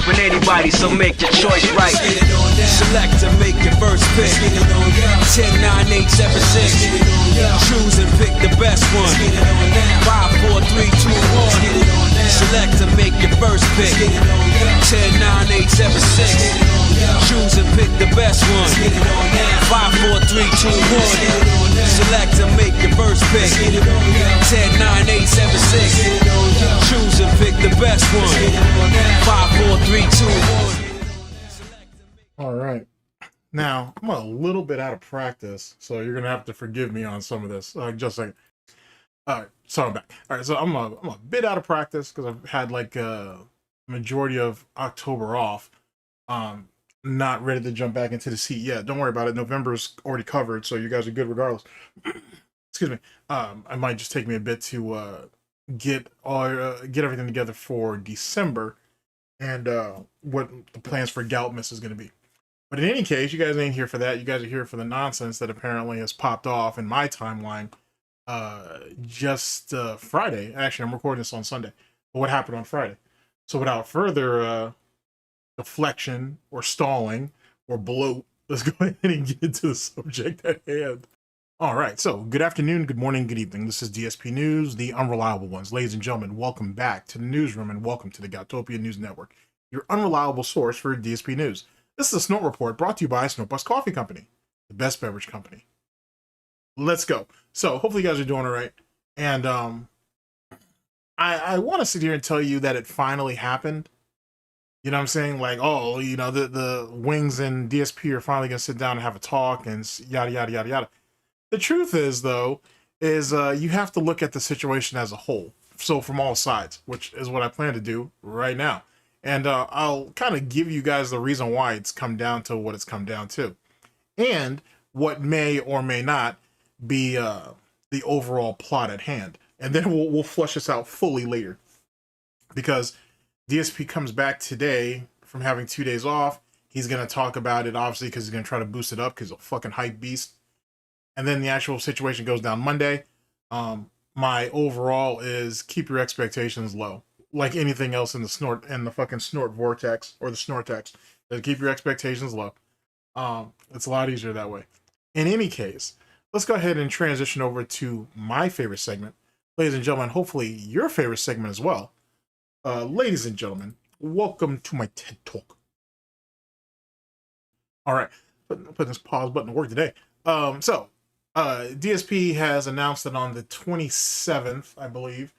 open anybody, so make your choice right. Select and make your first pick. 10, 9, 8, 7, 6. Choose and pick the best one. 5, 4, 3, 2, 1. Select and make your first pick. 10, 9, 8, 7, 6. Choose and pick the best one. 5, 4, 3, 2, 1. Select and make your first pick. 10, 9, 8, 7, 6. Choose and pick the best one. 5, 4, 3, 2, 1. All right. Now, I'm a little bit out of practice, so you're going to have to forgive me on some of this. Just a second. All right, so I'm back. All right, so I'm a bit out of practice because I've had like a majority of October off. Not ready to jump back into the seat yet. Don't worry about it. November's already covered, so you guys are good regardless. Excuse me. It might just take me a bit to get everything together for December and what the plans for Gout Miss is going to be. But in any case, you guys ain't here for that. You guys are here for the nonsense that apparently has popped off in my timeline just Friday. Actually, I'm recording this on Sunday. But what happened on Friday? So without further deflection or stalling or bloat, let's go ahead and get into the subject at hand. All right, so good afternoon, good morning, good evening. This is DSP News, the unreliable ones. Ladies and gentlemen, welcome back to the newsroom and welcome to the Goutopia News Network, your unreliable source for DSP News. This is a Snort Report brought to you by SnortBucks Coffee Company, the best beverage company. Let's go. So hopefully you guys are doing all right. And I want to sit here and tell you that it finally happened. You know what I'm saying? Like, oh, you know, the Wings and DSP are finally going to sit down and have a talk and yada, yada, yada, yada. The truth is, though, is you have to look at the situation as a whole. So from all sides, which is what I plan to do right now. And I'll kind of give you guys the reason why it's come down to what it's come down to. And what may or may not be the overall plot at hand. And then we'll flush this out fully later. Because DSP comes back today from having 2 days off. He's going to talk about it, obviously, because he's going to try to boost it up because he's a fucking hype beast. And then the actual situation goes down Monday. My overall is keep your expectations low. Like anything else in the Snort and the fucking Snort vortex or the Snortex. Keep your expectations low. It's a lot easier that way. In any case, let's go ahead and transition over to my favorite segment. Ladies and gentlemen, hopefully your favorite segment as well. Ladies and gentlemen, welcome to my TED Talk. All right, put this pause button to work today. DSP has announced that on the 27th, I believe,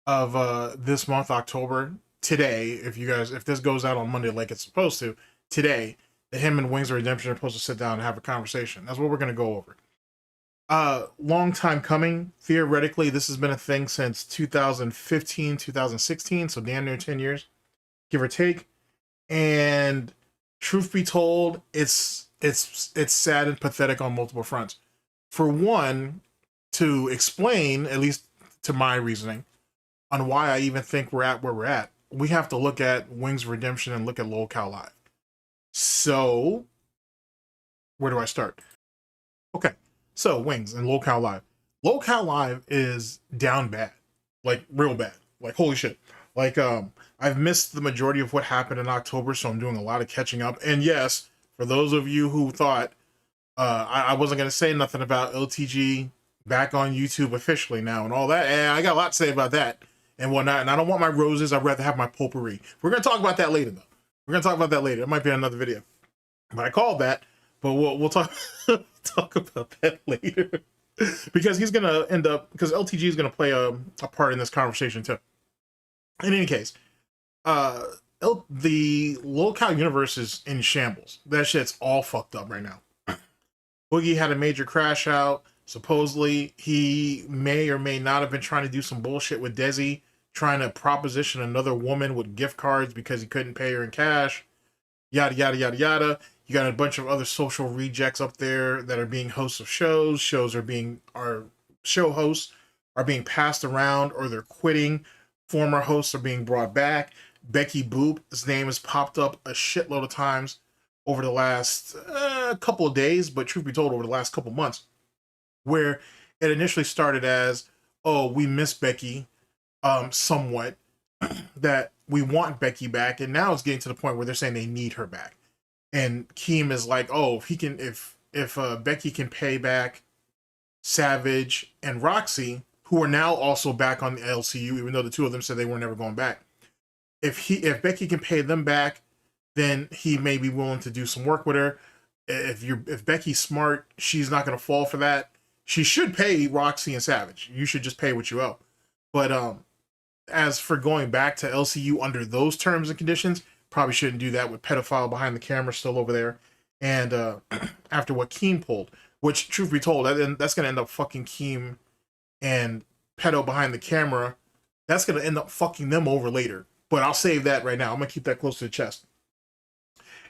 of this month, October, today, if this goes out on Monday like it's supposed to, today, that him and WingsOfRedemption are supposed to sit down and have a conversation. That's what we're going to go over. Long time coming. Theoretically, this has been a thing since 2015, 2016, so damn near 10 years, give or take. And truth be told, it's sad and pathetic on multiple fronts. For one, to explain, at least to my reasoning, on why I even think we're at where we're at, we have to look at WingsOfRedemption and look at Locale Live. So, where do I start? Okay, so Wings and Locale Live. Locale Live is down bad, like real bad, like holy shit. Like I've missed the majority of what happened in October, so I'm doing a lot of catching up. And yes, for those of you who thought I wasn't going to say nothing about LTG back on YouTube officially now and all that, and I got a lot to say about that and whatnot. And I don't want my roses. I'd rather have my potpourri. We're going to talk about that later, though. We're going to talk about that later. It might be another video. But I called that, but we'll talk talk about that later. Because he's going to end up, because LTG is going to play a part in this conversation too. In any case, the Locale universe is in shambles. That shit's all fucked up right now. Boogie had a major crash out. Supposedly, he may or may not have been trying to do some bullshit with Desi, trying to proposition another woman with gift cards because he couldn't pay her in cash. Yada, yada, yada, yada. You got a bunch of other social rejects up there that are being hosts of shows. Show hosts are being passed around or they're quitting. Former hosts are being brought back. Becky Boop's name has popped up a shitload of times over the last couple of days, but truth be told, over the last couple months, where it initially started as, oh, we miss Becky somewhat, that we want Becky back, and now it's getting to the point where they're saying they need her back. And Keem is like, oh, if he can, if Becky can pay back Savage and Roxy, who are now also back on the LCU, even though the two of them said they were never going back. If Becky can pay them back, then he may be willing to do some work with her. If Becky's smart, she's not going to fall for that. She should pay Roxy and Savage. You should just pay what you owe. But as for going back to LCU under those terms and conditions, probably shouldn't do that with pedophile behind the camera still over there. And after what Keem pulled, which, truth be told, that's going to end up fucking Keem and pedo behind the camera. That's going to end up fucking them over later. But I'll save that right now. I'm going to keep that close to the chest.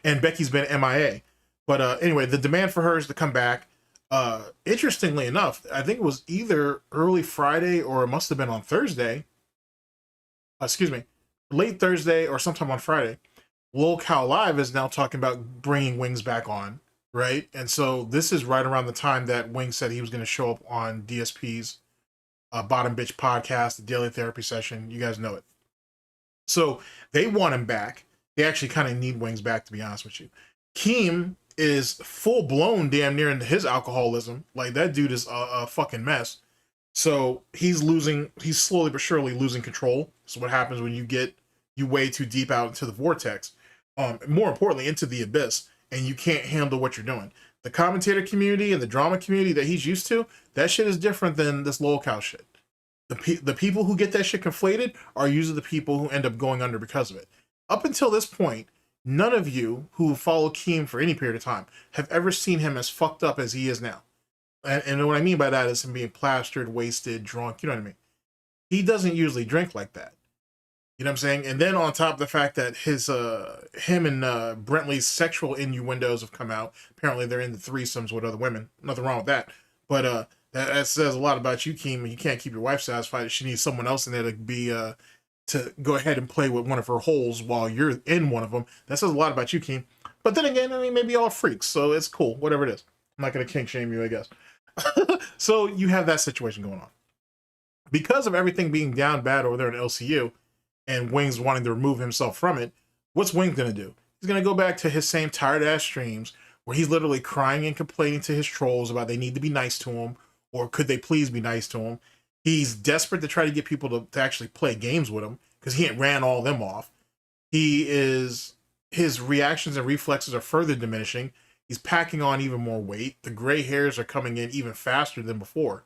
And Becky's been MIA. But anyway, the demand for her is to come back. Interestingly enough, I think it was either early Friday or it must have been on Thursday. Excuse me. Late Thursday or sometime on Friday. Lil Cow Live is now talking about bringing Wings back on. Right? And so this is right around the time that Wings said he was going to show up on DSP's Bottom Bitch podcast, the Daily Therapy Session. You guys know it. So they want him back. They actually kind of need Wings back, to be honest with you. Keem is full-blown damn near into his alcoholism. Like, that dude is a fucking mess. So he's slowly but surely losing control. So what happens when you way too deep out into the vortex, more importantly, into the abyss, and you can't handle what you're doing. The commentator community and the drama community that he's used to, that shit is different than this Lil Cow shit. The people who get that shit conflated are usually the people who end up going under because of it. Up until this point, none of you who follow Keem for any period of time have ever seen him as fucked up as he is now. And what I mean by that is him being plastered, wasted, drunk, you know what I mean? He doesn't usually drink like that. You know what I'm saying? And then on top of the fact that him and Brentley's sexual innuendos have come out. Apparently they're in the threesomes with other women. Nothing wrong with that. But that says a lot about you, Keem. You can't keep your wife satisfied. She needs someone else in there to be to go ahead and play with one of her holes while you're in one of them. That says a lot about you, Keem. But then again, I mean, maybe y'all freaks, so it's cool. Whatever it is. I'm not going to kink shame you, I guess. So you have that situation going on. Because of everything being down bad over there in LCU, and Wings wanting to remove himself from it, what's Wings going to do? He's going to go back to his same tired-ass streams where he's literally crying and complaining to his trolls about they need to be nice to him, or could they please be nice to him. He's desperate to try to get people to actually play games with him because he ain't ran all them off. His reactions and reflexes are further diminishing. He's packing on even more weight. The gray hairs are coming in even faster than before.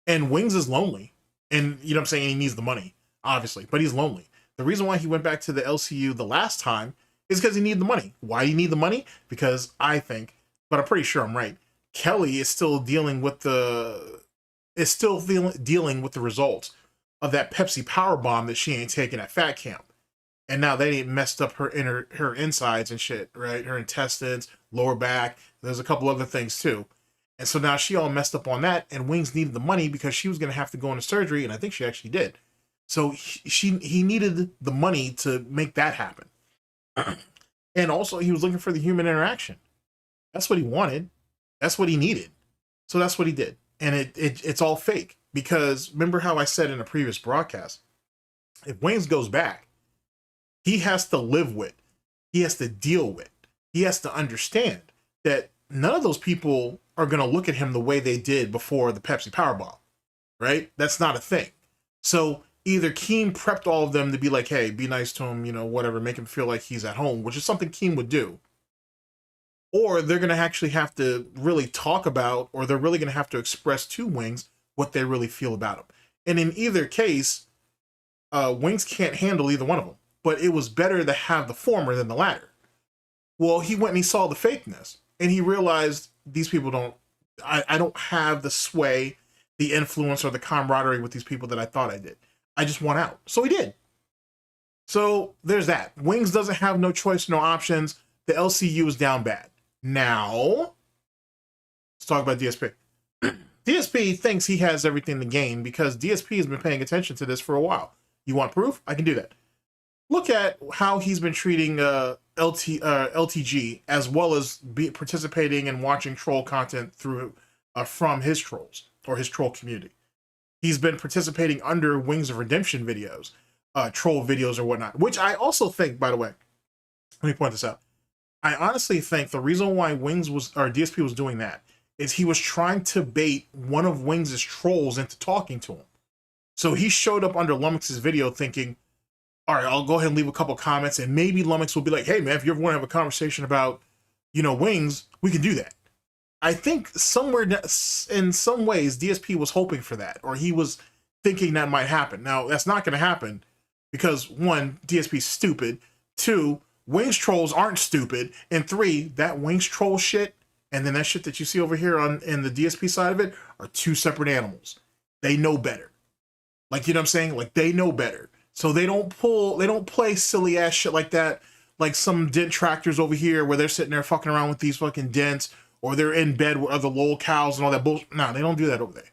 And Wings is lonely. And, you know what I'm saying, he needs the money, obviously, but he's lonely. The reason why he went back to the LCU the last time is because he needed the money. Why do you need the money? Because I think, but I'm pretty sure I'm right, Kelly is still dealing with the results of that Pepsi POWERBOMB that she ain't taking at Fat Camp. And now they ain't messed up her insides and shit, right? Her intestines, lower back. There's a couple other things too. And so now she all messed up on that, and Wings needed the money because she was going to have to go into surgery, and I think she actually did. So he needed the money to make that happen. And also he was looking for the human interaction. That's what he wanted. That's what he needed. So that's what he did. And it's all fake, because remember how I said in a previous broadcast, if Wings goes back, he has to live with, he has to deal with, he has to understand that none of those people are going to look at him the way they did before the Pepsi POWERBOMB, right? That's not a thing. So either Keem prepped all of them to be like, hey, be nice to him, you know, whatever, make him feel like he's at home, which is something Keem would do. Or they're going to actually have to really talk about, or they're really going to have to express to Wings what they really feel about him. And in either case, Wings can't handle either one of them. But it was better to have the former than the latter. Well, he went and he saw the fakeness, and he realized these people don't, I don't have the sway, the influence, or the camaraderie with these people that I thought I did. I just want out. So he did. So there's that. Wings doesn't have no choice, no options. The LCU is down bad. Now, let's talk about DSP. DSP thinks he has everything to gain because DSP has been paying attention to this for a while. You want proof? I can do that. Look at how he's been treating LTG, as well as participating and watching troll content through from his trolls or his troll community. He's been participating under WingsOfRedemption videos, troll videos or whatnot, which I also think, by the way, let me point this out. I honestly think the reason why DSP was doing that is he was trying to bait one of Wings' trolls into talking to him. So he showed up under Lummox's video thinking, all right, I'll go ahead and leave a couple comments, and maybe Lummox will be like, hey man, if you ever want to have a conversation about, you know, Wings, we can do that. I think somewhere in some ways DSP was hoping for that, or he was thinking that might happen. Now that's not going to happen because 1, DSP's stupid, 2, Wings trolls aren't stupid, and 3, that Wings troll shit and then that shit that you see over here in the DSP side of it are 2 separate animals. They know better. Like, you know what I'm saying? Like, they know better. So they don't play silly ass shit like that, like some dent tractors over here where they're sitting there fucking around with these fucking dents, or they're in bed with other lol cows and all that bullshit. No, they don't do that over there.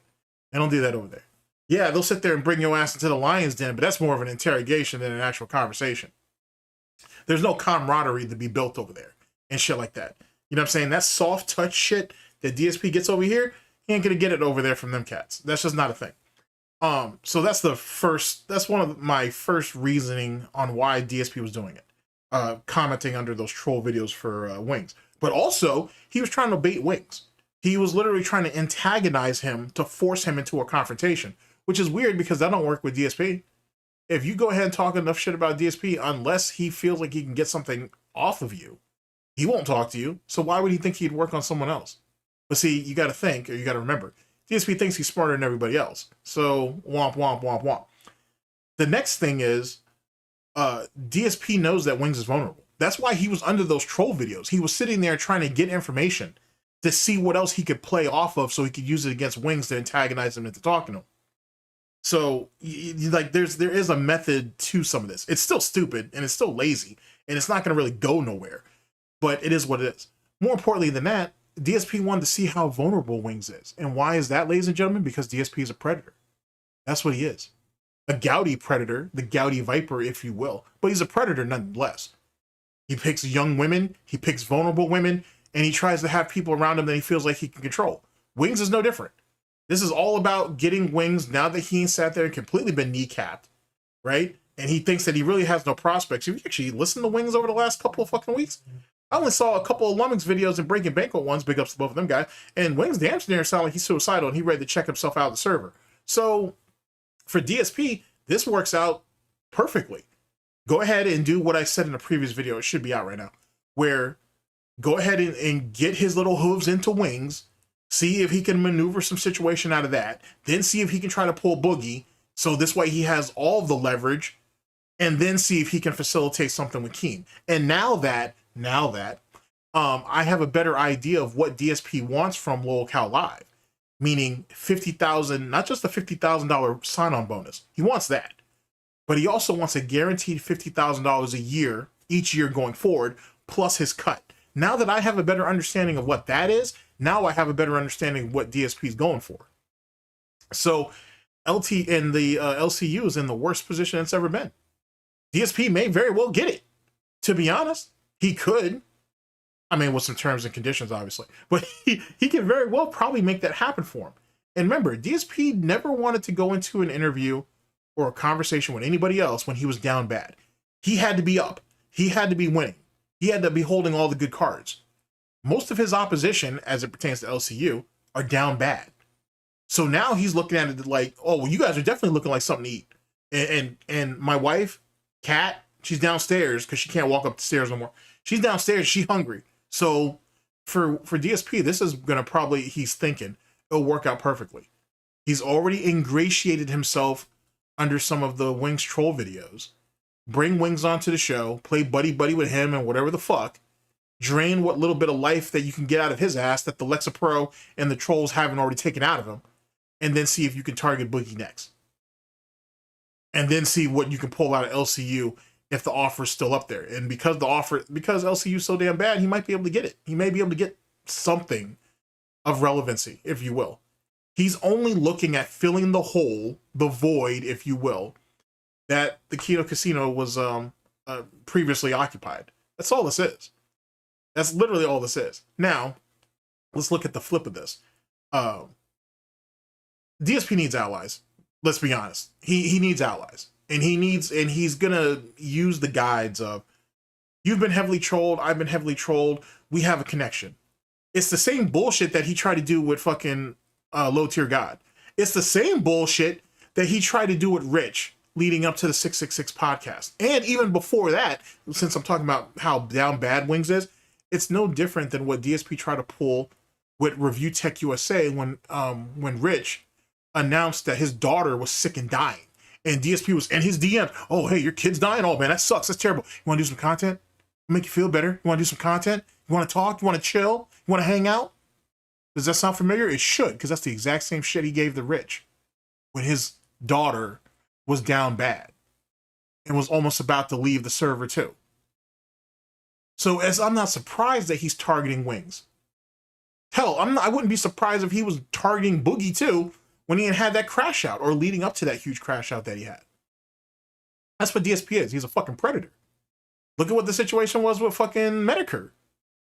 They don't do that over there. Yeah, they'll sit there and bring your ass into the lion's den, but that's more of an interrogation than an actual conversation. There's no camaraderie to be built over there and shit like that. You know what I'm saying? That soft touch shit that DSP gets over here, he ain't gonna get it over there from them cats. That's just not a thing. So that's one of my first reasoning on why DSP was doing it. Commenting under those troll videos for Wings. But also, he was trying to bait Wings. He was literally trying to antagonize him to force him into a confrontation, which is weird because that don't work with DSP. If you go ahead and talk enough shit about DSP, unless he feels like he can get something off of you, he won't talk to you. So why would he think he'd work on someone else? But see, you got to think, or you got to remember, DSP thinks he's smarter than everybody else. So womp, womp, womp, womp. The next thing is, DSP knows that Wings is vulnerable. That's why he was under those troll videos. He was sitting there trying to get information to see what else he could play off of so he could use it against Wings to antagonize him into talking to him. So, like, there is a method to some of this. It's still stupid, and it's still lazy, and it's not going to really go nowhere. But it is what it is. More importantly than that, DSP wanted to see how vulnerable Wings is. And why is that, ladies and gentlemen? Because DSP is a predator. That's what he is. A gouty predator, the gouty viper, if you will. But he's a predator nonetheless. He picks young women, he picks vulnerable women, and he tries to have people around him that he feels like he can control. Wings is no different. This is all about getting Wings, now that he sat there and completely been kneecapped, right? And he thinks that he really has no prospects. If you actually listen to Wings over the last couple of fucking weeks, I only saw a couple of Lummox videos and Breaking Banquet ones, big ups to both of them guys, and Wings damn near sound like he's suicidal and he's ready to check himself out of the server. So for DSP, this works out perfectly. Go ahead and do what I said in a previous video. It should be out right now. Where go ahead and get his little hooves into Wings, see if he can maneuver some situation out of that, then see if he can try to pull Boogie, so this way he has all of the leverage, and then see if he can facilitate something with Keen. And now that I have a better idea of what DSP wants from Lol Cow Live, meaning 50,000, not just a $50,000 sign-on bonus. He wants that. But he also wants a guaranteed $50,000 a year, each year going forward, plus his cut. Now that I have a better understanding of what that is, now I have a better understanding of what DSP is going for. So LT in the LCU is in the worst position it's ever been. DSP may very well get it. To be honest, he could. I mean, with some terms and conditions, obviously. But he can very well probably make that happen for him. And remember, DSP never wanted to go into an interview or a conversation with anybody else when he was down bad. He had to be up. He had to be winning. He had to be holding all the good cards. Most of his opposition, as it pertains to LCU, are down bad. So now he's looking at it like, oh, well, you guys are definitely looking like something to eat. And my wife, Kat, she's downstairs because she can't walk up the stairs no more. She's downstairs. She's hungry. So for DSP, this is going to probably, he's thinking, it'll work out perfectly. He's already ingratiated himself under some of the Wings troll videos. Bring Wings onto the show, play buddy-buddy with him and whatever the fuck. Drain what little bit of life that you can get out of his ass that the Lexapro and the trolls haven't already taken out of him. And then see if you can target Boogie next. And then see what you can pull out of LCU if the offer's still up there. And because LCU is so damn bad, he might be able to get it. He may be able to get something of relevancy, if you will. He's only looking at filling the hole, the void, if you will, that the Kino Casino was previously occupied. That's all this is. That's literally all this is. Now, let's look at the flip of this. DSP needs allies. Let's be honest. He needs allies. And he's gonna use the guides of, you've been heavily trolled, I've been heavily trolled, we have a connection. It's the same bullshit that he tried to do with fucking Low Tier God. It's the same bullshit that he tried to do with Rich leading up to the 666 podcast. And even before that, since I'm talking about how down bad Wings is, it's no different than what DSP tried to pull with Review Tech USA when Rich announced that his daughter was sick and dying. And DSP was in his DMs, oh, hey, your kid's dying? Oh, man, that sucks. That's terrible. You want to do some content? Make you feel better? You want to do some content? You want to talk? You want to chill? You want to hang out? Does that sound familiar? It should, because that's the exact same shit he gave the Rich when his daughter was down bad and was almost about to leave the server too. So I'm not surprised that he's targeting Wings. Hell, I wouldn't be surprised if he was targeting Boogie too when he had that crash out or leading up to that huge crash out that he had. That's what DSP is. He's a fucking predator. Look at what the situation was with fucking Medicare.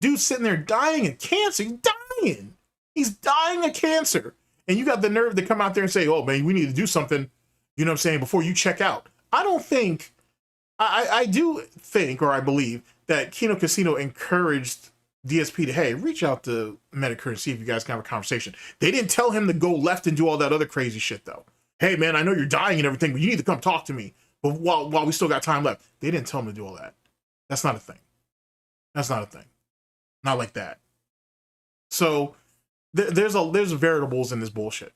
Dude's sitting there dying of cancer. He's dying. He's dying of cancer. And you got the nerve to come out there and say, oh, man, we need to do something, you know what I'm saying, before you check out. I don't think, I do think, or I believe, that Kino Casino encouraged DSP to, hey, reach out to Medicare and see if you guys can have a conversation. They didn't tell him to go left and do all that other crazy shit, though. Hey, man, I know you're dying and everything, but you need to come talk to me. But while we still got time left, they didn't tell him to do all that. That's not a thing. That's not a thing. Not like that. So there's variables in this bullshit.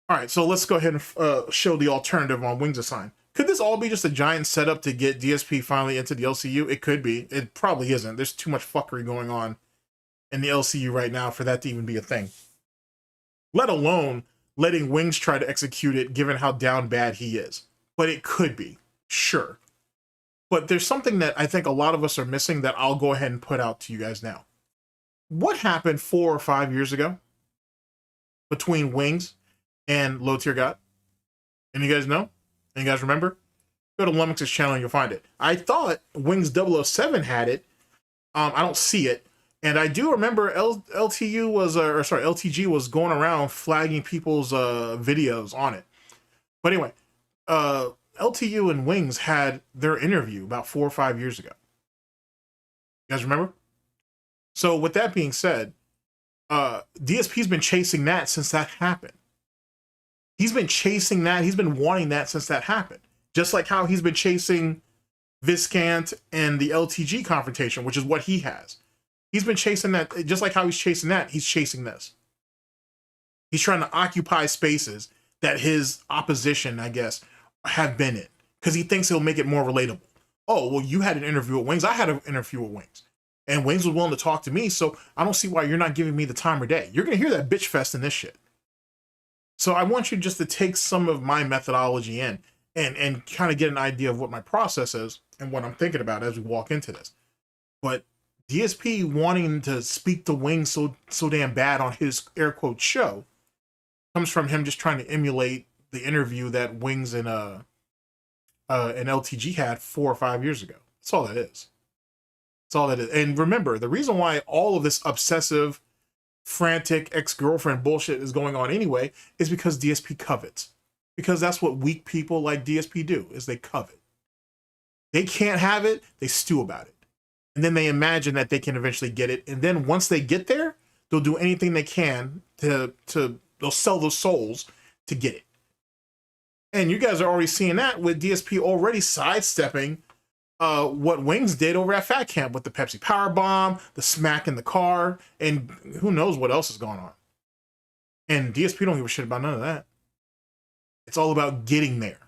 All right, so let's go ahead and show the alternative on Wings Assign. Could this all be just a giant setup to get DSP finally into the LCU? It could be. It probably isn't. There's too much fuckery going on in the LCU right now for that to even be a thing. Let alone letting Wings try to execute it given how down bad he is. But it could be, sure. But there's something that I think a lot of us are missing that I'll go ahead and put out to you guys now. What happened 4 or 5 years ago between Wings and Low Tier God? And you guys know? And you guys remember? Go to Lummox's channel and you'll find it. I thought Wings 007 had it. I don't see it. And I do remember LTG was going around flagging people's videos on it. But anyway, LTU and Wings had their interview about 4 or 5 years ago. You guys remember? So with that being said, DSP's been chasing that since that happened. He's been chasing that. He's been wanting that since that happened. Just like how he's been chasing Viscant and the LTG confrontation, which is what he has. He's been chasing that. Just like how he's chasing that, he's chasing this. He's trying to occupy spaces that his opposition, I guess, have been in. Because he thinks he'll make it more relatable. Oh, well, you had an interview with Wings. I had an interview with Wings. And Wings was willing to talk to me, so I don't see why you're not giving me the time of day. You're going to hear that bitch fest in this shit. So I want you just to take some of my methodology in and kind of get an idea of what my process is and what I'm thinking about as we walk into this. But DSP wanting to speak to Wings so damn bad on his air quote show comes from him just trying to emulate the interview that Wings and LTG had 4 or 5 years ago. That's all that is. That's all that is. And remember, the reason why all of this obsessive, frantic ex-girlfriend bullshit is going on anyway is because DSP covets. Because that's what weak people like DSP do, is they covet. They can't have it, they stew about it. And then they imagine that they can eventually get it. And then once they get there, they'll do anything they can they'll sell those souls to get it. And you guys are already seeing that with DSP already sidestepping what Wings did over at Fat Camp with the Pepsi Powerbomb, the smack in the car, and who knows what else is going on. And DSP don't give a shit about none of that. It's all about getting there.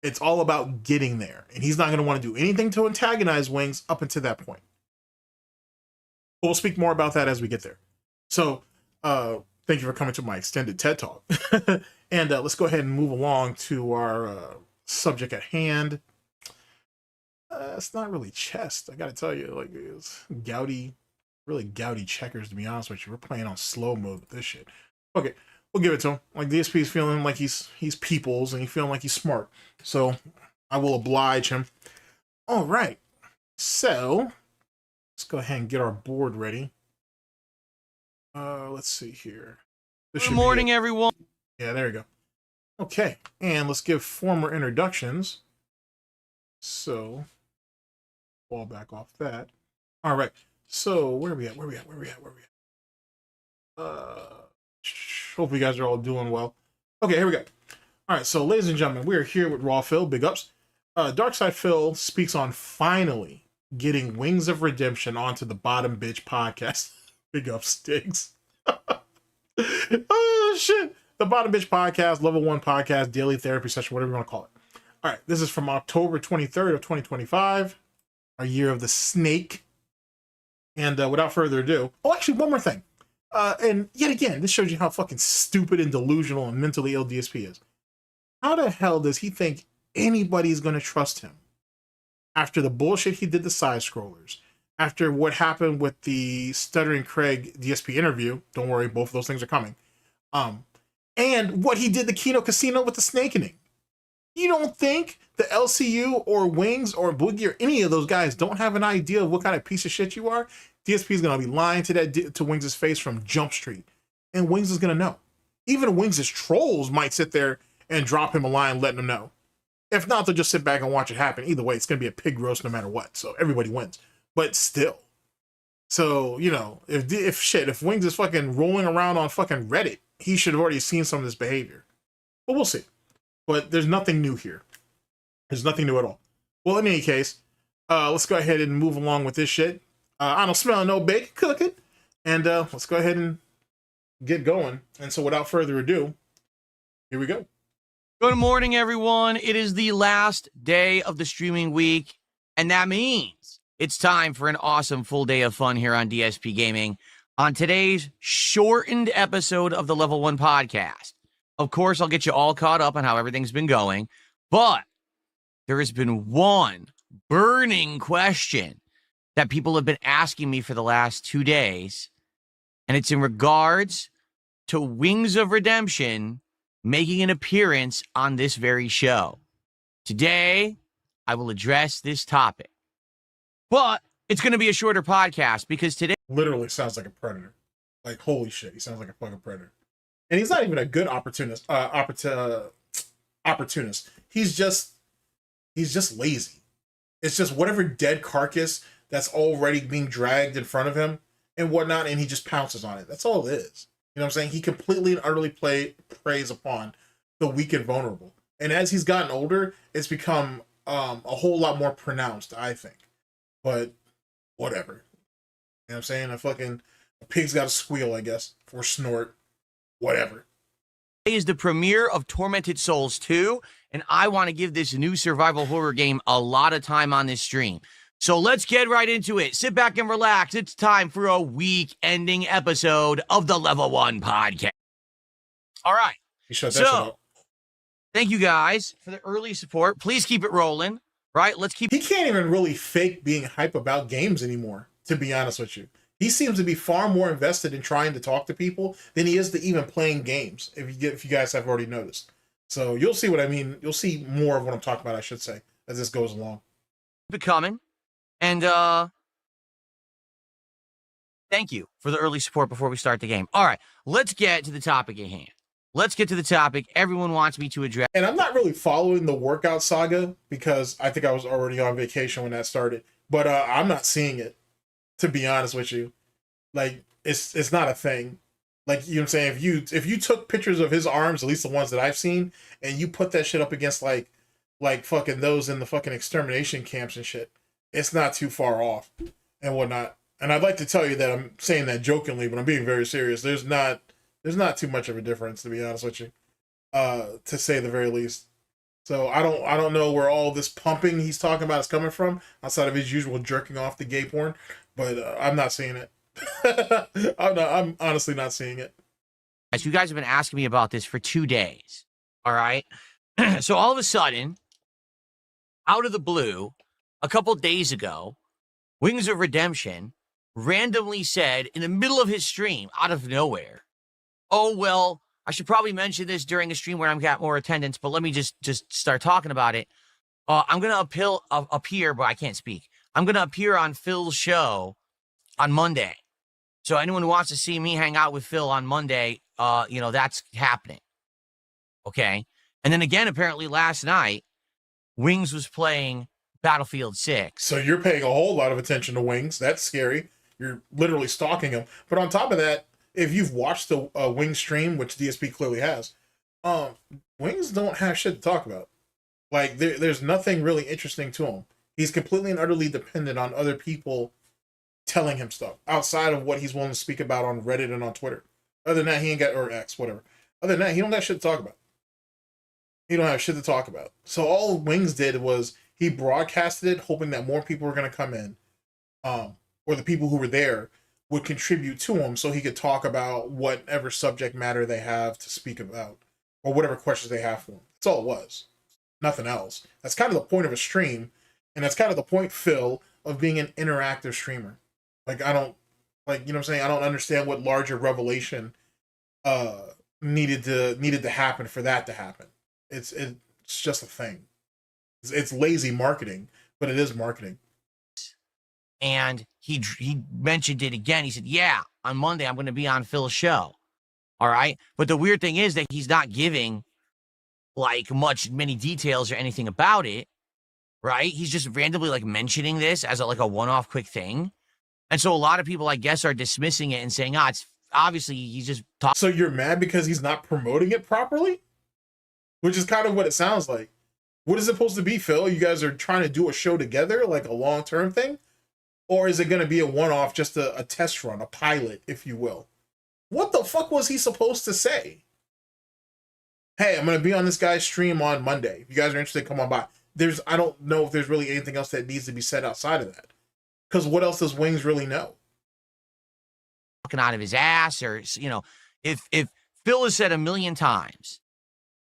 It's all about getting there. And he's not going to want to do anything to antagonize Wings up until that point. But we'll speak more about that as we get there. So, thank you for coming to my extended TED Talk. And let's go ahead and move along to our subject at hand. It's not really chess, I gotta tell you. Like, it's gouty, really gouty checkers, to be honest with you. We're playing on slow mode with this shit. Okay, we'll give it to him. Like, DSP is feeling like he's peoples and he's feeling like he's smart. So I will oblige him. All right, so let's go ahead and get our board ready. Let's see here. Good morning, everyone. Yeah, there you go. Okay, and let's give former introductions. So, fall back off that. All right. So, where are we at? Hope you guys are all doing well. Okay, here we go. All right, so ladies and gentlemen, we are here with Raw Phil. Big ups. Darkside Phil speaks on finally getting Wings of Redemption onto the Bottom Bitch podcast. Big ups, Diggs. Oh, shit. The Bottom Bitch podcast, level 1 podcast, daily therapy session, whatever you want to call it. All right, this is from October 23rd of 2025, our year of the snake. And without further ado, oh, actually, one more thing. And yet again, this shows you how fucking stupid and delusional and mentally ill DSP is. How the hell does he think anybody's going to trust him after the bullshit he did to side scrollers, after what happened with the Stuttering Craig DSP interview? Don't worry, both of those things are coming. And what he did the Kino Casino with the snakening. You don't think the LCU or Wings or Boogie or any of those guys don't have an idea of what kind of piece of shit you are? DSP is going to be lying to Wings' face from Jump Street, and Wings is going to know. Even Wings' trolls might sit there and drop him a line letting him know. If not, they'll just sit back and watch it happen. Either way, it's going to be a pig roast no matter what, so everybody wins. But still. So, you know, if Wings is fucking rolling around on fucking Reddit, he should have already seen some of this behavior. But we'll see. But there's nothing new here. There's nothing new at all. Well, in any case, let's go ahead and move along with this shit. I don't smell no bacon cooking. And let's go ahead and get going. And so without further ado, here we go. Good morning, everyone. It is the last day of the streaming week, and that means it's time for an awesome full day of fun here on DSP Gaming on today's shortened episode of the Level 1 podcast. Of course, I'll get you all caught up on how everything's been going, but there has been one burning question that people have been asking me for the last 2 days, and it's in regards to Wings of Redemption making an appearance on this very show. Today, I will address this topic, but it's going to be a shorter podcast because today Literally sounds like a predator. Like, holy shit, he sounds like a fucking predator. And he's not even a good opportunist. Opportunist. He's just lazy. It's just whatever dead carcass that's already being dragged in front of him and whatnot, and he just pounces on it. That's all it is. You know what I'm saying? He completely and utterly preys upon the weak and vulnerable. And as he's gotten older, it's become a whole lot more pronounced, I think. But whatever. You know what I'm saying? A pig's got to squeal, I guess, for Snort. Whatever. is the premiere of Tormented Souls 2, and I want to give this new survival horror game a lot of time on this stream. So let's get right into it. Sit back and relax. It's time for a week-ending episode of the Level 1 podcast. All right. So, thank you guys for the early support. Please keep it rolling, right? Let's keep... He can't even really fake being hype about games anymore, to be honest with you. He seems to be far more invested in trying to talk to people than he is to even playing games, if you guys have already noticed. So you'll see what I mean. You'll see more of what I'm talking about, I should say, as this goes along. Keep it coming. And thank you for the early support before we start the game. All right, let's get to the topic at hand. Let's get to the topic everyone wants me to address. And I'm not really following the workout saga because I think I was already on vacation when that started. But I'm not seeing it, to be honest with you. Like, it's not a thing. Like, you know what I'm saying? If you took pictures of his arms, at least the ones that I've seen, and you put that shit up against like fucking those in the fucking extermination camps and shit, it's not too far off and whatnot. And I'd like to tell you that I'm saying that jokingly, but I'm being very serious. There's not too much of a difference, to be honest with you, to say the very least. So I don't know where all this pumping he's talking about is coming from outside of his usual jerking off to gay porn, but I'm not seeing it. I'm honestly not seeing it. You guys have been asking me about this for 2 days. All right. So all of a sudden, out of the blue, a couple days ago, Wings of Redemption randomly said in the middle of his stream, out of nowhere, oh, well, I should probably mention this during a stream where I've got more attendance, but let me just start talking about it. I'm going to appear, but I can't speak. I'm going to appear on Phil's show on Monday. So anyone who wants to see me hang out with Phil on Monday, that's happening. Okay. And then again, apparently last night, Wings was playing Battlefield 6. So you're paying a whole lot of attention to Wings. That's scary. You're literally stalking him. But on top of that, if you've watched the Wings stream, which DSP clearly has, Wings don't have shit to talk about. Like, there's nothing really interesting to him. He's completely and utterly dependent on other people telling him stuff outside of what he's willing to speak about on Reddit and on Twitter. Other than that, he ain't got, or X, whatever. Other than that, he don't got shit to talk about. He don't have shit to talk about. So all Wings did was he broadcasted it, hoping that more people were going to come in, or the people who were there would contribute to him so he could talk about whatever subject matter they have to speak about, or whatever questions they have for him. That's all it was. Nothing else. That's kind of the point of a stream, and that's kind of the point, Phil, of being an interactive streamer. Like, I don't, like, you know what I'm saying? I don't understand what larger revelation needed to happen for that to happen. It's just a thing. It's lazy marketing, but it is marketing. And he mentioned it again. He said, yeah, on Monday, I'm going to be on Phil's show. All right. But the weird thing is that he's not giving like many details or anything about it. Right. He's just randomly like mentioning this as like a one-off quick thing. And so a lot of people, I guess, are dismissing it and saying, it's obviously he's just talking. So you're mad because he's not promoting it properly? Which is kind of what it sounds like. What is it supposed to be, Phil? You guys are trying to do a show together, like a long-term thing? Or is it going to be a one-off, just a test run, a pilot, if you will? What the fuck was he supposed to say? Hey, I'm going to be on this guy's stream on Monday. If you guys are interested, come on by. I don't know if there's really anything else that needs to be said outside of that. Because what else does Wings really know? Talking out of his ass, or, you know, if Phil has said a million times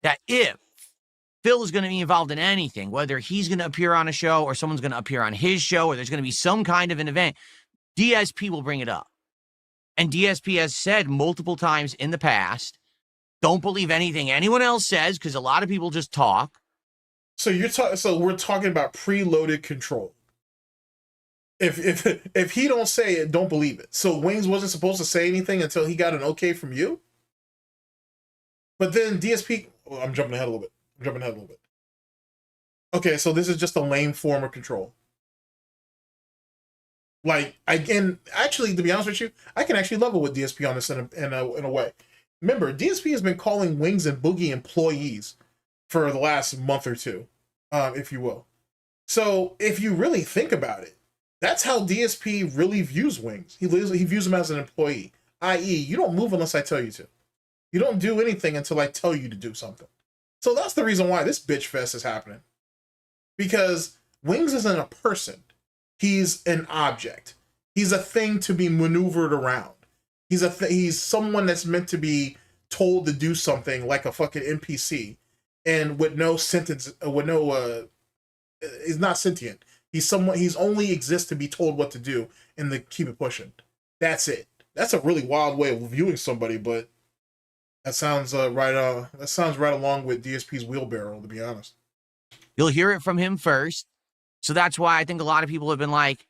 that if Phil is going to be involved in anything, whether he's going to appear on a show or someone's going to appear on his show, or there's going to be some kind of an event, DSP will bring it up. And DSP has said multiple times in the past, don't believe anything anyone else says, because a lot of people just talk. So we're talking about preloaded control. If he don't say it, don't believe it. So Wings wasn't supposed to say anything until he got an okay from you? But then DSP, I'm jumping ahead a little bit. Okay, so this is just a lame form of control. Like, actually, to be honest with you, I can actually level with DSP on this in a way. Remember, DSP has been calling Wings and Boogie employees for the last month or two, if you will. So if you really think about it, that's how DSP really views Wings. He views him as an employee, i.e., you don't move unless I tell you to. You don't do anything until I tell you to do something. So that's the reason why this bitch fest is happening. Because Wings isn't a person. He's an object. He's a thing to be maneuvered around. He's someone that's meant to be told to do something like a fucking NPC, and with no sentence, he's not sentient. He's only exists to be told what to do and to keep it pushing. That's it. That's a really wild way of viewing somebody, but that sounds right along with DSP's wheelbarrow, to be honest. You'll hear it from him first. So that's why I think a lot of people have been like,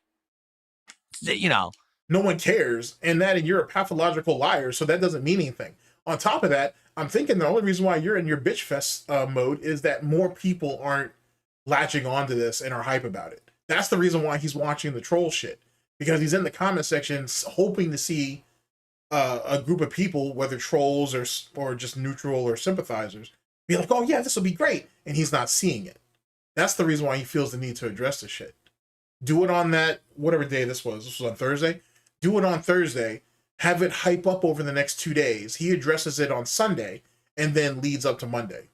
you know, no one cares, and you're a pathological liar, so that doesn't mean anything. On top of that, I'm thinking the only reason why you're in your bitch fest mode is that more people aren't latching onto this and are hype about it. That's the reason why he's watching the troll shit, because he's in the comment section hoping to see a group of people, whether trolls or just neutral or sympathizers, be like, oh yeah, this will be great, and he's not seeing it. That's the reason why he feels the need to address this shit. Do it on that, whatever day this was. This was on Thursday. Do it on Thursday. Have it hype up over the next 2 days. He addresses it on Sunday and then leads up to Monday.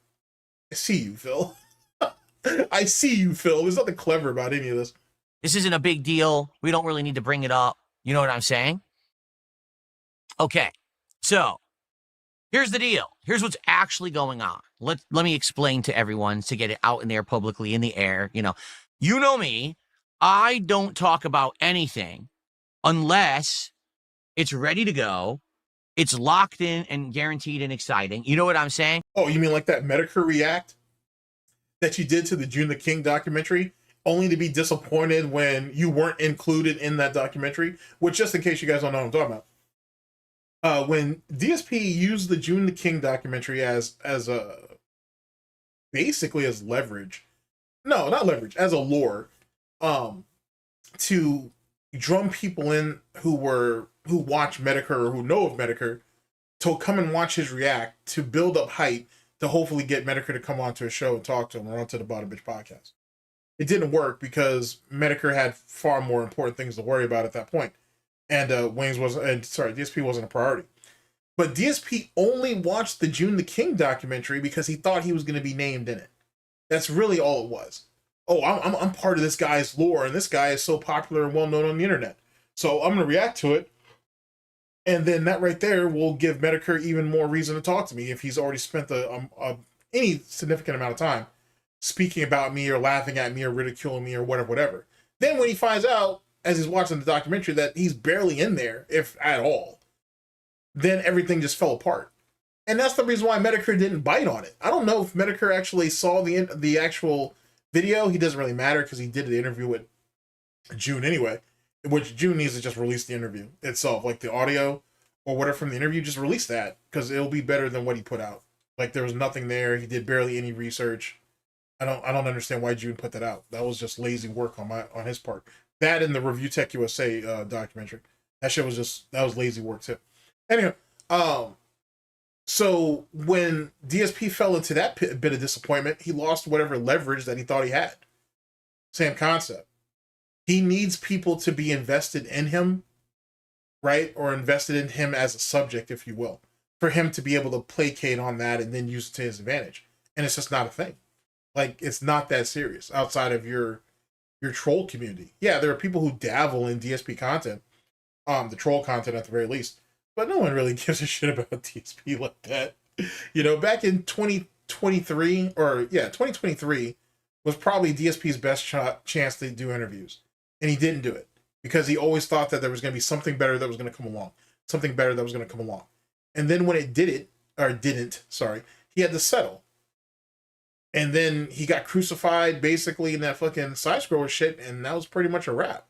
I see you, Phil. I see you, Phil. There's nothing clever about any of this. This isn't a big deal. We don't really need to bring it up. You know what I'm saying? Okay. So here's the deal. Here's what's actually going on. Let me explain to everyone to get it out in there publicly in the air. You know me. I don't talk about anything unless it's ready to go. It's locked in and guaranteed and exciting. You know what I'm saying? Oh, you mean like that Medicare react that you did to the June the King documentary, only to be disappointed when you weren't included in that documentary? Which, just in case you guys don't know what I'm talking about, when DSP used the June the King documentary as basically as leverage. No, not leverage, as a lure, to drum people in who watch Medicare or who know of Medicare to come and watch his react, to build up hype, to hopefully get Medicare to come onto a show and talk to him or onto the Bottom Bitch podcast. It didn't work because Medicare had far more important things to worry about at that point. And DSP wasn't a priority. But DSP only watched the June the King documentary because he thought he was going to be named in it. That's really all it was. Oh, I'm part of this guy's lore, and this guy is so popular and well known on the internet. So I'm going to react to it. And then that right there will give Medicare even more reason to talk to me if he's already spent any significant amount of time speaking about me or laughing at me or ridiculing me or whatever. Then when he finds out, as he's watching the documentary, that he's barely in there, if at all, then everything just fell apart. And that's the reason why Medicare didn't bite on it. I don't know if Medicare actually saw the actual video. He doesn't really matter because he did the interview with June anyway, which June needs to just release the interview itself, like the audio or whatever from the interview. Just release that because it'll be better than what he put out. Like there was nothing there. He did barely any research. I don't understand why June put that out. That was just lazy work on his part. That and the Review Tech USA documentary. That was lazy work too. Anyway, so when DSP fell into that bit of disappointment, he lost whatever leverage that he thought he had. Same concept. He needs people to be invested in him, right? Or invested in him as a subject, if you will, for him to be able to placate on that and then use it to his advantage. And it's just not a thing. Like, it's not that serious outside of your troll community. Yeah, there are people who dabble in DSP content, the troll content at the very least, but no one really gives a shit about DSP like that. You know, back in 2023 was probably DSP's best chance to do interviews. And he didn't do it because he always thought that there was going to be something better that was going to come along. And then when it didn't, he had to settle. And then he got crucified basically in that fucking side scroller shit, and that was pretty much a wrap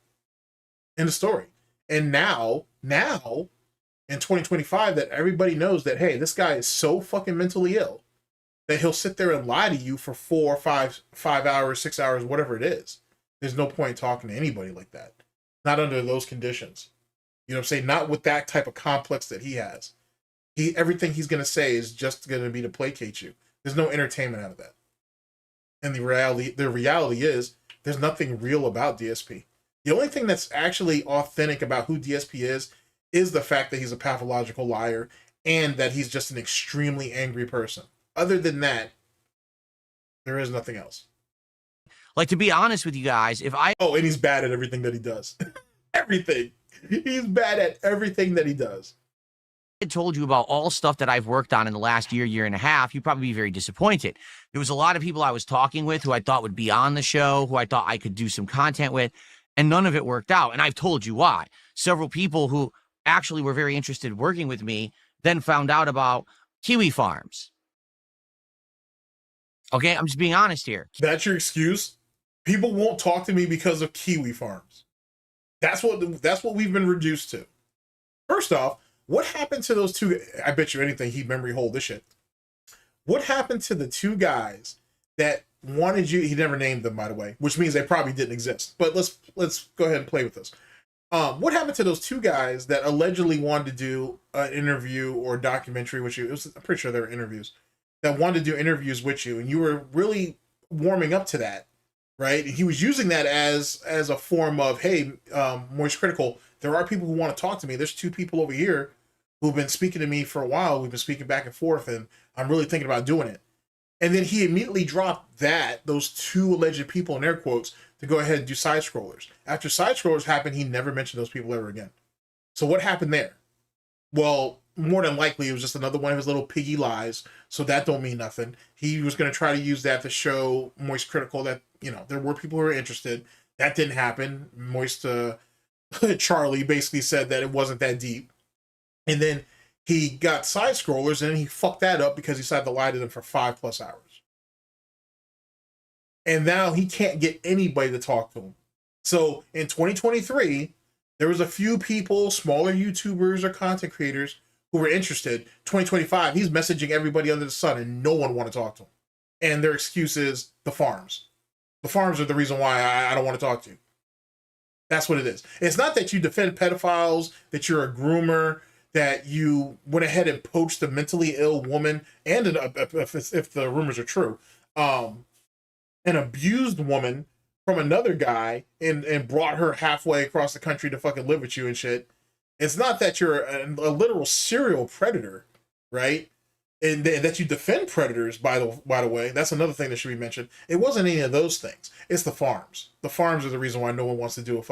in the story. And now, in 2025, that everybody knows that, hey, this guy is so fucking mentally ill that he'll sit there and lie to you for 4 or 5 hours, 6 hours, whatever it is. There's no point talking to anybody like that. Not under those conditions. You know what I'm saying? Not with that type of complex that he has. Everything he's going to say is just going to be to placate you. There's no entertainment out of that. And the reality is there's nothing real about DSP. The only thing that's actually authentic about who DSP is the fact that he's a pathological liar and that he's just an extremely angry person. Other than that, there is nothing else. Like, to be honest with you guys, and he's bad at everything that he does. Everything. He's bad at everything that he does. I told you about all stuff that I've worked on in the last year and a half, you'd probably be very disappointed. There was a lot of people I was talking with who I thought would be on the show, who I thought I could do some content with, and none of it worked out. And I've told you why. Several people who actually were very interested in working with me then found out about kiwi farms. Okay, I'm just being honest here. That's your excuse? People won't talk to me because of kiwi farms. That's what we've been reduced to. First off, what happened to those two? I bet you anything he'd memory hold this shit. What happened to the two guys that wanted you? He never named them, by the way, which means they probably didn't exist. But let's go ahead and play with this. What happened to those two guys that allegedly wanted to do an interview or documentary with you? I'm pretty sure they were interviews that wanted to do interviews with you, and you were really warming up to that, right? And he was using that as a form of, hey, Moist Critical, there are people who want to talk to me. There's two people over here who've been speaking to me for a while. We've been speaking back and forth, and I'm really thinking about doing it. And then he immediately dropped those two alleged people in air quotes to go ahead and do side scrollers. After side scrollers happened, he never mentioned those people ever again. So what happened there? Well, more than likely, it was just another one of his little piggy lies. So that don't mean nothing. He was going to try to use that to show Moist Critical that, you know, there were people who were interested. That didn't happen. Moist Charlie basically said that it wasn't that deep. And then he got side scrollers and he fucked that up because he decided to lie to them for 5+ hours. And now he can't get anybody to talk to him. So in 2023, there was a few people, smaller YouTubers or content creators who were interested. 2025, he's messaging everybody under the sun and no one want to talk to him. and their excuse is the farms. The farms are the reason why I don't want to talk to you. That's what it is. It's not that you defend pedophiles, that you're a groomer, that you went ahead and poached a mentally ill woman, and if the rumors are true, an abused woman from another guy and brought her halfway across the country to fucking live with you and shit. It's not that you're a literal serial predator, right? And that you defend predators, by the way. That's another thing that should be mentioned. It wasn't any of those things. It's the farms. The farms are the reason why no one wants to do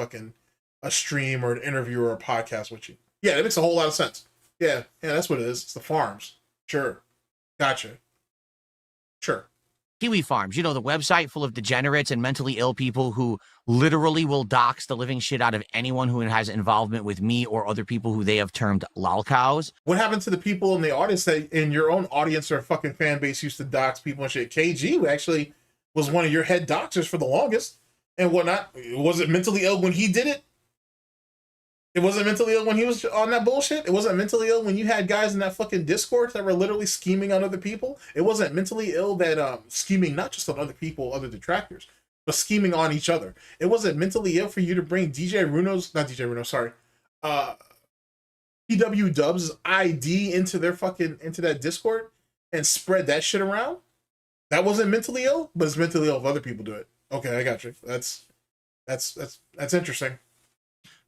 a stream or an interview or a podcast with you. Yeah, that makes a whole lot of sense. Yeah, that's what it is. It's the farms. Sure. Gotcha. Sure. Kiwi Farms, you know, the website full of degenerates and mentally ill people who literally will dox the living shit out of anyone who has involvement with me or other people who they have termed lol cows. What happened to the people in the audience that in your own audience or fucking fan base used to dox people and shit? KG actually was one of your head doxers for the longest and whatnot. Was it mentally ill when he did it? It wasn't mentally ill when he was on that bullshit. It wasn't mentally ill when you had guys in that fucking Discord that were literally scheming on other people. It wasn't mentally ill that scheming not just on other people, other detractors, but scheming on each other. It wasn't mentally ill for you to bring PW Dubs ID into that Discord and spread that shit around. That wasn't mentally ill, but it's mentally ill if other people do it. Okay, I got you. That's interesting.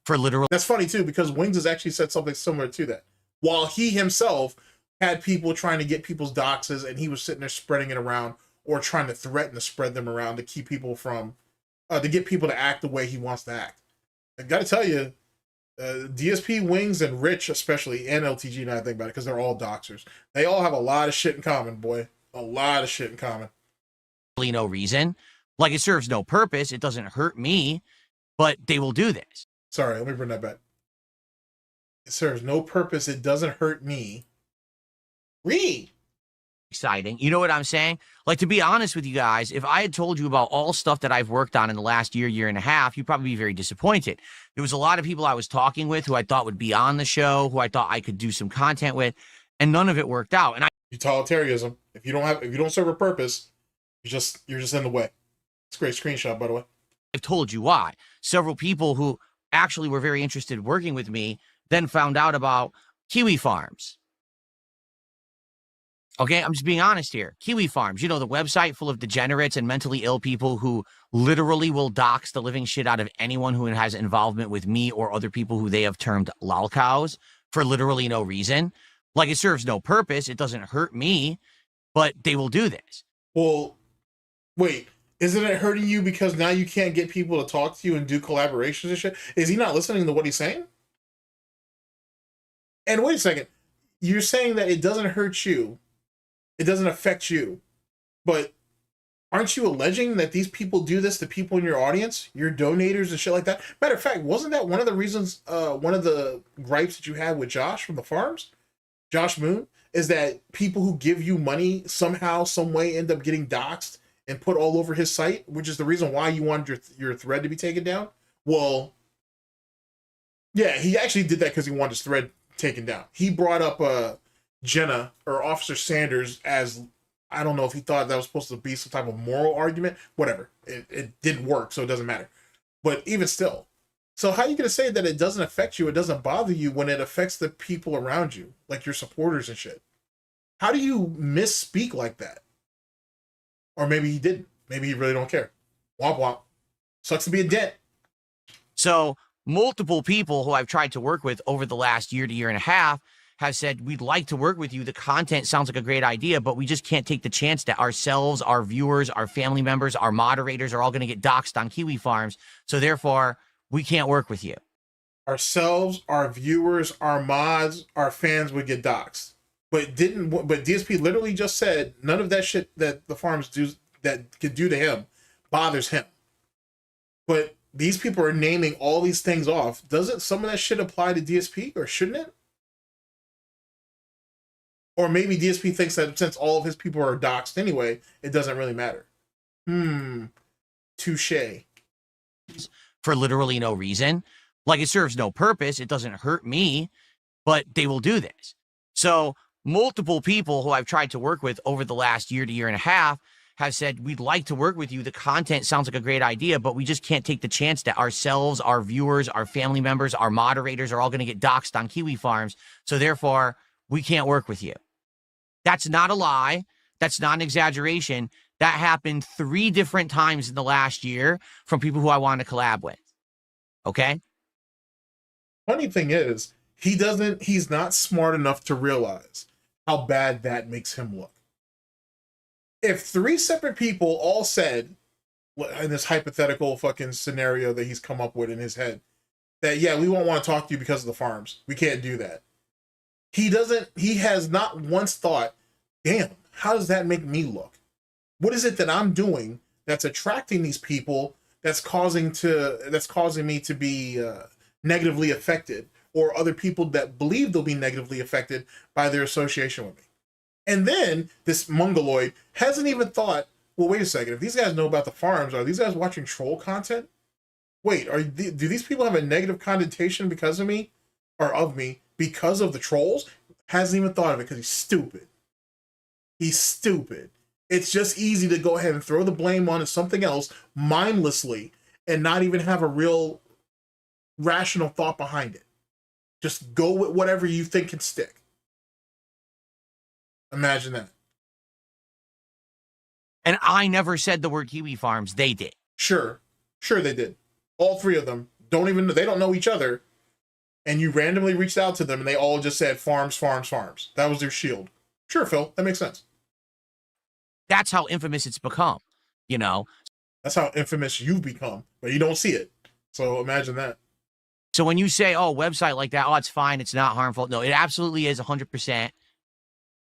For literal. That's funny too, because Wings has actually said something similar to that. While he himself had people trying to get people's doxes and he was sitting there spreading it around or trying to threaten to spread them around to keep people from, to get people to act the way he wants to act. I gotta tell you, DSP, Wings, and Rich especially, and LTG, now I think about it, because they're all doxers. They all have a lot of shit in common, boy. A lot of shit in common. No reason. Like, it serves no purpose. It doesn't hurt me, but they will do this. Sorry, let me bring that back. It serves no purpose. It doesn't hurt me. Read. Exciting. You know what I'm saying? Like, to be honest with you guys, if I had told you about all stuff that I've worked on in the last year and a half, you'd probably be very disappointed. There was a lot of people I was talking with who I thought would be on the show, who I thought I could do some content with, and none of it worked out. And Utilitarianism. If you don't serve a purpose, you're just in the way. It's a great screenshot, by the way. I've told you why. Several people who actually were very interested in working with me then found out about Kiwi Farms. Okay, I'm just being honest here. Kiwi Farms, you know, the website full of degenerates and mentally ill people who literally will dox the living shit out of anyone who has involvement with me or other people who they have termed lol cows for literally no reason. Like, it serves no purpose. It doesn't hurt me, but they will do this. Well, wait. Isn't it hurting you because now you can't get people to talk to you and do collaborations and shit? Is he not listening to what he's saying? And wait a second. You're saying that it doesn't hurt you. It doesn't affect you. But aren't you alleging that these people do this to people in your audience? Your donators and shit like that? Matter of fact, wasn't that one of the reasons, one of the gripes that you had with Josh from the farms? Josh Moon? Is that people who give you money somehow, some way end up getting doxxed and put all over his site, which is the reason why you wanted your thread to be taken down? Well, yeah, he actually did that because he wanted his thread taken down. He brought up Jenna or Officer Sanders as, I don't know if he thought that was supposed to be some type of moral argument. Whatever. It didn't work, so it doesn't matter. But even still. So how are you going to say that it doesn't affect you, it doesn't bother you when it affects the people around you, like your supporters and shit? How do you misspeak like that? Or maybe he didn't. Maybe he really don't care. Womp womp. Sucks to be a dent. So multiple people who I've tried to work with over the last year to year and a half have said, we'd like to work with you. The content sounds like a great idea, but we just can't take the chance that ourselves, our viewers, our family members, our moderators are all going to get doxxed on Kiwi Farms. So therefore, we can't work with you. Ourselves, our viewers, our mods, our fans would get doxxed. But DSP literally just said none of that shit that the farms do that could do to him bothers him. But these people are naming all these things off. Doesn't some of that shit apply to DSP, or shouldn't it? Or maybe DSP thinks that since all of his people are doxxed anyway, it doesn't really matter. Touche. For literally no reason. Like, it serves no purpose. It doesn't hurt me, but they will do this. So multiple people who I've tried to work with over the last year to year and a half have said, we'd like to work with you. The content sounds like a great idea, but we just can't take the chance that ourselves, our viewers, our family members, our moderators are all going to get doxxed on Kiwi Farms. So therefore, we can't work with you. That's not a lie. That's not an exaggeration. That happened 3 different times in the last year from people who I wanted to collab with. Okay? Funny thing is, he's not smart enough to realize how bad that makes him look. If 3 separate people all said, in this hypothetical fucking scenario that he's come up with in his head, that, yeah, we won't want to talk to you because of the farms. We can't do that. He has not once thought, damn, how does that make me look? What is it that I'm doing that's attracting these people that's causing me to be negatively affected, or other people that believe they'll be negatively affected by their association with me? And then this mongoloid hasn't even thought, well, wait a second, if these guys know about the farms, are these guys watching troll content? Wait, do these people have a negative connotation because of me, or of me, because of the trolls? Hasn't even thought of it because he's stupid. He's stupid. It's just easy to go ahead and throw the blame on something else mindlessly and not even have a real rational thought behind it. Just go with whatever you think can stick. Imagine that. And I never said the word Kiwi Farms. They did. Sure they did. All 3 of them they don't know each other, and you randomly reached out to them and they all just said farms, farms, farms. That was their shield. Sure, Phil, that makes sense. That's how infamous it's become, you know? That's how infamous you've become, but you don't see it. So imagine that. So when you say, oh, website like that, oh, it's fine, it's not harmful. No, it absolutely is 100%.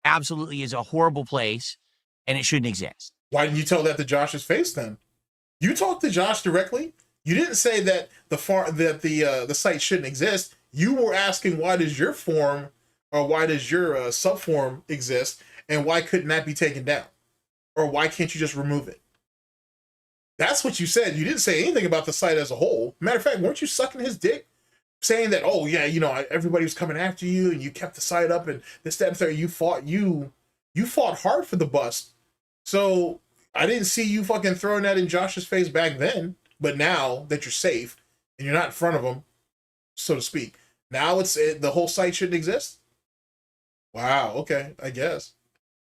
Absolutely is a horrible place, and it shouldn't exist. Why didn't you tell that to Josh's face then? You talked to Josh directly. You didn't say that the site shouldn't exist. You were asking, why does your form, or why does your subform exist, and why couldn't that be taken down? Or why can't you just remove it? That's what you said. You didn't say anything about the site as a whole. Matter of fact, weren't you sucking his dick? Saying that, oh yeah, you know, everybody was coming after you and you kept the site up and this, that, and third. You fought hard for the bust. So I didn't see you fucking throwing that in Josh's face back then. But now that you're safe and you're not in front of him, so to speak, now the whole site shouldn't exist? Wow, okay, I guess.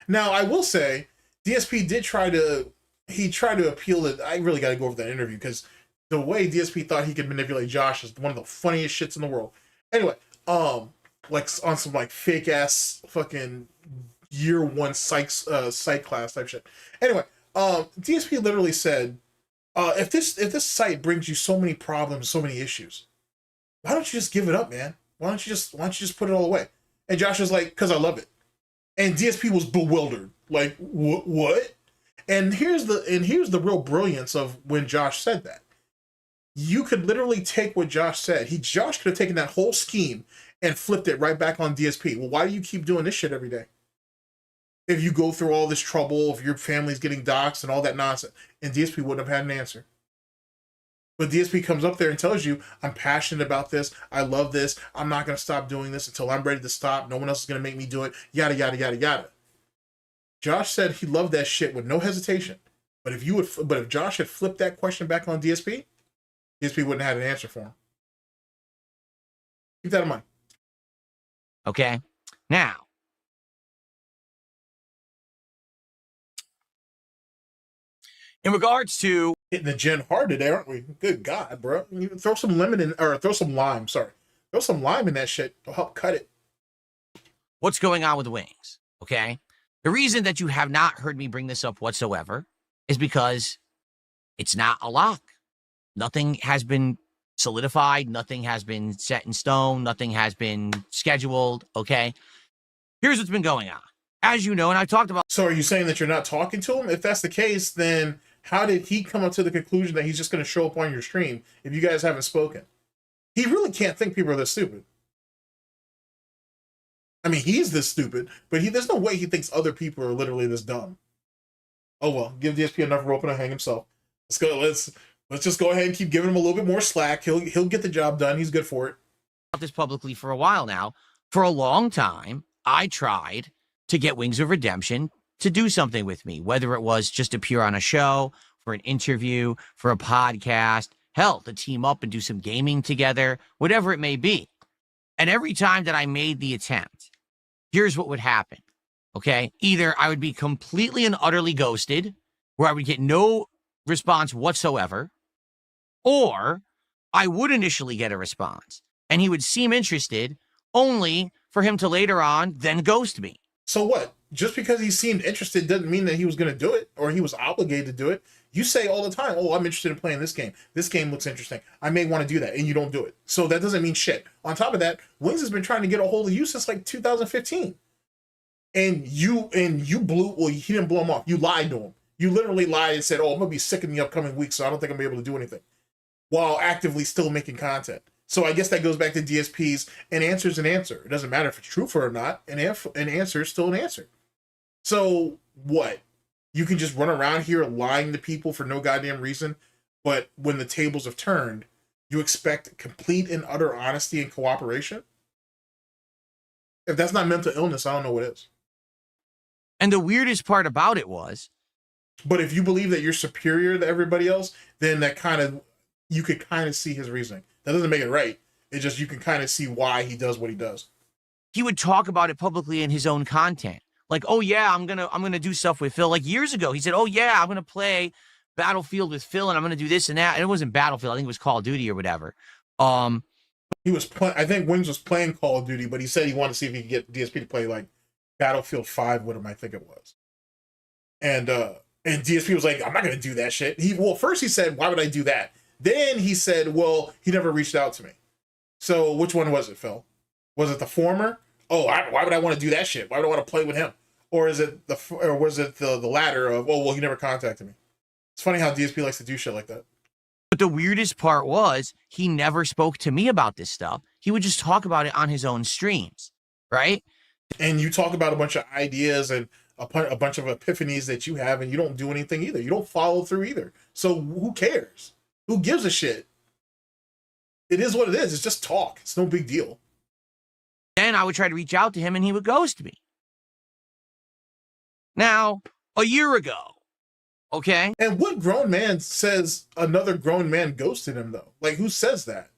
Now, I will say, DSP did try to appeal it. I really got to go over that interview because the way DSP thought he could manipulate Josh is one of the funniest shits in the world. Anyway, like on some like fake ass fucking year 1 psych class type shit. Anyway, DSP literally said, if this site brings you so many problems, so many issues, why don't you just give it up, man? Why don't you just put it all away? And Josh was like, because I love it. And DSP was bewildered. Like, what? And here's the real brilliance of when Josh said that. You could literally take what Josh said. Josh could have taken that whole scheme and flipped it right back on DSP. Well, why do you keep doing this shit every day? If you go through all this trouble, if your family's getting doxxed and all that nonsense, and DSP wouldn't have had an answer. But DSP comes up there and tells you, I'm passionate about this. I love this. I'm not going to stop doing this until I'm ready to stop. No one else is going to make me do it. Yada, yada, yada, yada. Josh said he loved that shit with no hesitation. But if Josh had flipped that question back on DSP wouldn't have had an answer for him. Keep that in mind. Okay. Now, in regards to hitting the gin hard today, aren't we? Good God, bro. You throw some lemon in, or throw some lime. Sorry, throw some lime in that shit to help cut it. What's going on with the wings? Okay, the reason that you have not heard me bring this up whatsoever is because it's not a lock. Nothing has been solidified. Nothing has been set in stone. Nothing has been scheduled. Okay, here's what's been going on. As you know, and I talked about. So are you saying that you're not talking to him? If that's the case, then how did he come up to the conclusion that he's just going to show up on your stream if you guys haven't spoken? He really can't think people are this stupid. I mean, he's this stupid, but there's no way he thinks other people are literally this dumb. Oh well, give DSP enough rope and he'll hang himself. Let's go. Let's just go ahead and keep giving him a little bit more slack. He'll get the job done. He's good for it. This publicly for a while now. For a long time, I tried to get Wings of Redemption to do something with me, whether it was just appear on a show, for an interview, for a podcast, hell, to team up and do some gaming together, whatever it may be. And every time that I made the attempt, here's what would happen, okay? Either I would be completely and utterly ghosted, where I would get no response whatsoever, or I would initially get a response, and he would seem interested, only for him to later on then ghost me. So what? Just because he seemed interested doesn't mean that he was going to do it or he was obligated to do it. You say all the time, oh, I'm interested in playing this game. This game looks interesting. I may want to do that. And you don't do it. So that doesn't mean shit. On top of that, Wings has been trying to get a hold of you since like 2015. And you blew, well, he didn't blow him off. You lied to him. You literally lied and said, oh, I'm going to be sick in the upcoming week, so I don't think I'm going to be able to do anything. While actively still making content. So I guess that goes back to DSPs. An answer is an answer. It doesn't matter if it's true or not. An answer is still an answer. So what? You can just run around here lying to people for no goddamn reason, but when the tables have turned, you expect complete and utter honesty and cooperation? If that's not mental illness, I don't know what is. And the weirdest part about it was... But if you believe that you're superior to everybody else, then that kind of... You could kind of see his reasoning. That doesn't make it right. It's just you can kind of see why he does what he does. He would talk about it publicly in his own content. Like, oh yeah, I'm gonna do stuff with Phil. Like years ago, he said, oh yeah, I'm gonna play Battlefield with Phil, and I'm gonna do this and that. And it wasn't Battlefield, I think it was Call of Duty or whatever. He was playing. I think Wings was playing Call of Duty, but he said he wanted to see if he could get DSP to play like Battlefield 5 with him. I think it was. And DSP was like, I'm not gonna do that shit. First he said, why would I do that? Then he said, well, he never reached out to me. So which one was it, Phil? Was it the former? Oh, why would I want to do that shit? Why would I want to play with him? Or was it the latter of, oh, well, he never contacted me? It's funny how DSP likes to do shit like that. But the weirdest part was he never spoke to me about this stuff. He would just talk about it on his own streams, right? And you talk about a bunch of ideas and a bunch of epiphanies that you have, and you don't do anything either. You don't follow through either. So who cares? Who gives a shit? It is what it is. It's just talk. It's no big deal. Then I would try to reach out to him and he would ghost me. Now, a year ago, okay? And what grown man says another grown man ghosted him, though? Like, who says that?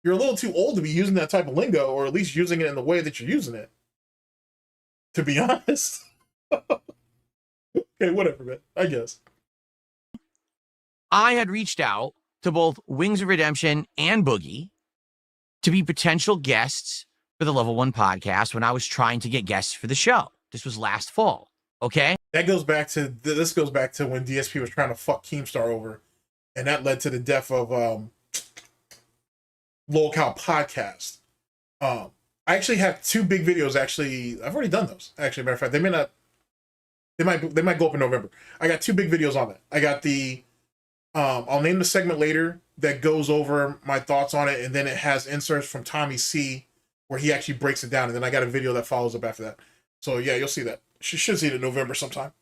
You're a little too old to be using that type of lingo, or at least using it in the way that you're using it. To be honest. Okay, whatever, man. I guess. I had reached out to both Wings of Redemption and Boogie to be potential guests for the Level 1 podcast when I was trying to get guests for the show. This was last fall, okay? That goes back to, this goes back to when DSP was trying to fuck Keemstar over, and that led to the death of Lol Cow podcast. I actually have two big videos, actually. I've already done those, actually, matter of fact. They might go up in November. I got two big videos on that. I got the I'll name the segment later that goes over my thoughts on it, and then it has inserts from Tommy C where he actually breaks it down, and then I got a video that follows up after that. So yeah, you'll see that. You should see it in November sometime.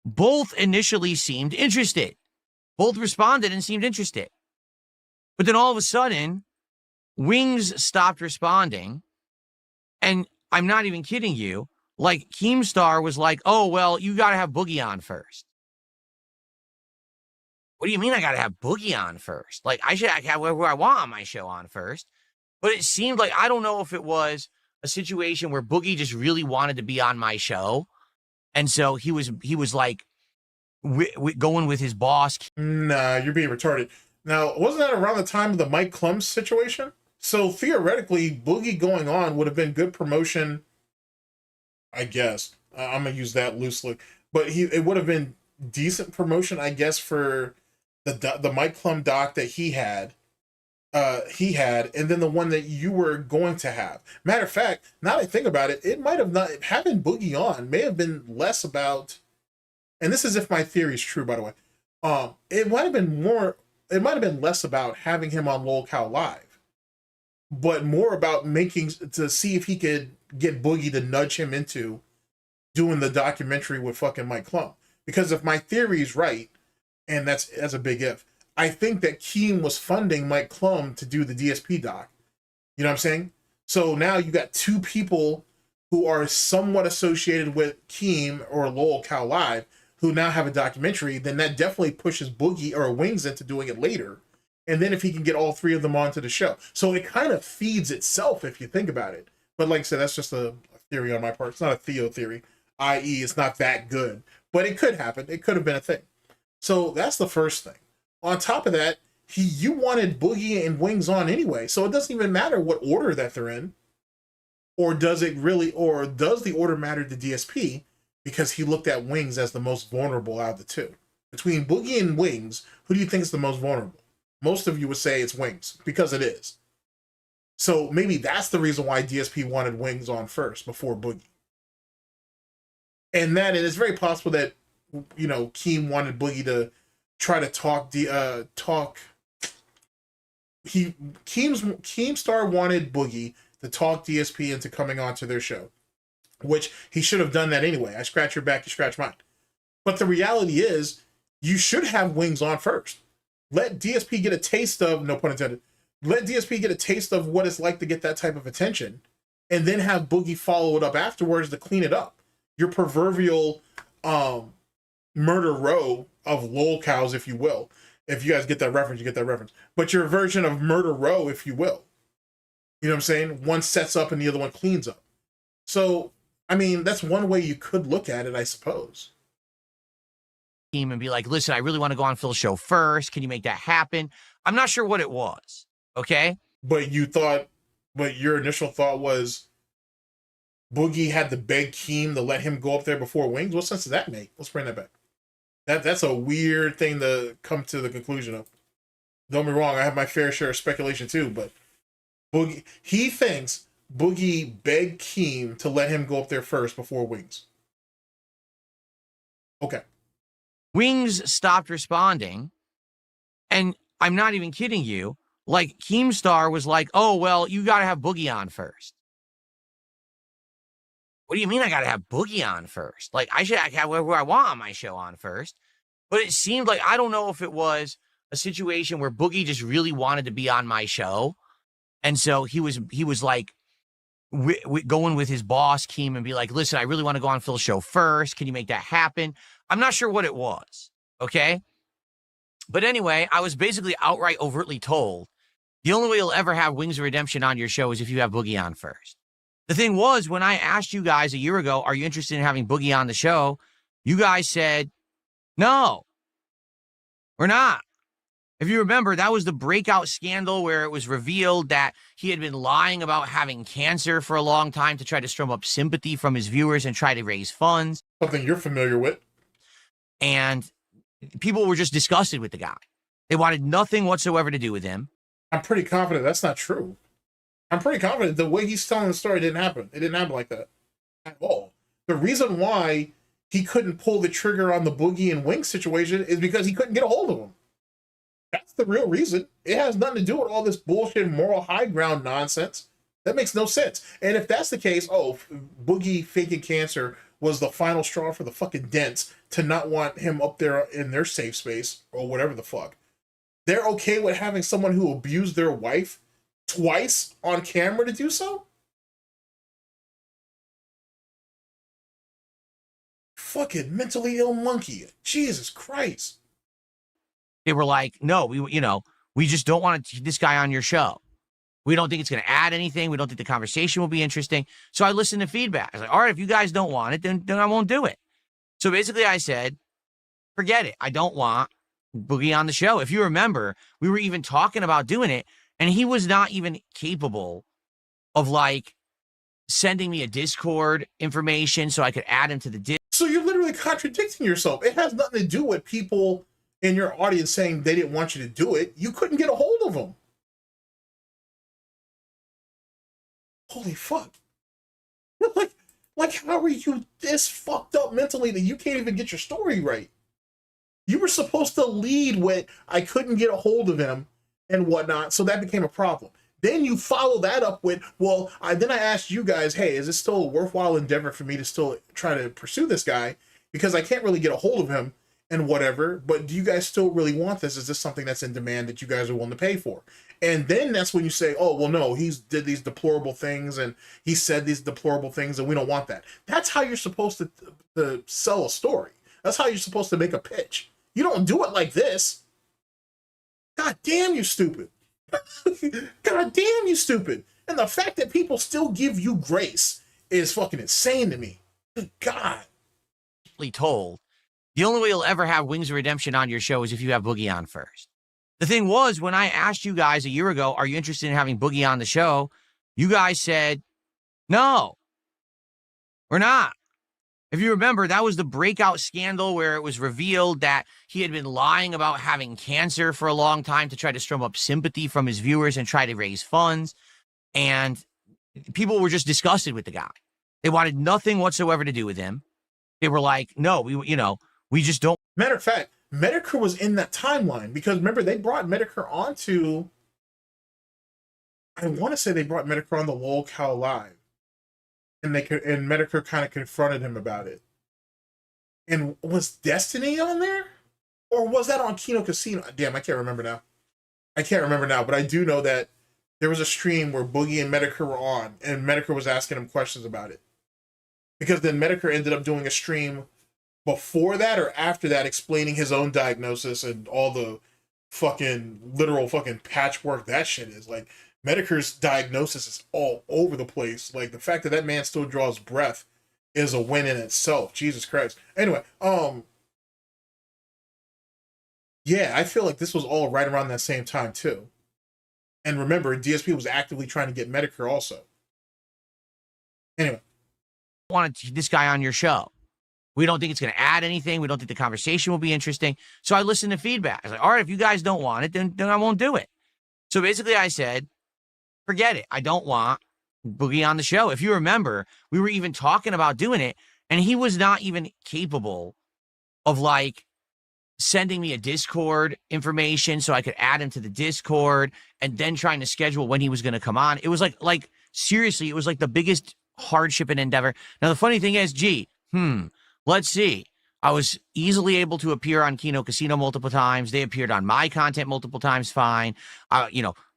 Both initially seemed interested. Both responded and seemed interested. But then all of a sudden, Wings stopped responding, and I'm not even kidding you, like Keemstar was like, oh, well, you got to have Boogie on first. What do you mean I got to have Boogie on first? Like, I should have whoever I want on my show on first. But it seemed like, I don't know if it was a situation where Boogie just really wanted to be on my show. And so he was like going with his boss. Nah, you're being retarded. Now, wasn't that around the time of the Mike Klum situation? So theoretically, Boogie going on would have been good promotion, I guess. I'm going to use that loosely. But it would have been decent promotion, I guess, for the Mike Klum doc that he had, and then the one that you were going to have. Matter of fact, now that I think about it, it might have not, having Boogie on may have been less about, and this is if my theory is true, by the way, it might have been less about having him on Lol Cow Live, but more about to see if he could get Boogie to nudge him into doing the documentary with fucking Mike Klum. Because if my theory is right, and that's a big if, I think that Keem was funding Mike Klum to do the DSP doc. You know what I'm saying? So now you got two people who are somewhat associated with Keem or Lowell Cow Live, who now have a documentary, then that definitely pushes Boogie or Wings into doing it later. And then if he can get all three of them onto the show. So it kind of feeds itself if you think about it. But like I said, that's just a theory on my part. It's not a Theo theory, i.e. it's not that good. But it could happen. It could have been a thing. So that's the first thing. On top of that, you wanted Boogie and Wings on anyway. So it doesn't even matter what order that they're in. Or does it really, or does the order matter to DSP? Because he looked at Wings as the most vulnerable out of the two. Between Boogie and Wings, who do you think is the most vulnerable? Most of you would say it's Wings, because it is. So maybe that's the reason why DSP wanted Wings on first before Boogie. And that it is very possible that, you know, Keem wanted Boogie to try to Keemstar wanted Boogie to talk DSP into coming on to their show, which he should have done that anyway. I scratch your back, you scratch mine. But the reality is, you should have Wings on first. Let DSP get a taste of, no pun intended, let DSP get a taste of what it's like to get that type of attention, and then have Boogie follow it up afterwards to clean it up. Your proverbial murder row of lol cows, if you will. If you guys get that reference, you get that reference. But your version of murder row, if you will. You know what I'm saying? One sets up and the other one cleans up. So, I mean, that's one way you could look at it, I suppose. And be like, listen, I really want to go on Phil's show first. Can you make that happen? I'm not sure what it was. Okay. But your initial thought was Boogie had to beg Keem to let him go up there before Wings. What sense does that make? Let's bring that back. That's a weird thing to come to the conclusion of. Don't be wrong, I have my fair share of speculation too, but Boogie, he thinks Boogie begged Keem to let him go up there first before Wings. Okay. Wings stopped responding, and I'm not even kidding you. Like, Keemstar was like, oh, well, you got to have Boogie on first. What do you mean I got to have Boogie on first? Like, I should have whoever I want on my show on first. But it seemed like, I don't know if it was a situation where Boogie just really wanted to be on my show. And so he was like, going with his boss, Keem, and be like, listen, I really want to go on Phil's show first. Can you make that happen? I'm not sure what it was, okay? But anyway, I was basically outright overtly told, the only way you'll ever have Wings of Redemption on your show is if you have Boogie on first. The thing was, when I asked you guys a year ago, are you interested in having Boogie on the show? You guys said, no, we're not. If you remember, that was the breakout scandal where it was revealed that he had been lying about having cancer for a long time to try to strum up sympathy from his viewers and try to raise funds. Something you're familiar with. And people were just disgusted with the guy. They wanted nothing whatsoever to do with him. I'm pretty confident that's not true. I'm pretty confident the way he's telling the story didn't happen. It didn't happen like that at all. The reason why he couldn't pull the trigger on the Boogie and Wings situation is because he couldn't get a hold of him. That's the real reason. It has nothing to do with all this bullshit moral high ground nonsense. That makes no sense. And if that's the case, Boogie faking cancer was the final straw for the fucking dents to not want him up there in their safe space or whatever the fuck. They're okay with having someone who abused their wife twice on camera to do so? Fucking mentally ill monkey. Jesus Christ. They were like, no, we just don't want this guy on your show. We don't think it's going to add anything. We don't think the conversation will be interesting. So I listened to feedback. I was like, all right, if you guys don't want it, then I won't do it. So basically I said, forget it. I don't want Boogie on the show. If you remember, we were even talking about doing it, and he was not even capable of like sending me a Discord information so I could add him to the Discord. So you're literally contradicting yourself. It has nothing to do with people in your audience saying they didn't want you to do it. You couldn't get a hold of them. Holy fuck. Like how are you this fucked up mentally that you can't even get your story right? You were supposed to lead with, I couldn't get a hold of him and whatnot, so that became a problem. Then you follow that up with, well, then I asked you guys, hey, is it still a worthwhile endeavor for me to still try to pursue this guy? Because I can't really get a hold of him. and whatever, but do you guys still really want this? Is this something that's in demand that you guys are willing to pay for? And then that's when you say, oh, well, no, he's did these deplorable things and he said these deplorable things and we don't want that. That's how you're supposed to sell a story. That's how you're supposed to make a pitch. You don't do it like this. God damn, you stupid. God damn, you stupid. And the fact that people still give you grace is fucking insane to me. Good God. Told, the only way you'll ever have Wings of Redemption on your show is if you have Boogie on first. The thing was, when I asked you guys a year ago, are you interested in having Boogie on the show? You guys said, no, we're not. If you remember, that was the breakout scandal where it was revealed that he had been lying about having cancer for a long time to try to strum up sympathy from his viewers and try to raise funds. And people were just disgusted with the guy. They wanted nothing whatsoever to do with him. They were like, no, we just don't. Matter of fact, Medicare was in that timeline because remember, they brought Medicare onto, I want to say they brought Medicare on the Lol Cow Live. And Medicare kind of confronted him about it. And was Destiny on there? Or was that on Kino Casino? Damn, I can't remember now. But I do know that there was a stream where Boogie and Medicare were on, and Medicare was asking him questions about it. Because then Medicare ended up doing a stream before that or after that explaining his own diagnosis and all the fucking literal fucking patchwork that shit is. Like, Medicare's diagnosis is all over the place. Like, the fact that that man still draws breath is a win in itself. Jesus Christ. Anyway, yeah, I feel like this was all right around that same time too. And remember, DSP was actively trying to get Medicare also. Anyway. Want this guy on your show. We don't think it's going to add anything. We don't think the conversation will be interesting. So I listened to feedback. I was like, all right, if you guys don't want it, then I won't do it. So basically I said, forget it. I don't want Boogie on the show. If you remember, we were even talking about doing it, and he was not even capable of like sending me a Discord information so I could add him to the Discord and then trying to schedule when he was going to come on. It was like seriously, it was like the biggest hardship and endeavor. Now, the funny thing is, let's see. I was easily able to appear on Kino Casino multiple times. They appeared on my content multiple times. Fine.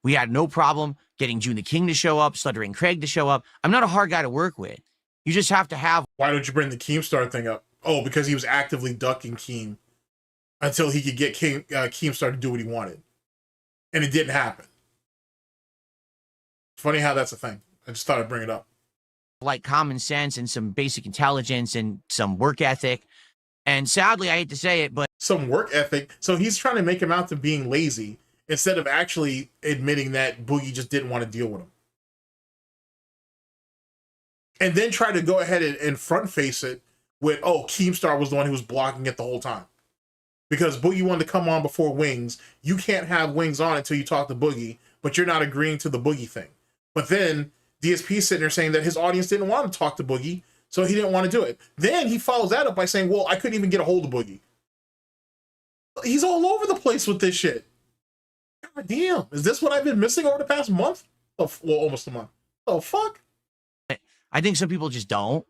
We had no problem getting June the King to show up, Stuttering Craig to show up. I'm not a hard guy to work with. You just have to have. Why don't you bring the Keemstar thing up? Oh, because he was actively ducking Keem until he could get Keemstar to do what he wanted. And it didn't happen. Funny how that's a thing. I just thought I'd bring it up. Like common sense and some basic intelligence and some work ethic. And sadly, I hate to say it, but some work ethic. So he's trying to make him out to being lazy instead of actually admitting that Boogie just didn't want to deal with him. And then try to go ahead and front face it with, oh, Keemstar was the one who was blocking it the whole time. Because Boogie wanted to come on before Wings. You can't have Wings on until you talk to Boogie, but you're not agreeing to the Boogie thing. But then DSP sitting there saying that his audience didn't want to talk to Boogie, so he didn't want to do it. Then he follows that up by saying, well, I couldn't even get a hold of Boogie. He's all over the place with this shit. God damn. Is this what I've been missing over the past month? Oh, well, almost a month. Oh, fuck. I think some people just don't.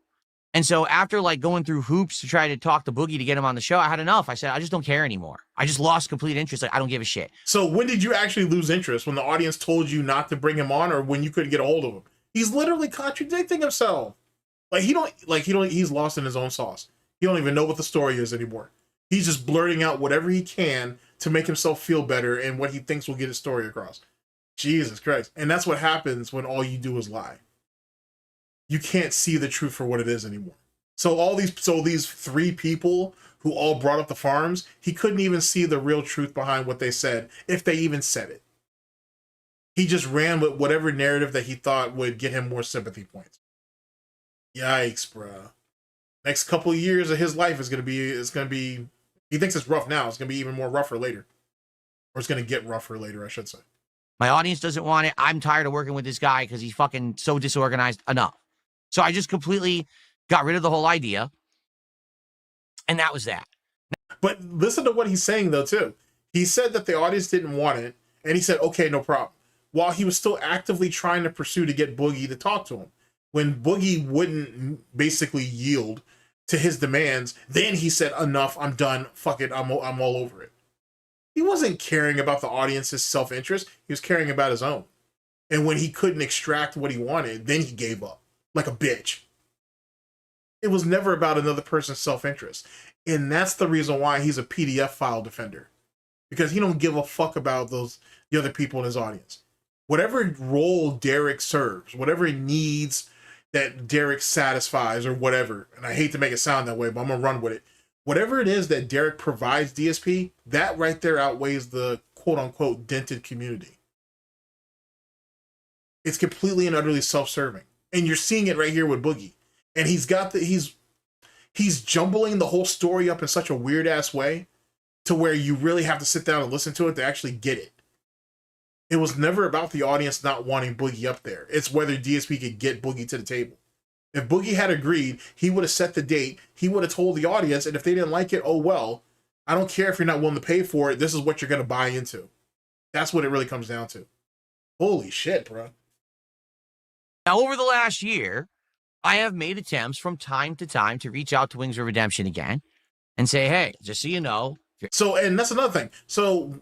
And so after like going through hoops to try to talk to Boogie to get him on the show, I had enough. I said, I just don't care anymore. I just lost complete interest. Like, I don't give a shit. So when did you actually lose interest? When the audience told you not to bring him on, or when you couldn't get a hold of him? He's literally contradicting himself. He's lost in his own sauce. He don't even know what the story is anymore. He's just blurting out whatever he can to make himself feel better and what he thinks will get his story across. Jesus Christ. And that's what happens when all you do is lie. You can't see the truth for what it is anymore. So these three people who all brought up the farms, he couldn't even see the real truth behind what they said, if they even said it. He just ran with whatever narrative that he thought would get him more sympathy points. Yikes, bro. Next couple of years of his life is gonna be, he thinks it's rough now. It's gonna be even more rougher later. Or it's gonna get rougher later, I should say. My audience doesn't want it. I'm tired of working with this guy because he's fucking so disorganized. Enough. So I just completely got rid of the whole idea. And that was that. But listen to what he's saying, though, too. He said that the audience didn't want it, and he said, okay, no problem. While he was still actively trying to pursue to get Boogie to talk to him. When Boogie wouldn't basically yield, to his demands. Then he said, enough, I'm done, fuck it, I'm all over it. He wasn't caring about the audience's self-interest. He was caring about his own. And when he couldn't extract what he wanted, then he gave up like a bitch. It was never about another person's self-interest. And that's the reason why he's a PDF file defender. Because he don't give a fuck about the other people in his audience. Whatever role Derek serves, whatever needs that Derek satisfies or whatever, and I hate to make it sound that way, but I'm going to run with it. Whatever it is that Derek provides DSP, that right there outweighs the quote-unquote dented community. It's completely and utterly self-serving. And you're seeing it right here with Boogie. And he's jumbling the whole story up in such a weird-ass way to where you really have to sit down and listen to it to actually get it. It was never about the audience not wanting Boogie up there. It's whether DSP could get Boogie to the table. If Boogie had agreed, he would have set the date. He would have told the audience, and if they didn't like it, oh well. I don't care if you're not willing to pay for it. This is what you're going to buy into. That's what it really comes down to. Holy shit, bro. Now, over the last year, I have made attempts from time to time to reach out to Wings of Redemption again and say, hey, just so you know. So, and that's another thing. So,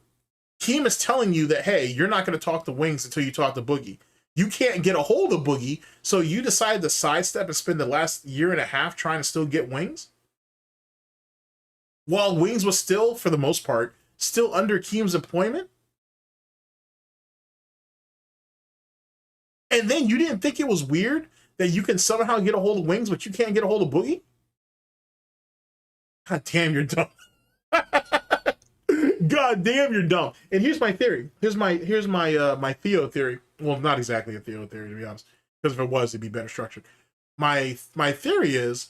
Keem is telling you that, hey, you're not going to talk to Wings until you talk to Boogie. You can't get a hold of Boogie, so you decided to sidestep and spend the last year and a half trying to still get Wings? While Wings was still, for the most part, still under Keem's employment? And then you didn't think it was weird that you can somehow get a hold of Wings, but you can't get a hold of Boogie? God damn, you're dumb. God damn, you're dumb. And here's my theory. Here's my Theo theory. Well, not exactly a Theo theory, to be honest. Because if it was, it'd be better structured. My theory is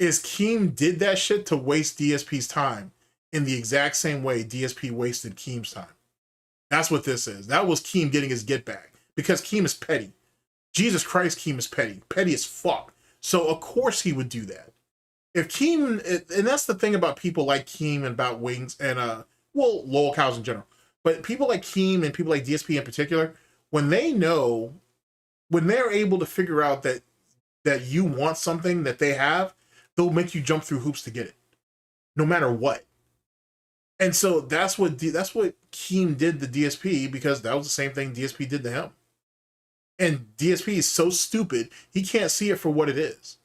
Keem did that shit to waste DSP's time in the exact same way DSP wasted Keem's time. That's what this is. That was Keem getting his get back. Because Keem is petty. Jesus Christ, Keem is petty. Petty as fuck. So, of course, he would do that. If Keem, and that's the thing about people like Keem and about Wings and, well, lol cows in general. But people like Keem and people like DSP in particular, when they're able to figure out that you want something that they have, they'll make you jump through hoops to get it. No matter what. And so that's what Keem did to DSP, because that was the same thing DSP did to him. And DSP is so stupid, he can't see it for what it is.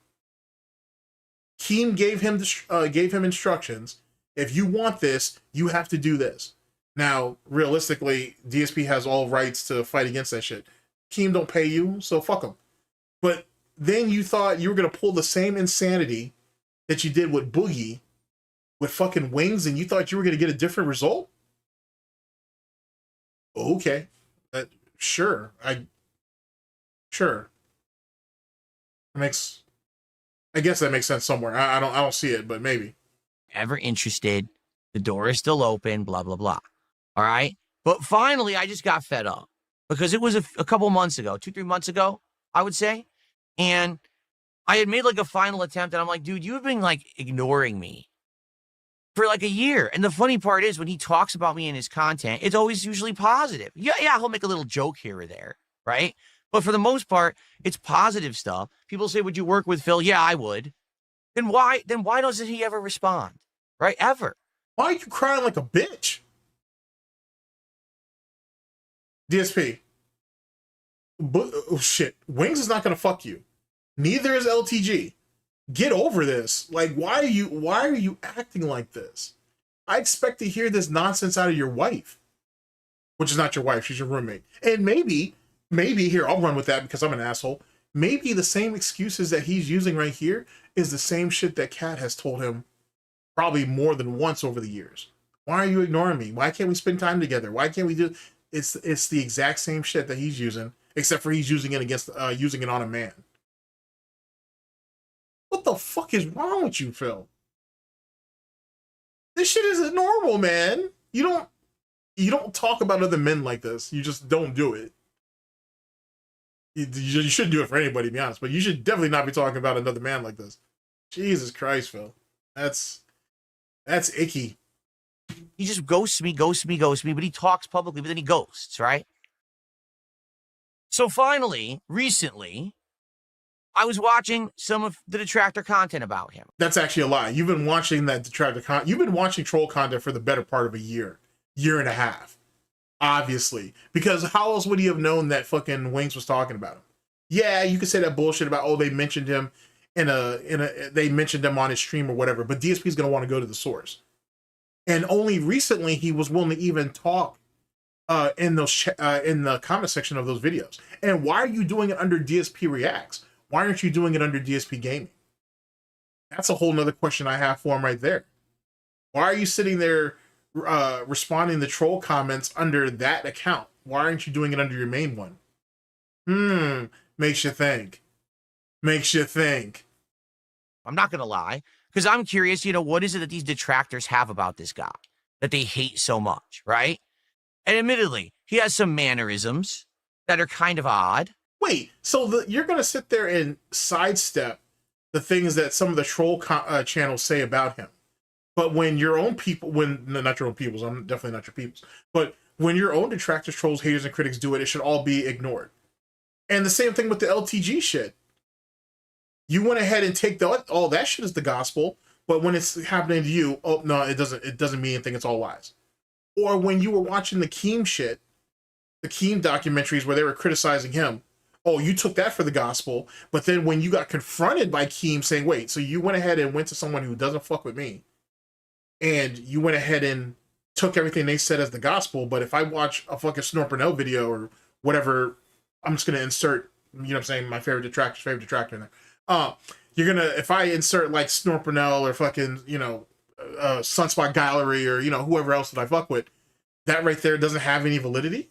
Keem gave him instructions. If you want this, you have to do this. Now, realistically, DSP has all rights to fight against that shit. Keem don't pay you, so fuck him. But then you thought you were going to pull the same insanity that you did with Boogie with fucking Wings, and you thought you were going to get a different result? Okay. Sure. Sure. I guess that makes sense somewhere. I don't see it, but maybe. Ever interested, the door is still open, blah, blah, blah. All right? But finally, I just got fed up because it was a couple months ago, 2-3 months ago, I would say. And I had made like a final attempt, and I'm like, dude, you've been like ignoring me for like a year. And the funny part is when he talks about me in his content, it's always usually positive. Yeah, he'll make a little joke here or there, right? But for the most part, it's positive stuff. People say, would you work with Phil? Yeah, I would. Then why doesn't he ever respond? Right? Ever. Why are you crying like a bitch? DSP. Oh shit. Wings is not gonna fuck you. Neither is LTG. Get over this. Like, why are you acting like this? I expect to hear this nonsense out of your wife. Which is not your wife, she's your roommate. And maybe here, I'll run with that because I'm an asshole. Maybe the same excuses that he's using right here is the same shit that Kat has told him probably more than once over the years. Why are you ignoring me? Why can't we spend time together? Why can't we do... It's the exact same shit that he's using, except for he's using it on a man. What the fuck is wrong with you, Phil? This shit isn't normal, man. You don't talk about other men like this. You just don't do it. You shouldn't do it for anybody, to be honest, but you should definitely not be talking about another man like this. Jesus Christ, Phil. That's icky. He just ghosts me, but he talks publicly, but then he ghosts, right? So finally, recently, I was watching some of the detractor content about him. That's actually a lie. You've been watching that detractor content. You've been watching troll content for the better part of a year and a half, obviously. Because how else would he have known that fucking Wings was talking about him? Yeah, you could say that bullshit about, oh, they mentioned him they mentioned him on his stream or whatever, but DSP is going to want to go to the source. And only recently he was willing to even talk in the comment section of those videos. And why are you doing it under DSP Reacts? Why aren't you doing it under DSP Gaming? That's a whole nother question I have for him right there. Why are you sitting there responding to troll comments under that account? Why aren't you doing it under your main one? Makes you think. Makes you think. I'm not going to lie, because I'm curious, you know, what is it that these detractors have about this guy that they hate so much, right? And admittedly, he has some mannerisms that are kind of odd. Wait, so you're going to sit there and sidestep the things that some of the troll channels say about him. But when your own people, not your own peoples, I'm definitely not your peoples, but when your own detractors, trolls, haters, and critics do it, it should all be ignored. And the same thing with the LTG shit. You went ahead and take all that shit as the gospel, but when it's happening to you, oh no, it doesn't mean anything, it's all lies. Or when you were watching the Keem shit, the Keem documentaries where they were criticizing him, oh, you took that for the gospel, but then when you got confronted by Keem saying, wait, so you went ahead and went to someone who doesn't fuck with me, and you went ahead and took everything they said as the gospel, but if I watch a fucking SnortBucks video or whatever, I'm just going to insert, you know what I'm saying, my favorite detractor in there. You're going to, if I insert like SnortBucks or fucking, you know, Sunspot Gallery or, you know, whoever else that I fuck with, that right there doesn't have any validity?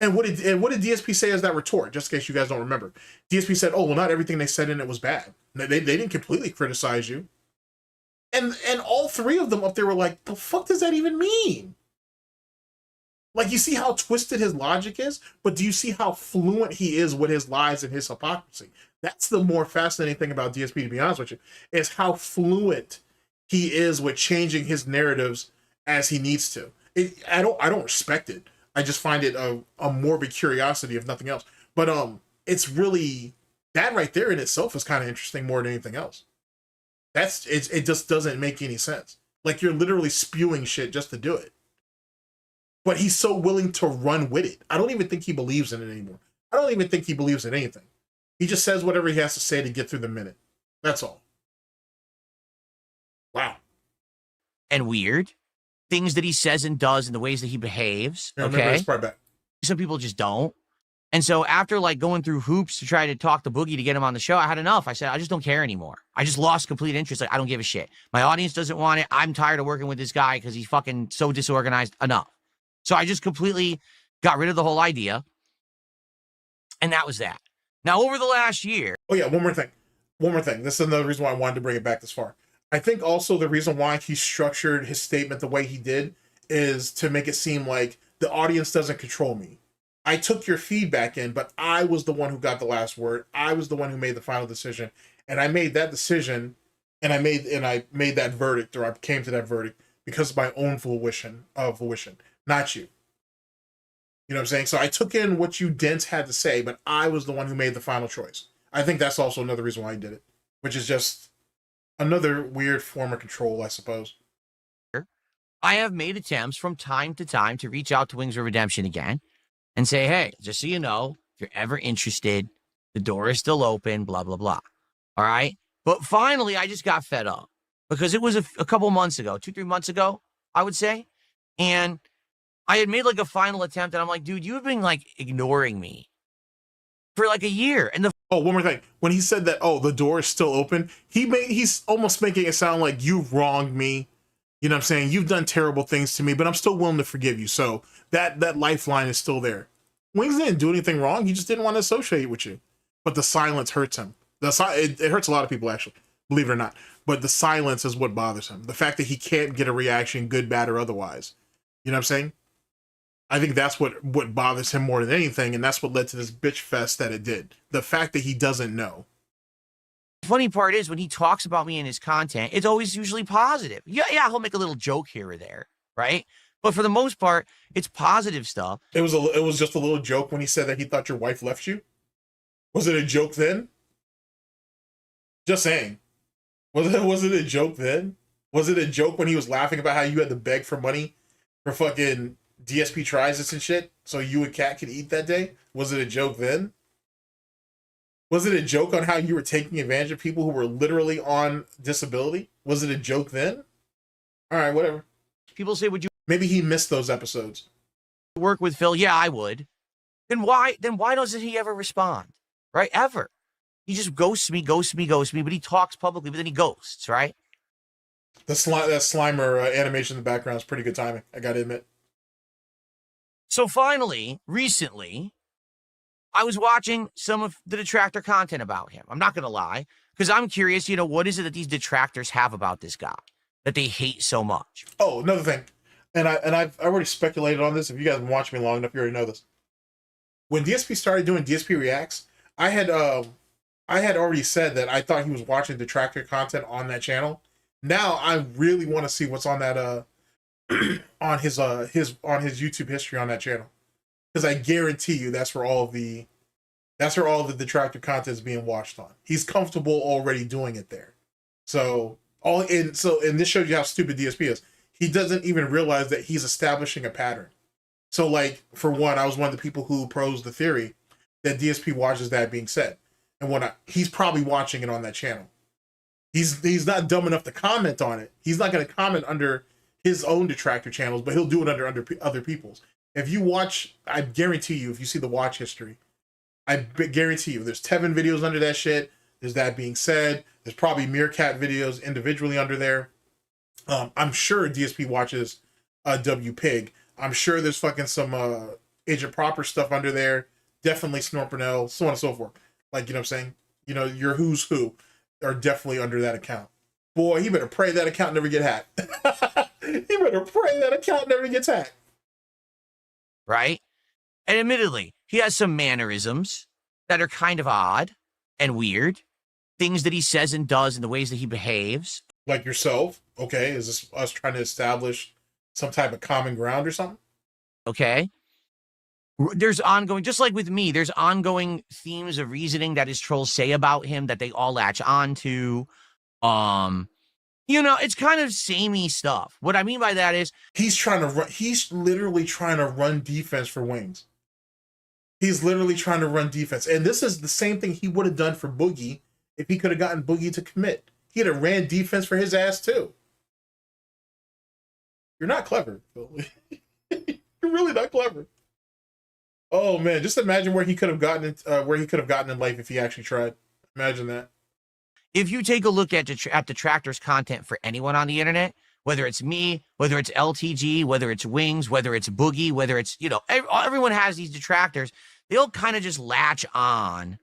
And what did DSP say as that retort, just in case you guys don't remember? DSP said, oh, well, not everything they said in it was bad. They didn't completely criticize you. And all three of them up there were like, the fuck does that even mean? Like, you see how twisted his logic is, but do you see how fluent he is with his lies and his hypocrisy? That's the more fascinating thing about DSP, to be honest with you, is how fluent he is with changing his narratives as he needs to. I don't respect it. I just find it a morbid curiosity, if nothing else. But it's really, that right there in itself is kind of interesting more than anything else. It just doesn't make any sense. Like, you're literally spewing shit just to do it. But he's so willing to run with it. I don't even think he believes in it anymore. I don't even think he believes in anything. He just says whatever he has to say to get through the minute. That's all. Wow. And weird. Things that he says and does and the ways that he behaves. Yeah, remember this part back. Some people just don't. And so after like going through hoops to try to talk to Boogie to get him on the show, I had enough. I said, I just don't care anymore. I just lost complete interest. Like, I don't give a shit. My audience doesn't want it. I'm tired of working with this guy because he's fucking so disorganized. Enough. So I just completely got rid of the whole idea. And that was that. Now, over the last year. Oh, yeah. One more thing. This is another reason why I wanted to bring it back this far. I think also the reason why he structured his statement the way he did is to make it seem like the audience doesn't control me. I took your feedback in, but I was the one who got the last word. I was the one who made the final decision. And I made that decision, and I made that verdict, or I came to that verdict because of my own volition, not you. You know what I'm saying? So I took in what you dents had to say, but I was the one who made the final choice. I think that's also another reason why I did it, which is just another weird form of control, I suppose. I have made attempts from time to time to reach out to WingsOfRedemption again and say, hey, just so you know, if you're ever interested, the door is still open, blah, blah, blah. All right? But finally, I just got fed up because it was a couple months ago, 2-3 months ago, I would say. And I had made like a final attempt and I'm like, dude, you have been like ignoring me for like a year. And one more thing. When he said that, oh, the door is still open, he's almost making it sound like you wronged me. You know what I'm saying? You've done terrible things to me, but I'm still willing to forgive you. So that lifeline is still there. Wings didn't do anything wrong. He just didn't want to associate with you. But the silence hurts him. It hurts a lot of people, actually, believe it or not. But the silence is what bothers him. The fact that he can't get a reaction, good, bad, or otherwise. You know what I'm saying? I think that's what bothers him more than anything, and that's what led to this bitch fest that it did. The fact that he doesn't know. The funny part is when he talks about me in his content, it's always usually positive. Yeah, he'll make a little joke here or there, right? But for the most part, it's positive stuff. It was just a little joke when he said that he thought your wife left you. Was it a joke then? Just saying. Was it a joke then? Was it a joke when he was laughing about how you had to beg for money for fucking DSP tries and shit so you and Cat could eat that day? Was it a joke then? Was it a joke on how you were taking advantage of people who were literally on disability? Was it a joke then? All right, whatever. People say, would you Maybe he missed those episodes. work with Phil? Yeah, I would. Then why doesn't he ever respond? Right? Ever. He just ghosts me, but he talks publicly, but then he ghosts, right? That Slimer animation in the background is pretty good timing, I gotta admit. So finally, recently, I was watching some of the detractor content about him. I'm not going to lie, because I'm curious, what is it that these detractors have about this guy that they hate so much? Oh, another thing. And I've already speculated on this. If you guys have watched me long enough, you already know this. When DSP started doing DSP Reacts, I had already said that I thought he was watching detractor content on that channel. Now I really want to see what's on that on his YouTube history on that channel. Because I guarantee you that's where all the detractor content is being watched on. He's comfortable already doing it there. So this shows you how stupid DSP is. He doesn't even realize that he's establishing a pattern. So like, for one, I was one of the people who posed the theory that DSP watches That Being Said. And he's probably watching it on that channel. He's not dumb enough to comment on it. He's not going to comment under his own detractor channels, but he'll do it under other people's. If you watch, I guarantee you, if you see the watch history, I guarantee you there's Tevin videos under that shit. There's That Being Said. There's probably Meerkat videos individually under there. I'm sure DSP watches WPIG. I'm sure there's fucking some Agent Proper stuff under there. Definitely SnortBucks, so on and so forth. Like, you know what I'm saying? Your who's who are definitely under that account. Boy, he better pray that account never get hacked. He better pray that account never gets hacked. Right? And admittedly, he has some mannerisms that are kind of odd and weird. Things that he says and does and the ways that he behaves. Like yourself, okay? Is this us trying to establish some type of common ground or something? Okay? There's ongoing, just like with me, there's ongoing themes of reasoning that his trolls say about him that they all latch onto. It's kind of samey stuff. What I mean by that is he's literally trying to run defense for Wings. He's literally trying to run defense. And this is the same thing he would have done for Boogie if he could have gotten Boogie to commit. He'd have ran defense for his ass too. You're not clever, Phil. You're really not clever. Oh man, just imagine where he could have gotten in life if he actually tried. Imagine that. If you take a look at detractors content for anyone on the internet, whether it's me, whether it's LTG, whether it's Wings, whether it's Boogie, whether it's, everyone has these detractors. They'll kind of just latch on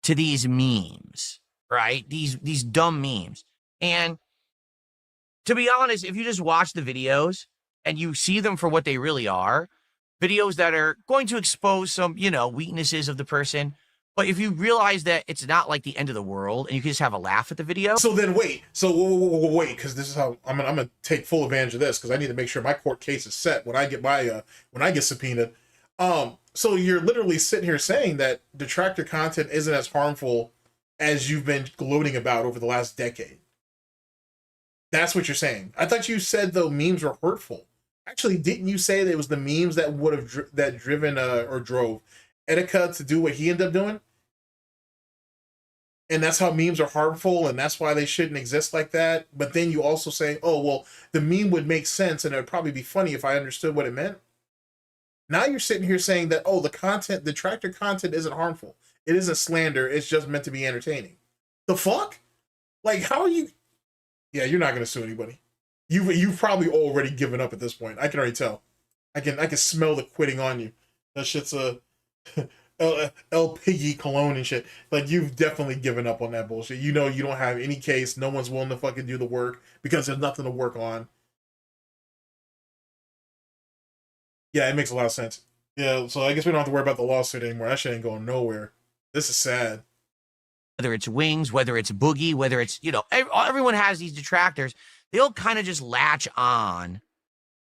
to these memes, right? These dumb memes. And to be honest, if you just watch the videos and you see them for what they really are, videos that are going to expose some, weaknesses of the person. But if you realize that it's not like the end of the world and you can just have a laugh at the video. So then wait, because this is how I'm gonna take full advantage of this, because I need to make sure my court case is set when I get subpoenaed. So you're literally sitting here saying that detractor content isn't as harmful as you've been gloating about over the last decade. That's what you're saying. I thought you said though memes were hurtful. Actually, didn't you say that it was the memes that would have drove Etika to do what he ended up doing? And that's how memes are harmful, and that's why they shouldn't exist like that. But then you also say, oh, well, the meme would make sense, and it would probably be funny if I understood what it meant. Now you're sitting here saying that, oh, the detractor content isn't harmful. It isn't slander. It's just meant to be entertaining. The fuck? Like, how are you? Yeah, you're not going to sue anybody. You've probably already given up at this point. I can already tell. I can smell the quitting on you. That shit's a El Piggy cologne and shit. Like, you've definitely given up on that bullshit. You don't have any case. No one's willing to fucking do the work because there's nothing to work on. Yeah, it makes a lot of sense. Yeah, so I guess we don't have to worry about the lawsuit anymore. That shit ain't going nowhere. This is sad. Whether it's Wings, whether it's Boogie, whether it's, everyone has these detractors. They'll kind of just latch on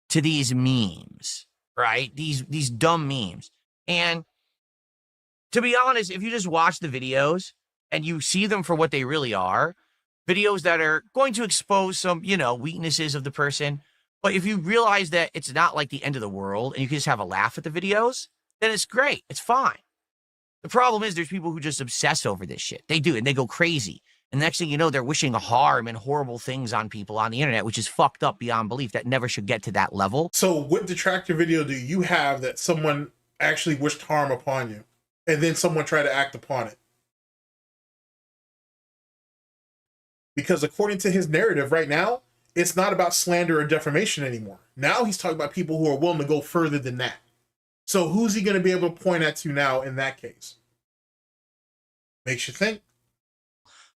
to these memes, right? These dumb memes. And to be honest, if you just watch the videos and you see them for what they really are, videos that are going to expose some, weaknesses of the person. But if you realize that it's not like the end of the world and you can just have a laugh at the videos, then it's great. It's fine. The problem is there's people who just obsess over this shit. They do, and they go crazy. And next thing you know, they're wishing harm and horrible things on people on the internet, which is fucked up beyond belief. That never should get to that level. So what detractor video do you have that someone actually wished harm upon you and then someone tried to act upon it? Because according to his narrative right now, it's not about slander or defamation anymore. Now he's talking about people who are willing to go further than that. So who's he going to be able to point at to now in that case? Makes you think.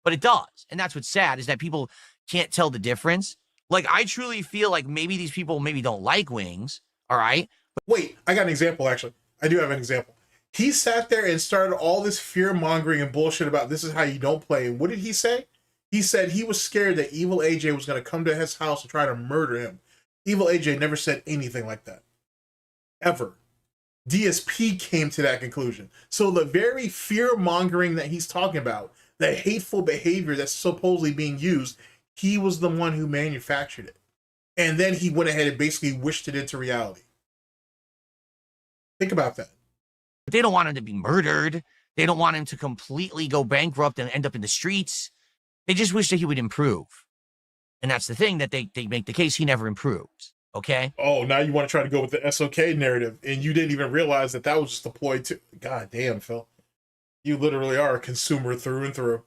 But it does. And that's what's sad, is that people can't tell the difference. Like, I truly feel like maybe these people maybe don't like Wings, all right? But wait, I got an example, actually. I do have an example. He sat there and started all this fear-mongering and bullshit about this is how you don't play. And what did he say? He said he was scared that Evil AJ was going to come to his house and try to murder him. Evil AJ never said anything like that. Ever. DSP came to that conclusion. So the very fear-mongering that he's talking about, the hateful behavior that's supposedly being used, he was the one who manufactured it. And then he went ahead and basically wished it into reality. Think about that. But they don't want him to be murdered. They don't want him to completely go bankrupt and end up in the streets. They just wish that he would improve. And that's the thing, that they make the case he never improves. Okay? Oh, now you want to try to go with the SOK narrative, and you didn't even realize that that was just a ploy too. God damn, Phil. You literally are a consumer through and through.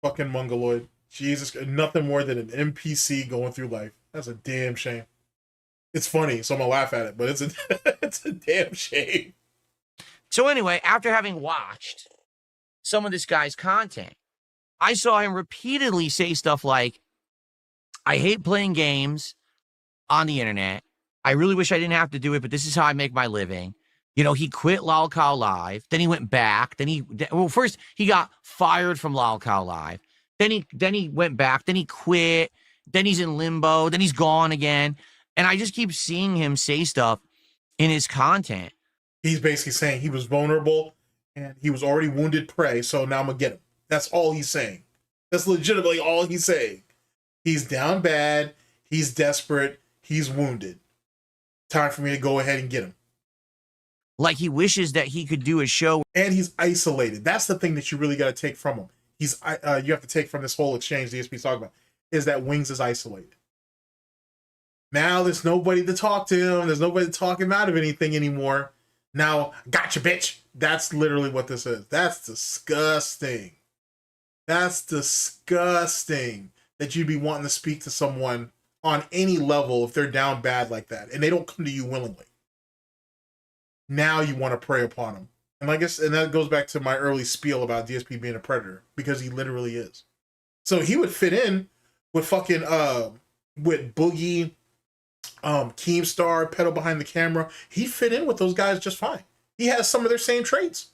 Fucking mongoloid. Jesus, nothing more than an NPC going through life. That's a damn shame. It's funny, so I'm gonna laugh at it, but it's a damn shame. So anyway, after having watched some of this guy's content, I saw him repeatedly say stuff like, I hate playing games on the internet. I really wish I didn't have to do it, but this is how I make my living. He quit Lol Cow Live. Then he went back. First he got fired from Lol Cow Live. Then he went back. Then he quit. Then he's in limbo. Then he's gone again. And I just keep seeing him say stuff in his content. He's basically saying he was vulnerable and he was already wounded prey, so now I'm gonna get him. That's all he's saying. That's legitimately all he's saying. He's down bad. He's desperate. He's wounded. Time for me to go ahead and get him. Like he wishes that he could do a show. And he's isolated. That's the thing that you really got to take from him. You have to take from this whole exchange DSP's talking about, is that Wings is isolated. Now there's nobody to talk to him. There's nobody to talk him out of anything anymore. Now, gotcha, bitch. That's literally what this is. That's disgusting. That's disgusting that you'd be wanting to speak to someone on any level if they're down bad like that, and they don't come to you willingly. Now you want to prey upon them. And and that goes back to my early spiel about DSP being a predator, because he literally is. So he would fit in with fucking with Boogie, Keemstar, Pedal Behind the Camera. He fit in with those guys just fine. He has some of their same traits.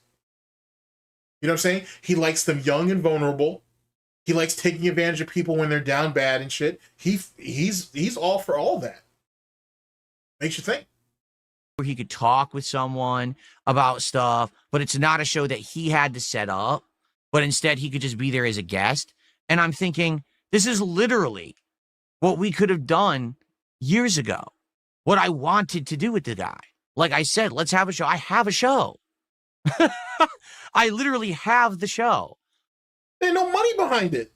You know what I'm saying? He likes them young and vulnerable. He likes taking advantage of people when they're down bad and shit. He's all for all that. Makes you think. Where he could talk with someone about stuff, but it's not a show that he had to set up, but instead he could just be there as a guest. And I'm thinking, this is literally what we could have done years ago. What I wanted to do with the guy. Like I said, let's have a show. I have a show. I literally have the show. There's no money behind it.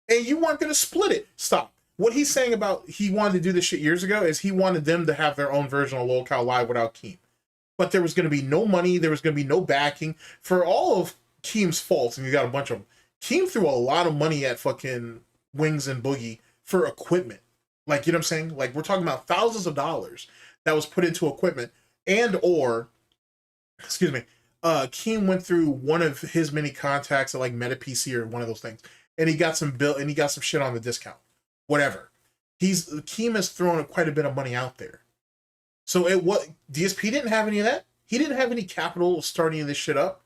And you weren't going to split it. Stop. What he's saying about he wanted to do this shit years ago is he wanted them to have their own version of Lol Cow Live without Keem. But there was going to be no money. There was going to be no backing. For all of Keem's faults, and you got a bunch of them, Keem threw a lot of money at fucking Wings and Boogie for equipment. Like, you know what I'm saying? Like, we're talking about thousands of dollars that was put into equipment. Keem went through one of his many contacts at like MetaPC or one of those things, and he got some shit on the discount. Whatever. Keem has thrown quite a bit of money out there. So DSP didn't have any of that. He didn't have any capital starting this shit up.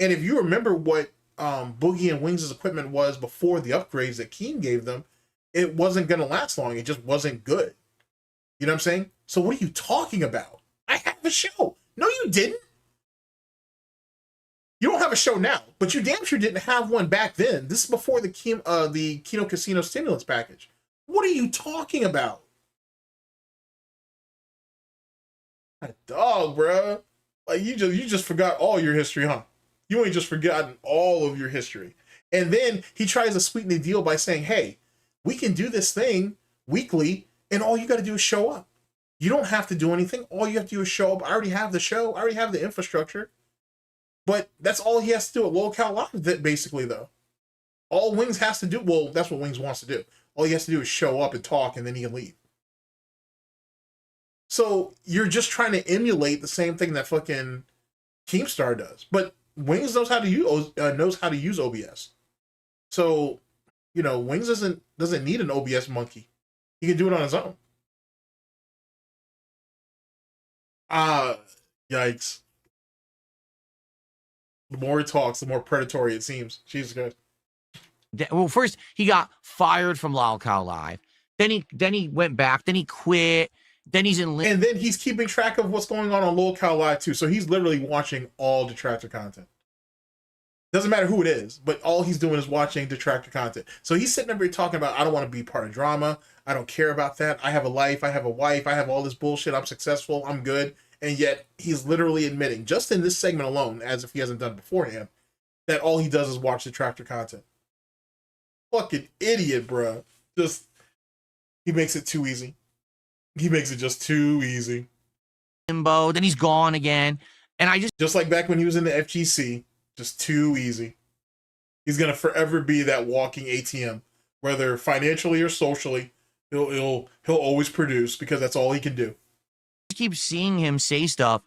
And if you remember what Boogie and Wings' equipment was before the upgrades that Keem gave them, it wasn't going to last long. It just wasn't good. You know what I'm saying? So what are you talking about? I have a show. No, you didn't. You don't have a show now, but you damn sure didn't have one back then. This is before the Kino Casino stimulus package. What are you talking about? My dog, bro. Like you just forgot all your history, huh? You ain't just forgotten all of your history. And then he tries to sweeten the deal by saying, hey, we can do this thing weekly, and all you got to do is show up. You don't have to do anything. All you have to do is show up. I already have the show. I already have the infrastructure. But that's all he has to do at Locale Live, basically, though. All Wings has to do, well, that's what Wings wants to do. All he has to do is show up and talk, and then he can leave. So you're just trying to emulate the same thing that fucking Keemstar does. But Wings knows how to use OBS. So, you know, Wings doesn't need an OBS monkey. He can do it on his own. Yikes. The more he talks, the more predatory it seems. Jesus Christ. Well, first he got fired from Locale Live. Then he went back. Then he quit. Then he's in. And then he's keeping track of what's going on Locale Live too. So he's literally watching all detractor content. Doesn't matter who it is, but all he's doing is watching detractor content. So he's sitting there talking about, I don't want to be part of drama. I don't care about that. I have a life. I have a wife. I have all this bullshit. I'm successful. I'm good. And yet he's literally admitting, just in this segment alone, as if he hasn't done beforehand, that all he does is watch detractor content. Fucking idiot, bruh. Just, he makes it too easy. He makes it just too easy. Limbo. Then he's gone again. And I just like back when he was in the FGC, just too easy. He's gonna forever be that walking ATM, whether financially or socially. He'll always produce because that's all he can do. keep seeing him say stuff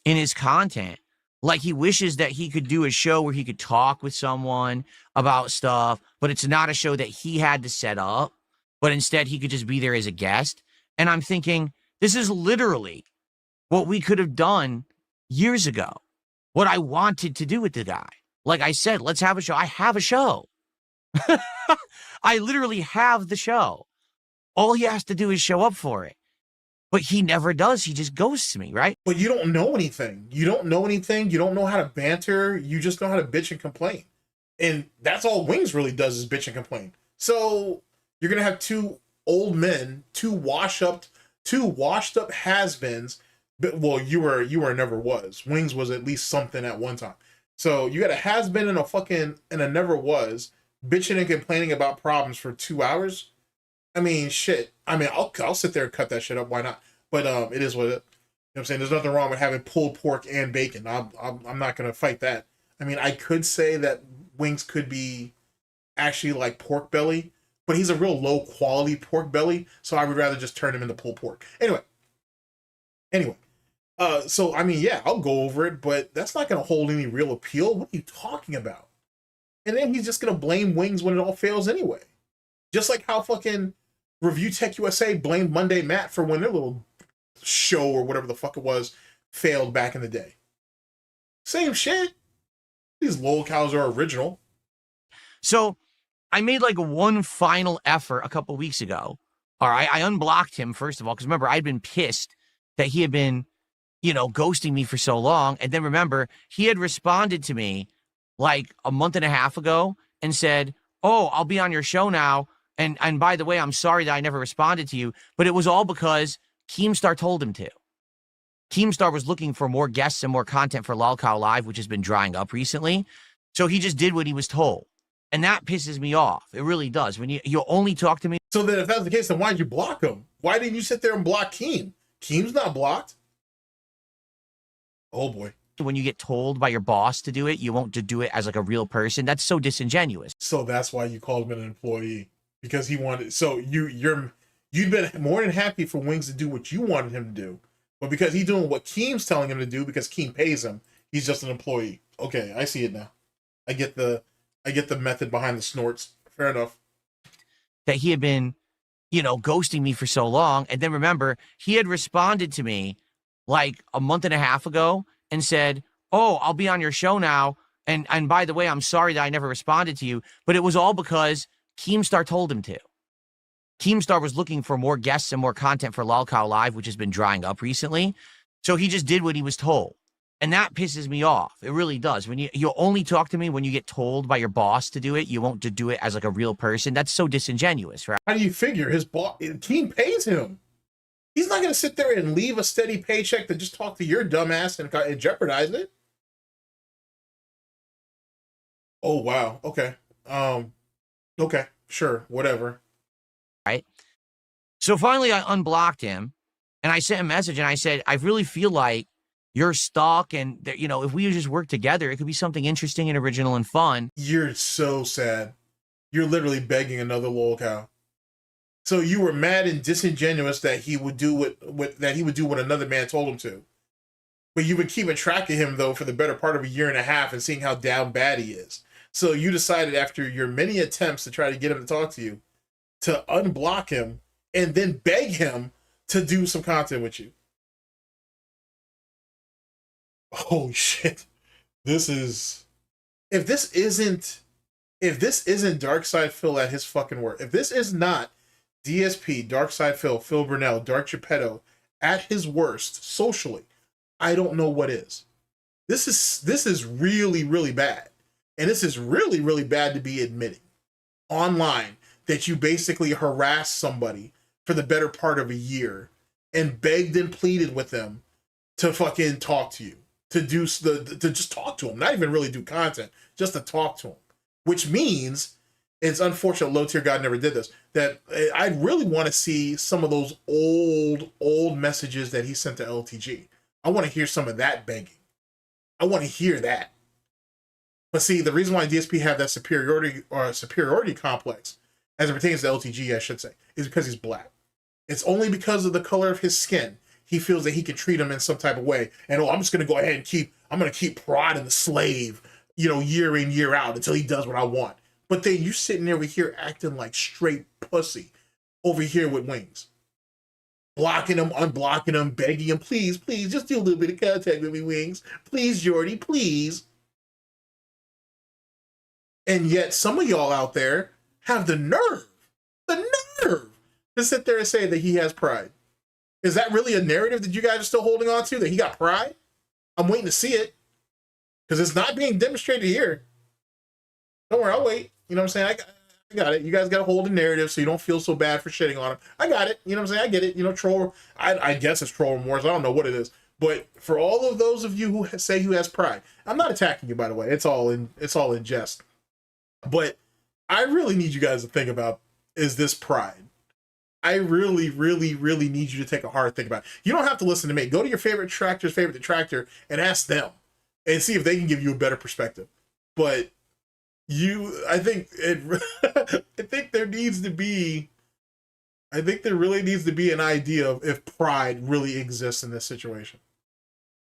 in his content. Like he wishes that he could do a show where he could talk with someone about stuff, but it's not a show that he had to set up, but instead he could just be there as a guest. And I'm thinking, this is literally what we could have done years ago. What I wanted to do with the guy. Like I said, let's have a show. I have a show. I literally have the show. All he has to do is show up for it. But he never does. He just ghosts me, right? But you don't know anything. You don't know anything. You don't know how to banter. You just know how to bitch and complain. And that's all Wings really does is bitch and complain. So you're going to have two old men, two washed up has-beens. Well, you were never was. Wings was at least something at one time. So you got a has-been and a never was bitching and complaining about problems for 2 hours. I mean, shit. I mean, I'll sit there and cut that shit up. Why not? But it is what it. You know what I'm saying? There's nothing wrong with having pulled pork and bacon. I'm not gonna fight that. I mean, I could say that Wings could be actually like pork belly, but he's a real low quality pork belly, so I would rather just turn him into pulled pork. Anyway. So I mean, yeah, I'll go over it, but that's not gonna hold any real appeal. What are you talking about? And then he's just gonna blame Wings when it all fails anyway. Just like how fucking Review Tech USA blamed Monday Matt for when their little show or whatever the fuck it was failed back in the day. Same shit. These lol cows are original. So I made like one final effort a couple weeks ago. All right. I unblocked him, first of all, because remember, I'd been pissed that he had been, ghosting me for so long. And then remember, he had responded to me like a month and a half ago and said, "Oh, I'll be on your show now. And by the way, I'm sorry that I never responded to you, but it was all because Keemstar told him to." Keemstar was looking for more guests and more content for Lolcow Live, which has been drying up recently. So he just did what he was told. And that pisses me off. It really does. When you only talk to me. So then if that's the case, then why'd you block him? Why didn't you sit there and block Keem? Keem's not blocked. Oh boy. When you get told by your boss to do it, you won't do it as like a real person. That's so disingenuous. So that's why you called him an employee. Because he wanted, so you'd been more than happy for Wings to do what you wanted him to do, but because he's doing what Keem's telling him to do, because Keem pays him, he's just an employee. Okay, I see it now. I get the method behind the snorts. Fair enough. That he had been, ghosting me for so long, and then remember, he had responded to me like a month and a half ago and said, "Oh, I'll be on your show now, and by the way, I'm sorry that I never responded to you, but it was all because Keemstar told him to." Keemstar was looking for more guests and more content for Lolcow Live, which has been drying up recently. So he just did what he was told. And that pisses me off. It really does. When you only talk to me when you get told by your boss to do it. You won't do it as like a real person. That's so disingenuous, right? How do you figure his boss, the team pays him? He's not going to sit there and leave a steady paycheck to just talk to your dumbass and jeopardize it. Oh, wow. Okay. Okay. Sure. Whatever. Right. So finally I unblocked him and I sent a message and I said, I really feel like you're stuck and, you know, if we just work together, it could be something interesting and original and fun. You're so sad. You're literally begging another lol cow. So you were mad and disingenuous that he would do what another man told him to. But you've been keeping track of him though for the better part of a year and a half and seeing how down bad he is. So you decided after your many attempts to try to get him to talk to you to unblock him and then beg him to do some content with you. Oh shit. If this isn't Darkside Phil at his fucking work, if this is not DSP, Darkside Phil Burnell, Dark Geppetto at his worst socially, I don't know what is. This is really, really bad. And this is really, really bad to be admitting online that you basically harassed somebody for the better part of a year and begged and pleaded with them to fucking talk to you, to just talk to him, not even really do content, just to talk to him. Which means, it's unfortunate Low Tier God never did this, that I really want to see some of those old messages that he sent to LTG. I want to hear some of that begging. I want to hear that. But see, the reason why DSP have that superiority complex, as it pertains to LTG, I should say, is because he's black. It's only because of the color of his skin he feels that he can treat him in some type of way. And I'm just gonna go ahead and keep prodding the slave, you know, year in, year out until he does what I want. But then you sitting over here acting like straight pussy over here with Wings. Blocking him, unblocking him, begging him, please, just do a little bit of contact with me, Wings. Please, Jordy, please. And yet some of y'all out there have the nerve to sit there and say that he has pride. Is that really a narrative that you guys are still holding on to, that he got pride? I'm waiting to see it, because it's not being demonstrated here. Don't worry, I'll wait. You know what I'm saying? I got it. You guys got to hold a narrative so you don't feel so bad for shitting on him. I got it. You know what I'm saying? I get it. You know, troll. I guess it's troll remorse. I don't know what it is. But for all of those of you who say who has pride, I'm not attacking you, by the way. It's all in jest. But I really need you guys to think about, is this pride? I really, really, really need you to take a hard think about it. You don't have to listen to me. Go to your favorite detractor and ask them and see if they can give you a better perspective. But I think there really needs to be an idea of if pride really exists in this situation.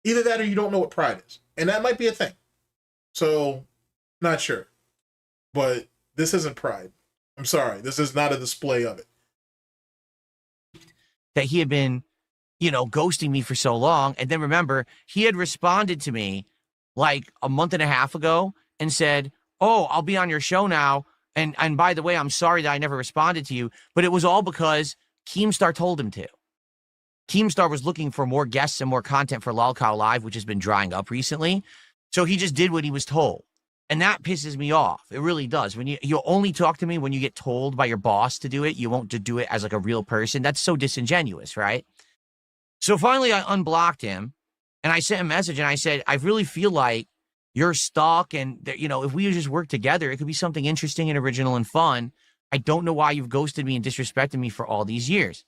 Either that or you don't know what pride is. And that might be a thing. So, not sure. But this isn't pride. I'm sorry. This is not a display of it. That he had been, you know, ghosting me for so long. And then remember, he had responded to me like a month and a half ago and said, oh, I'll be on your show now. And by the way, I'm sorry that I never responded to you. But it was all because Keemstar told him to. Keemstar was looking for more guests and more content for Lolcow Live, which has been drying up recently. So he just did what he was told. And that pisses me off. It really does. When you only talk to me when you get told by your boss to do it. You won't do it as like a real person. That's so disingenuous, right? So finally I unblocked him and I sent a message and I said, I really feel like you're stuck and, you know, if we just work together, it could be something interesting and original and fun. I don't know why you've ghosted me and disrespected me for all these years.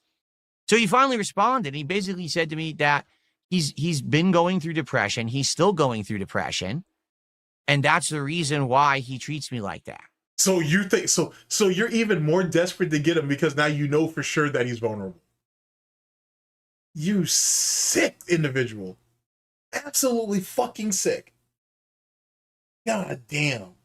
So he finally responded. He basically said to me that he's been going through depression. He's still going through depression. And that's the reason why he treats me like that. So you think so you're even more desperate to get him because now you know for sure that he's vulnerable. You sick individual. Absolutely fucking sick. God damn.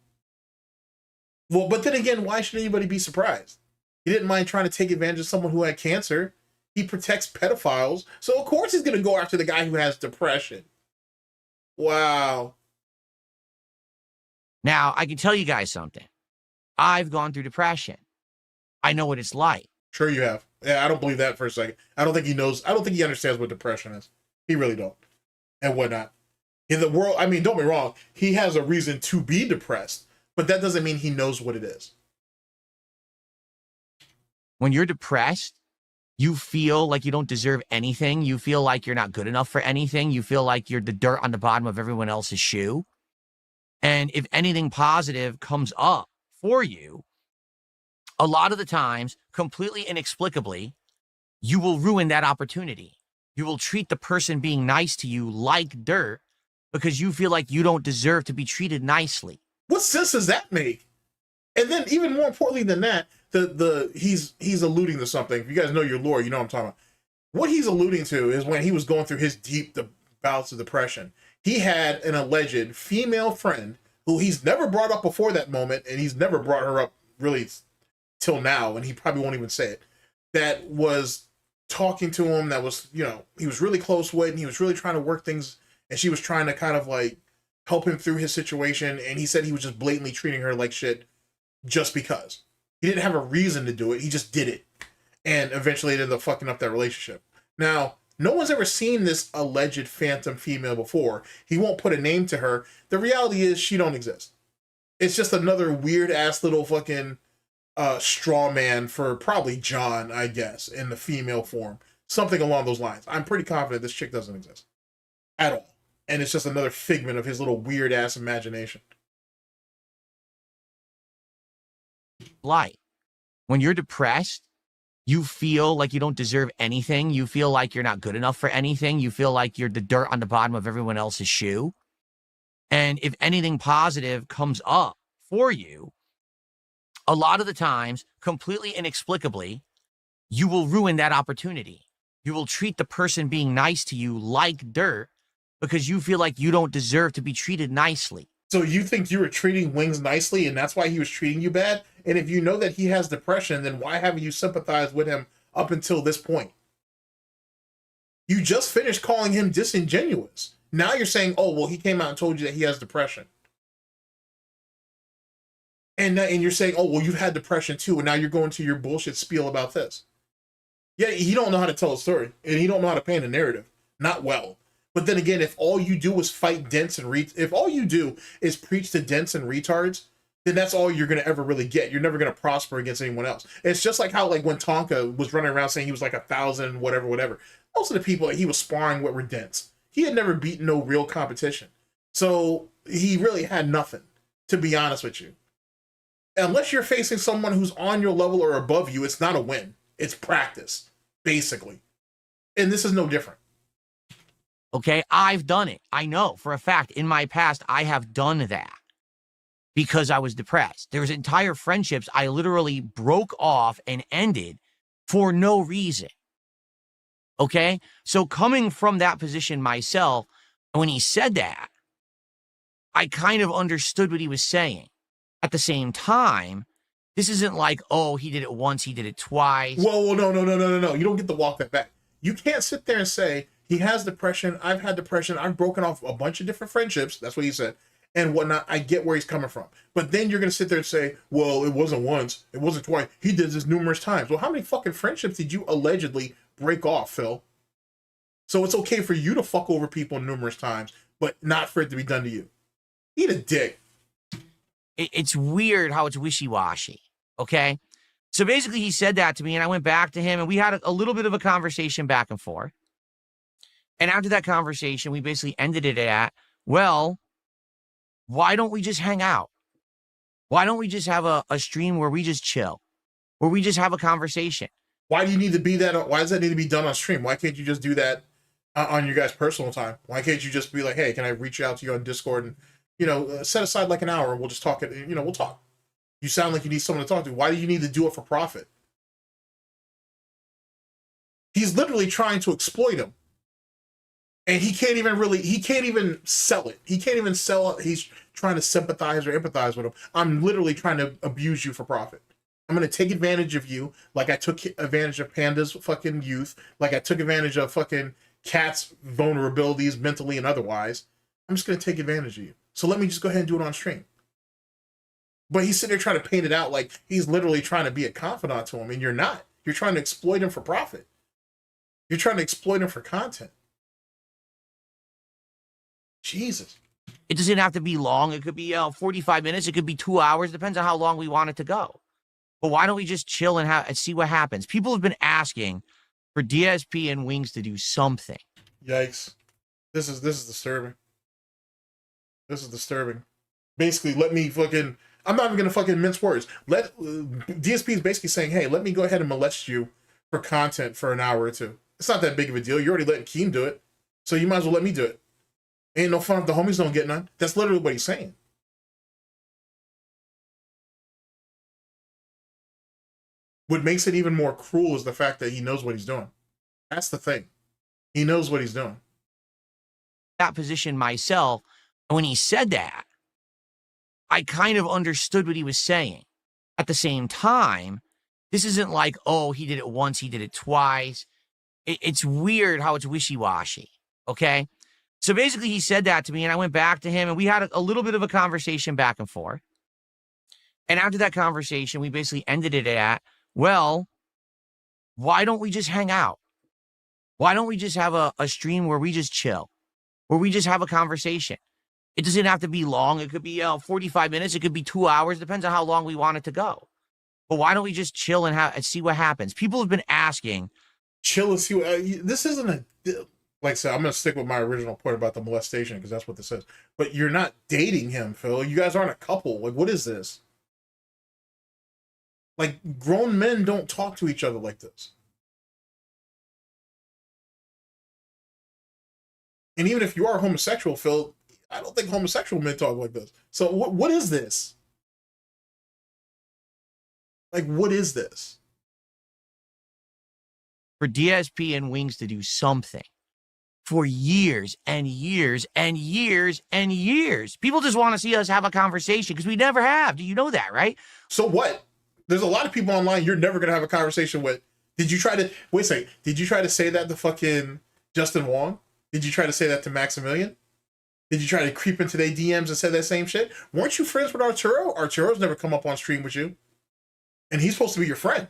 Well, but then again, why should anybody be surprised? He didn't mind trying to take advantage of someone who had cancer. He protects pedophiles. So of course he's going to go after the guy who has depression. Wow. Now, I can tell you guys something. I've gone through depression. I know what it's like. Sure you have. Yeah, I don't believe that for a second. I don't think he knows. I don't think he understands what depression is. He really don't. And whatnot. In the world, I mean, don't be wrong, he has a reason to be depressed, but that doesn't mean he knows what it is. When you're depressed, you feel like you don't deserve anything. You feel like you're not good enough for anything. You feel like you're the dirt on the bottom of everyone else's shoe. And if anything positive comes up for you, a lot of the times, completely inexplicably, you will ruin that opportunity. You will treat the person being nice to you like dirt because you feel like you don't deserve to be treated nicely. What sense does that make? And then even more importantly than that, he's alluding to something. If you guys know your lore, you know what I'm talking about. What he's alluding to is when he was going through his deep bouts of depression, he had an alleged female friend who he's never brought up before that moment, and he's never brought her up really till now, and he probably won't even say it, that was talking to him, that was, you know, he was really close with, and he was really trying to work things, and she was trying to kind of like help him through his situation, and he said he was just blatantly treating her like shit just because. He didn't have a reason to do it, he just did it. And eventually it ended up fucking up that relationship. Now, no one's ever seen this alleged phantom female before. He won't put a name to her. The reality is she don't exist. It's just another weird-ass little fucking straw man for probably John, I guess, in the female form. Something along those lines. I'm pretty confident this chick doesn't exist. At all. And it's just another figment of his little weird-ass imagination. Light. When you're depressed, you feel like you don't deserve anything. You feel like you're not good enough for anything. You feel like you're the dirt on the bottom of everyone else's shoe. And if anything positive comes up for you, a lot of the times, completely inexplicably, you will ruin that opportunity. You will treat the person being nice to you like dirt because you feel like you don't deserve to be treated nicely. So you think you were treating Wings nicely and that's why he was treating you bad? And if you know that he has depression, then why haven't you sympathized with him up until this point? You just finished calling him disingenuous. Now you're saying, oh, well, he came out and told you that he has depression. And you're saying, oh, well, you've had depression too, and now you're going to your bullshit spiel about this. Yeah, he don't know how to tell a story, and he don't know how to paint a narrative. Not well. But then again, if all you do is fight dents and if all you do is preach to dents and retards, then that's all you're going to ever really get. You're never going to prosper against anyone else. It's just like how, like, when Tonka was running around saying he was like 1,000, whatever. Most of the people that he was sparring with were dents. He had never beaten no real competition. So he really had nothing, to be honest with you. Unless you're facing someone who's on your level or above you, it's not a win. It's practice, basically. And this is no different. Okay, I've done it. I know for a fact in my past, I have done that because I was depressed. There was entire friendships I literally broke off and ended for no reason. Okay, so coming from that position myself, when he said that, I kind of understood what he was saying. At the same time, this isn't like, oh, he did it once, he did it twice. Whoa, no. You don't get to walk that back. You can't sit there and say, he has depression, I've had depression, I've broken off a bunch of different friendships, that's what he said, and whatnot. I get where he's coming from. But then you're going to sit there and say, well, it wasn't once, it wasn't twice, he did this numerous times. Well, how many fucking friendships did you allegedly break off, Phil? So it's okay for you to fuck over people numerous times, but not for it to be done to you. Eat a dick. It's weird how it's wishy-washy, okay? So basically he said that to me, and I went back to him, and we had a little bit of a conversation back and forth. And after that conversation, we basically ended it at, well, why don't we just hang out? Why don't we just have a stream where we just chill, where we just have a conversation? Why do you need to be that? Why does that need to be done on stream? Why can't you just do that on your guys' personal time? Why can't you just be like, hey, can I reach out to you on Discord and, you know, set aside like an hour and we'll just talk it, you know, we'll talk. You sound like you need someone to talk to. Why do you need to do it for profit? He's literally trying to exploit him. And he can't even sell it. He can't even sell it. He's trying to sympathize or empathize with him. I'm literally trying to abuse you for profit. I'm going to take advantage of you like I took advantage of Panda's fucking youth, like I took advantage of fucking Cat's vulnerabilities mentally and otherwise. I'm just going to take advantage of you. So let me just go ahead and do it on stream. But he's sitting there trying to paint it out like he's literally trying to be a confidant to him, and you're not. You're trying to exploit him for profit. You're trying to exploit him for content. Jesus. It doesn't have to be long. It could be 45 minutes. It could be 2 hours. Depends on how long we want it to go. But why don't we just chill and see what happens? People have been asking for DSP and Wings to do something. Yikes. This is disturbing. This is disturbing. Basically, let me fucking... I'm not even going to fucking mince words. DSP is basically saying, hey, let me go ahead and molest you for content for an hour or two. It's not that big of a deal. You're already letting Keem do it. So you might as well let me do it. Ain't no fun if the homies don't get none. That's literally what he's saying. What makes it even more cruel is the fact that he knows what he's doing. That's the thing. He knows what he's doing. That position myself, and when he said that, I kind of understood what he was saying. At the same time, this isn't like, oh, he did it once, he did it twice. It's weird how it's wishy-washy, okay? So basically, he said that to me, and I went back to him, and we had a little bit of a conversation back and forth. And after that conversation, we basically ended it at, well, why don't we just hang out? Why don't we just have a stream where we just chill, where we just have a conversation? It doesn't have to be long. It could be 45 minutes. It could be 2 hours. Depends on how long we want it to go. But why don't we just chill and see what happens? People have been asking. Chill and see what... this isn't a... Like I said, I'm going to stick with my original point about the molestation because that's what this is. But you're not dating him, Phil. You guys aren't a couple. Like, what is this? Like, grown men don't talk to each other like this. And even if you are homosexual, Phil, I don't think homosexual men talk like this. So what is this? Like, what is this? For DSP and Wings to do something for years and years and years and years. People just want to see us have a conversation because we never have. Do you know that, right? So what? There's a lot of people online you're never going to have a conversation with. Did you try to... Wait a second. Did you try to say that to fucking Justin Wong? Did you try to say that to Maximilian? Did you try to creep into their DMs and say that same shit? Weren't you friends with Arturo? Arturo's never come up on stream with you. And he's supposed to be your friend.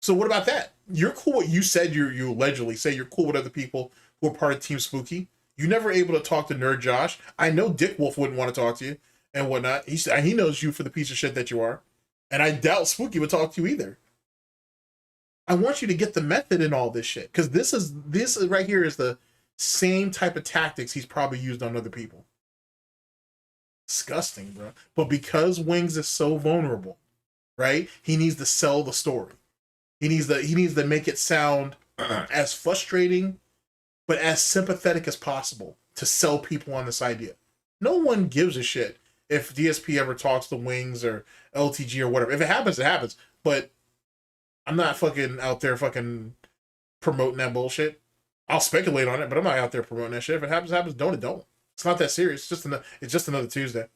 So what about that? You're cool with... You said you allegedly say you're cool with other people who are part of Team Spooky. You never able to talk to Nerd Josh. I know Dick Wolf wouldn't want to talk to you and whatnot. He knows you for the piece of shit that you are. And I doubt Spooky would talk to you either. I want you to get the method in all this shit. Because this is right here is the same type of tactics he's probably used on other people. Disgusting, bro. But because Wings is so vulnerable, right? He needs to sell the story. He needs to make it sound as frustrating, but as sympathetic as possible to sell people on this idea. No one gives a shit if DSP ever talks to Wings or LTG or whatever. If it happens, it happens. But I'm not fucking out there fucking promoting that bullshit. I'll speculate on it, but I'm not out there promoting that shit. If it happens, it happens. Don't it don't. It's not that serious. It's just another Tuesday.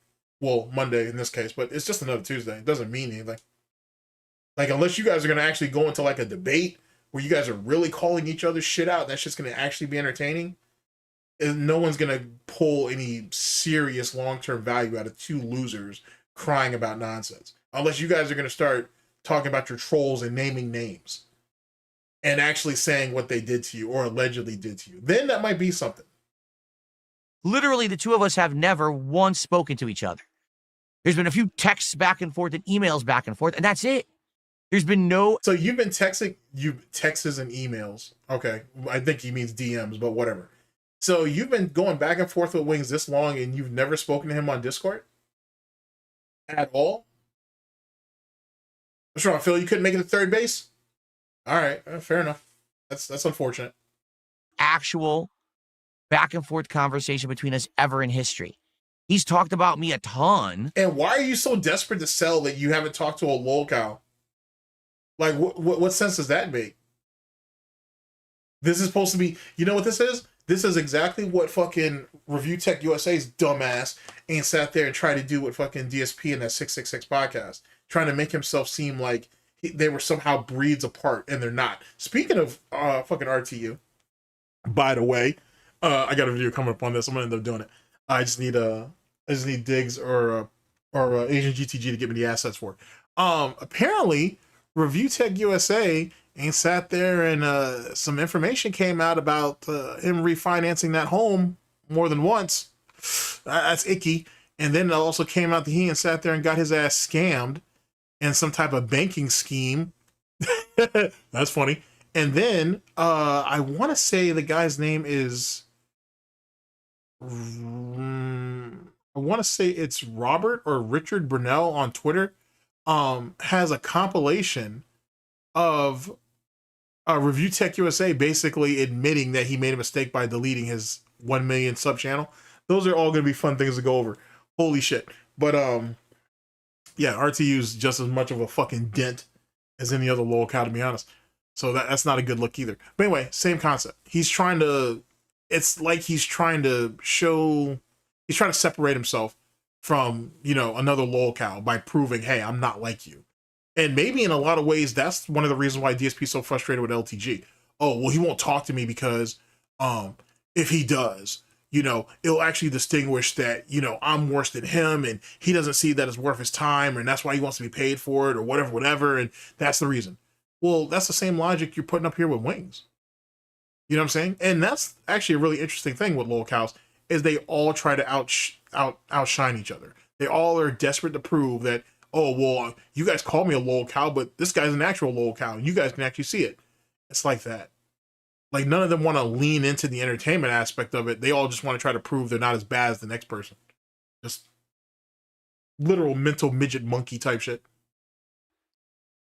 Well, Monday in this case, but it's just another Tuesday. It doesn't mean anything. Like, unless you guys are going to actually go into like a debate where you guys are really calling each other shit out, that's just going to actually be entertaining. And no one's going to pull any serious long-term value out of two losers crying about nonsense. Unless you guys are going to start talking about your trolls and naming names and actually saying what they did to you or allegedly did to you. Then that might be something. Literally, the two of us have never once spoken to each other. There's been a few texts back and forth and emails back and forth, and that's it. There's been no... So you've been texting, texts and emails. Okay, I think he means DMs, but whatever. So you've been going back and forth with Wings this long and you've never spoken to him on Discord? At all? What's wrong, Phil? You couldn't make it to third base? All right, fair enough. That's unfortunate. Actual back and forth conversation between us ever in history. He's talked about me a ton. And why are you so desperate to sell that you haven't talked to a lolcow? Like, what sense does that make? This is supposed to be... You know what this is? This is exactly what fucking Review Tech USA's dumbass ain't sat there and tried to do with fucking DSP in that 666 podcast. Trying to make himself seem like they were somehow breeds apart, and they're not. Speaking of fucking RTU, by the way, I got a video coming up on this. I'm gonna end up doing it. I just need Diggs or Asian GTG to give me the assets for it. Apparently, Review Tech USA ain't sat there and some information came out about him refinancing that home more than once. That's icky. And then it also came out that he sat there and got his ass scammed in some type of banking scheme. That's funny. And then I want to say the guy's name is, I want to say it's Robert or Richard Brunel on Twitter, has a compilation of Review Tech USA basically admitting that he made a mistake by deleting his 1 million sub channel. Those are all going to be fun things to go over. Holy shit. But yeah, RTU's just as much of a fucking dent as any other lol cow, to be honest. So that's not a good look either. But anyway, same concept. He's trying to, it's like he's trying to separate himself from, you know, another lol cow by proving, hey, I'm not like you. And maybe in a lot of ways, that's one of the reasons why DSP is so frustrated with LTG. Oh, well, he won't talk to me because if he does, you know, it'll actually distinguish that, you know, I'm worse than him and he doesn't see that it's worth his time and that's why he wants to be paid for it or whatever. And that's the reason. Well, that's the same logic you're putting up here with Wings. You know what I'm saying? And that's actually a really interesting thing with lol cows is they all try to outshine each other. They all are desperate to prove that, oh, well, you guys call me a lol cow, but this guy's an actual lol cow and you guys can actually see it. It's like that. Like, none of them want to lean into the entertainment aspect of it. They all just want to try to prove they're not as bad as the next person. Just literal mental midget monkey type shit.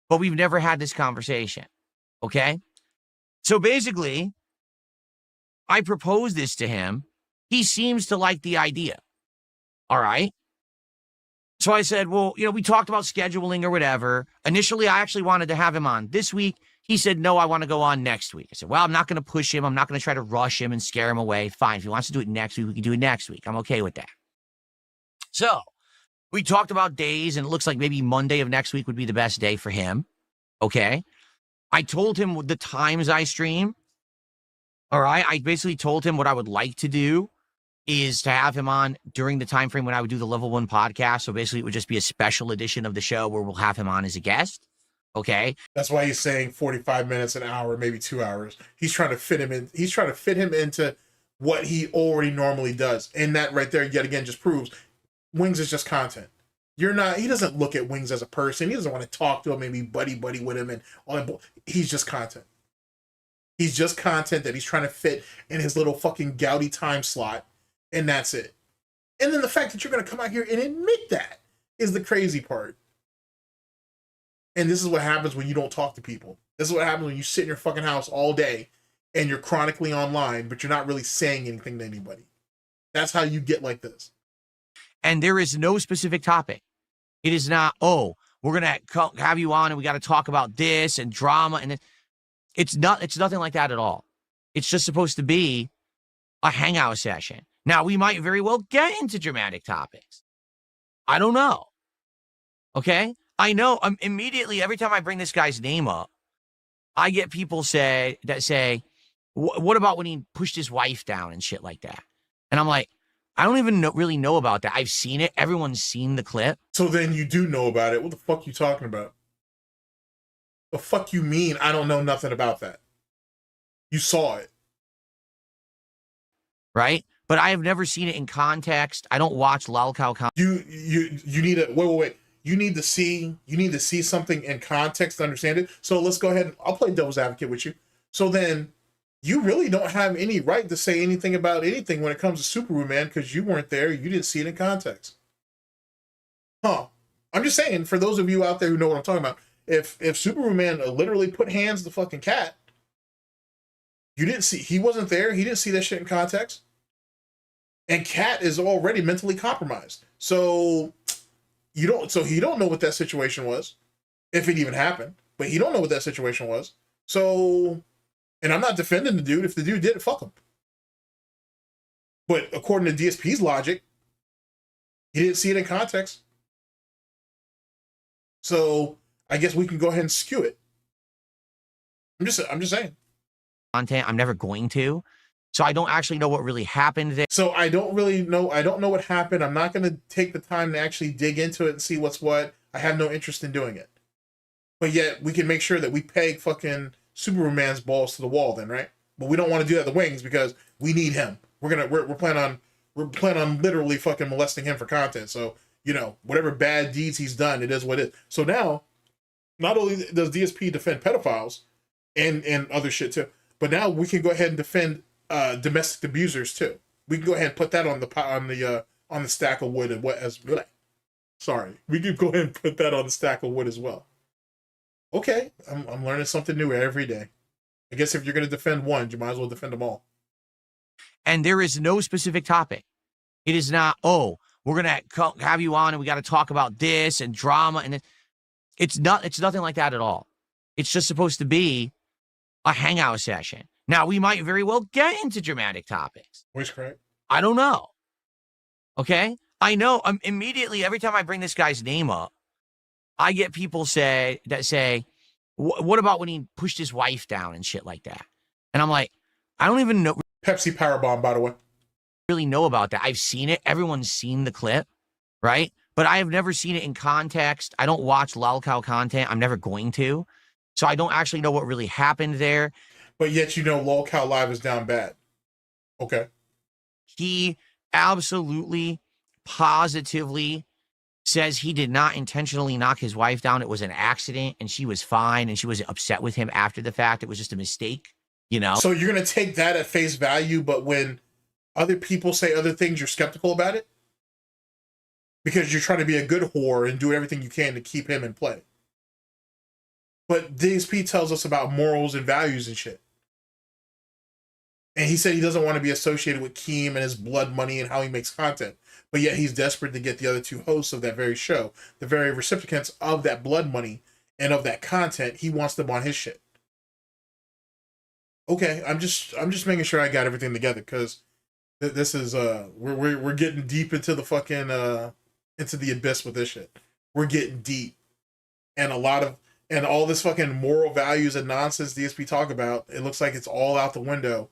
But we've never had this conversation, okay? So basically, I proposed this to him. He seems to like the idea, all right? So I said, well, you know, we talked about scheduling or whatever. Initially, I actually wanted to have him on this week. He said, no, I want to go on next week. I said, well, I'm not going to push him. I'm not going to try to rush him and scare him away. Fine, if he wants to do it next week, we can do it next week. I'm okay with that. So we talked about days, and it looks like maybe Monday of next week would be the best day for him. Okay. I told him the times I stream. All right. I basically told him what I would like to do is to have him on during the time frame when I would do the Level 1 podcast. So basically, it would just be a special edition of the show where we'll have him on as a guest. Okay. That's why he's saying 45 minutes, an hour, maybe 2 hours. He's trying to fit him in. He's trying to fit him into what he already normally does. And that right there, yet again, just proves Wings is just content. He doesn't look at Wings as a person. He doesn't want to talk to him, maybe buddy with him and all that. He's just content. He's just content that he's trying to fit in his little fucking Gouty time slot. And that's it. And then the fact that you're going to come out here and admit that is the crazy part. And this is what happens when you don't talk to people. This is what happens when you sit in your fucking house all day and you're chronically online, but you're not really saying anything to anybody. That's how you get like this. And there is no specific topic. It is not, oh, we're going to have you on and we got to talk about this and drama. And it's nothing like that at all. It's just supposed to be a hangout session. Now, we might very well get into dramatic topics. I don't know. Okay? I know immediately every time I bring this guy's name up, I get people say, what about when he pushed his wife down and shit like that? And I'm like, I don't even really know about that. I've seen it. Everyone's seen the clip. So then you do know about it. What the fuck you talking about? The fuck you mean I don't know nothing about that? You saw it. Right? But I have never seen it in context. I don't watch lolcow. You need to wait. You need to see something in context to understand it. So let's go ahead and I'll play devil's advocate with you. So then you really don't have any right to say anything about anything when it comes to Superwoman because you weren't there. You didn't see it in context. Huh. I'm just saying, for those of you out there who know what I'm talking about, if Superwoman literally put hands to fucking Cat, you didn't see, he wasn't there. He didn't see that shit in context. And Cat is already mentally compromised. So he don't know what that situation was, if it even happened, but he don't know what that situation was. So, and I'm not defending the dude. If the dude did it, fuck him. But according to DSP's logic, he didn't see it in context. So I guess we can go ahead and skew it. I'm just saying. Content, I'm never going to. So I don't actually know what really happened there. So I don't really know. I don't know what happened. I'm not going to take the time to actually dig into it and see what's what. I have no interest in doing it. But yet we can make sure that we peg fucking Superman's balls to the wall then, right? But we don't want to do that at the Wings because we need him. We're planning on we're planning on literally fucking molesting him for content. So, you know, whatever bad deeds he's done, it is what it is. So now, not only does DSP defend pedophiles and other shit too, but now we can go ahead and defend domestic abusers too. We can go ahead and put that on the stack of wood and what as bleh. Sorry, we can go ahead and put that on the stack of wood as well. Okay, I'm learning something new every day. I guess if you're going to defend one, you might as well defend them all. And there is no specific topic. It is not, oh, we're going to have you on and we got to talk about this and drama. And it's nothing like that at all. It's just supposed to be a hangout session. Now, we might very well get into dramatic topics. Voice crack? I don't know. Okay? I know immediately every time I bring this guy's name up, I get people say, what about when he pushed his wife down and shit like that? And I'm like, I don't even know. PEPSI POWERBOMB, by the way. Really know about that. I've seen it. Everyone's seen the clip, right? But I have never seen it in context. I don't watch lolcow content. I'm never going to. So I don't actually know what really happened there. But yet you know lolcow live is down bad. Okay. He absolutely, positively says he did not intentionally knock his wife down. It was an accident and she was fine and she was upset with him after the fact. It was just a mistake, you know? So you're going to take that at face value, but when other people say other things, you're skeptical about it? Because you're trying to be a good whore and do everything you can to keep him in play. But DSP tells us about morals and values and shit. And he said he doesn't want to be associated with Keem and his blood money and how he makes content. But yet he's desperate to get the other two hosts of that very show, the very recipients of that blood money and of that content. He wants them on his shit. Okay, I'm just making sure I got everything together, because this is we're getting deep into the fucking into the abyss with this shit. We're getting deep, and all this fucking moral values and nonsense DSP talk about, it looks like it's all out the window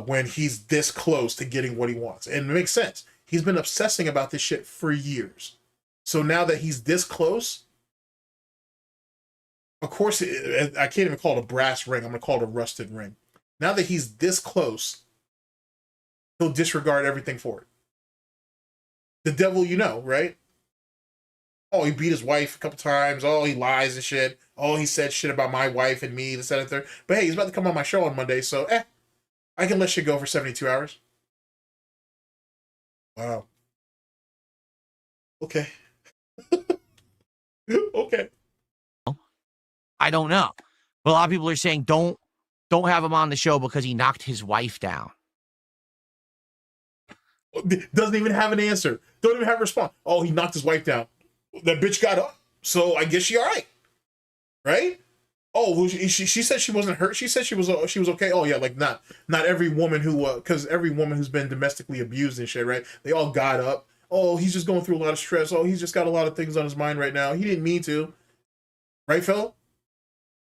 when he's this close to getting what he wants. And it makes sense. He's been obsessing about this shit for years. So now that he's this close, of course, I can't even call it a brass ring. I'm going to call it a rusted ring. Now that he's this close, he'll disregard everything for it. The devil, you know, right? Oh, he beat his wife a couple times. Oh, he lies and shit. Oh, he said shit about my wife and me, this, that, and third. But hey, he's about to come on my show on Monday, so I can let shit go for 72 hours. Wow. Okay. Okay. I don't know. But a lot of people are saying don't have him on the show because he knocked his wife down. Doesn't even have an answer. Don't even have a response. Oh, he knocked his wife down. That bitch got up, so I guess she all right. Right? Oh, well, she said she wasn't hurt. She said she was okay. Oh yeah, like not every woman who because every woman who's been domestically abused and shit, right? They all got up. Oh, he's just going through a lot of stress. Oh, he's just got a lot of things on his mind right now. He didn't mean to. Right, Phil?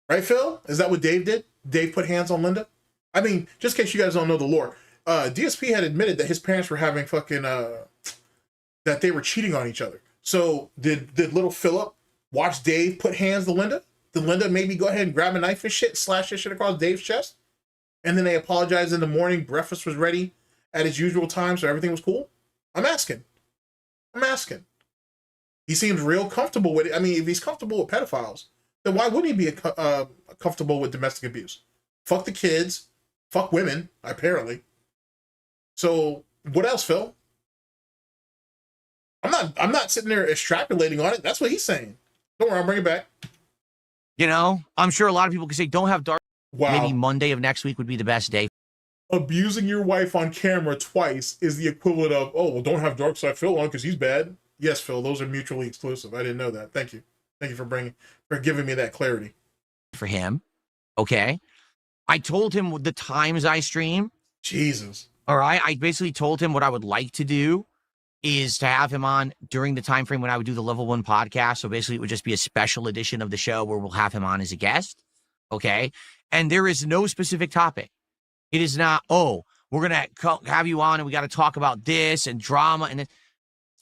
Right, Phil? Is that what Dave did? Dave put hands on Linda? I mean, just in case you guys don't know the lore, DSP had admitted that his parents were having fucking that they were cheating on each other. So did little Philip watch Dave put hands to Linda? Did Linda maybe go ahead and grab a knife and shit, slash this shit across Dave's chest? And then they apologized in the morning, breakfast was ready at its usual time, so everything was cool? I'm asking. He seems real comfortable with it. I mean, if he's comfortable with pedophiles, then why wouldn't he be comfortable with domestic abuse? Fuck the kids. Fuck women, apparently. So, what else, Phil? I'm not sitting there extrapolating on it. That's what he's saying. Don't worry, I'll bring it back. You know, I'm sure a lot of people could say, don't have dark. Wow. Maybe Monday of next week would be the best day. Abusing your wife on camera twice is the equivalent of, oh, well, don't have dark side Phil on because he's bad. Yes, Phil, those are mutually exclusive. I didn't know that. Thank you. Thank you for giving me that clarity. For him, okay? I told him the times I stream. Jesus. All right? I basically told him what I would like to do is to have him on during the time frame when I would do the Level 1 podcast. So basically, it would just be a special edition of the show where we'll have him on as a guest, okay? And there is no specific topic. It is not, oh, we're going to have you on and we got to talk about this and drama. And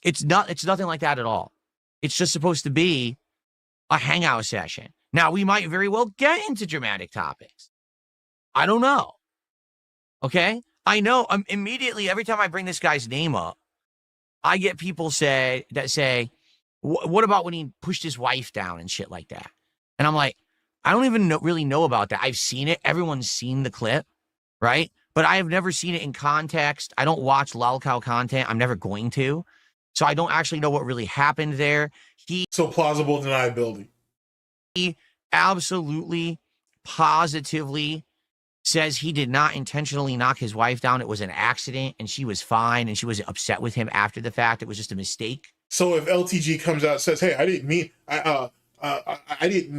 it's nothing like that at all. It's just supposed to be a hangout session. Now, we might very well get into dramatic topics. I don't know. Okay? I know. Immediately, every time I bring this guy's name up, I get people say, what about when he pushed his wife down and shit like that? And I'm like, I don't even really know about that. I've seen it. Everyone's seen the clip, right? But I have never seen it in context. I don't watch lolcow content. I'm never going to. So I don't actually know what really happened there. So plausible deniability. He absolutely, positively says he did not intentionally knock his wife down. It was an accident and she was fine and she was upset with him after the fact. It was just a mistake. So if LTG comes out and says, hey, I didn't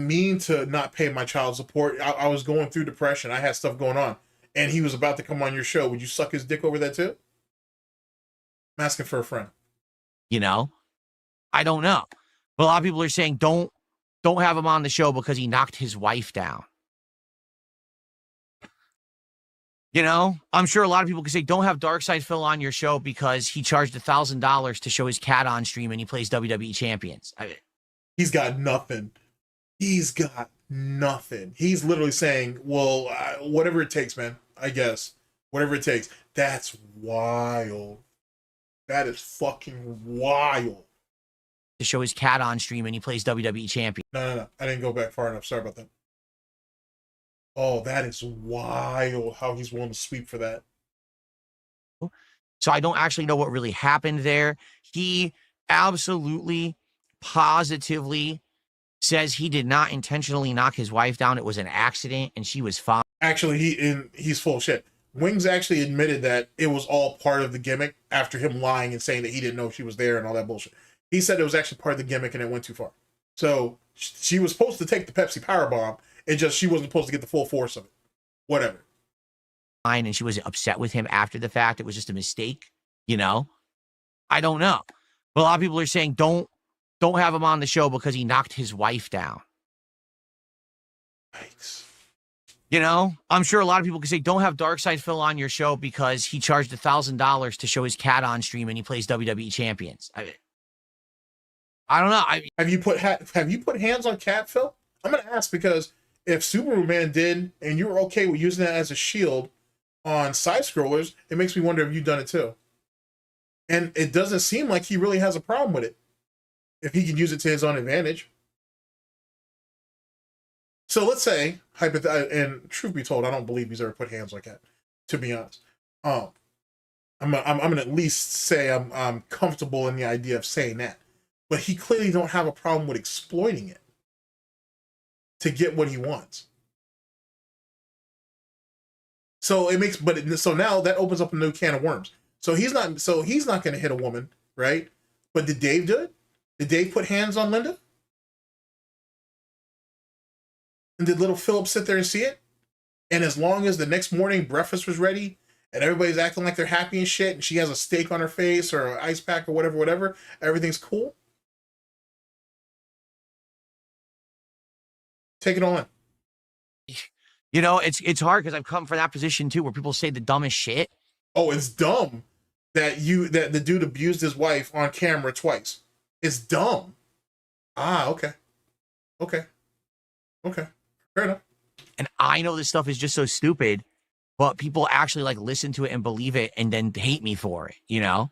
mean to not pay my child support. I was going through depression. I had stuff going on. And he was about to come on your show. Would you suck his dick over that too? I'm asking for a friend. You know? I don't know. But a lot of people are saying don't have him on the show because he knocked his wife down. You know, I'm sure a lot of people could say, don't have Darkside Phil on your show because he charged $1,000 to show his cat on stream and he plays WWE champions. He's got nothing. He's got nothing. He's literally saying, well, whatever it takes, man, I guess. Whatever it takes. That's wild. That is fucking wild. To show his cat on stream and he plays WWE champion. No. I didn't go back far enough. Sorry about that. Oh, that is wild how he's willing to sweep for that. So I don't actually know what really happened there. He absolutely, positively says he did not intentionally knock his wife down. It was an accident and she was fine. Actually, he's full of shit. Wings actually admitted that it was all part of the gimmick after him lying and saying that he didn't know she was there and all that bullshit. He said it was actually part of the gimmick and it went too far. So she was supposed to take the Pepsi Powerbomb. It just, she wasn't supposed to get the full force of it. Whatever. And she was upset with him after the fact. It was just a mistake, you know? I don't know. But a lot of people are saying don't have him on the show because he knocked his wife down. Yikes. You know? I'm sure a lot of people could say, don't have Darkside Phil on your show because he charged $1,000 to show his cat on stream and he plays WWE champions. I don't know. Have you put hands on Cat, Phil? I'm going to ask because if Superman did, and you were okay with using that as a shield on side scrollers, it makes me wonder if you've done it too. And it doesn't seem like he really has a problem with it. If he can use it to his own advantage. So let's say, and truth be told, I don't believe he's ever put hands like that, to be honest. I'm gonna at least say I'm comfortable in the idea of saying that. But he clearly don't have a problem with exploiting it to get what he wants. So it makes, so now that opens up a new can of worms. So he's not going to hit a woman, right? But did Dave do it? Did Dave put hands on Linda? And did little Philip sit there and see it? And as long as the next morning breakfast was ready and everybody's acting like they're happy and shit, and she has a steak on her face or an ice pack or whatever, everything's cool. Take it on. You know, it's hard because I've come from that position too, where people say the dumbest shit. Oh, it's dumb that the dude abused his wife on camera twice. It's dumb. Ah, okay. Fair enough. And I know this stuff is just so stupid, but people actually like listen to it and believe it and then hate me for it, you know?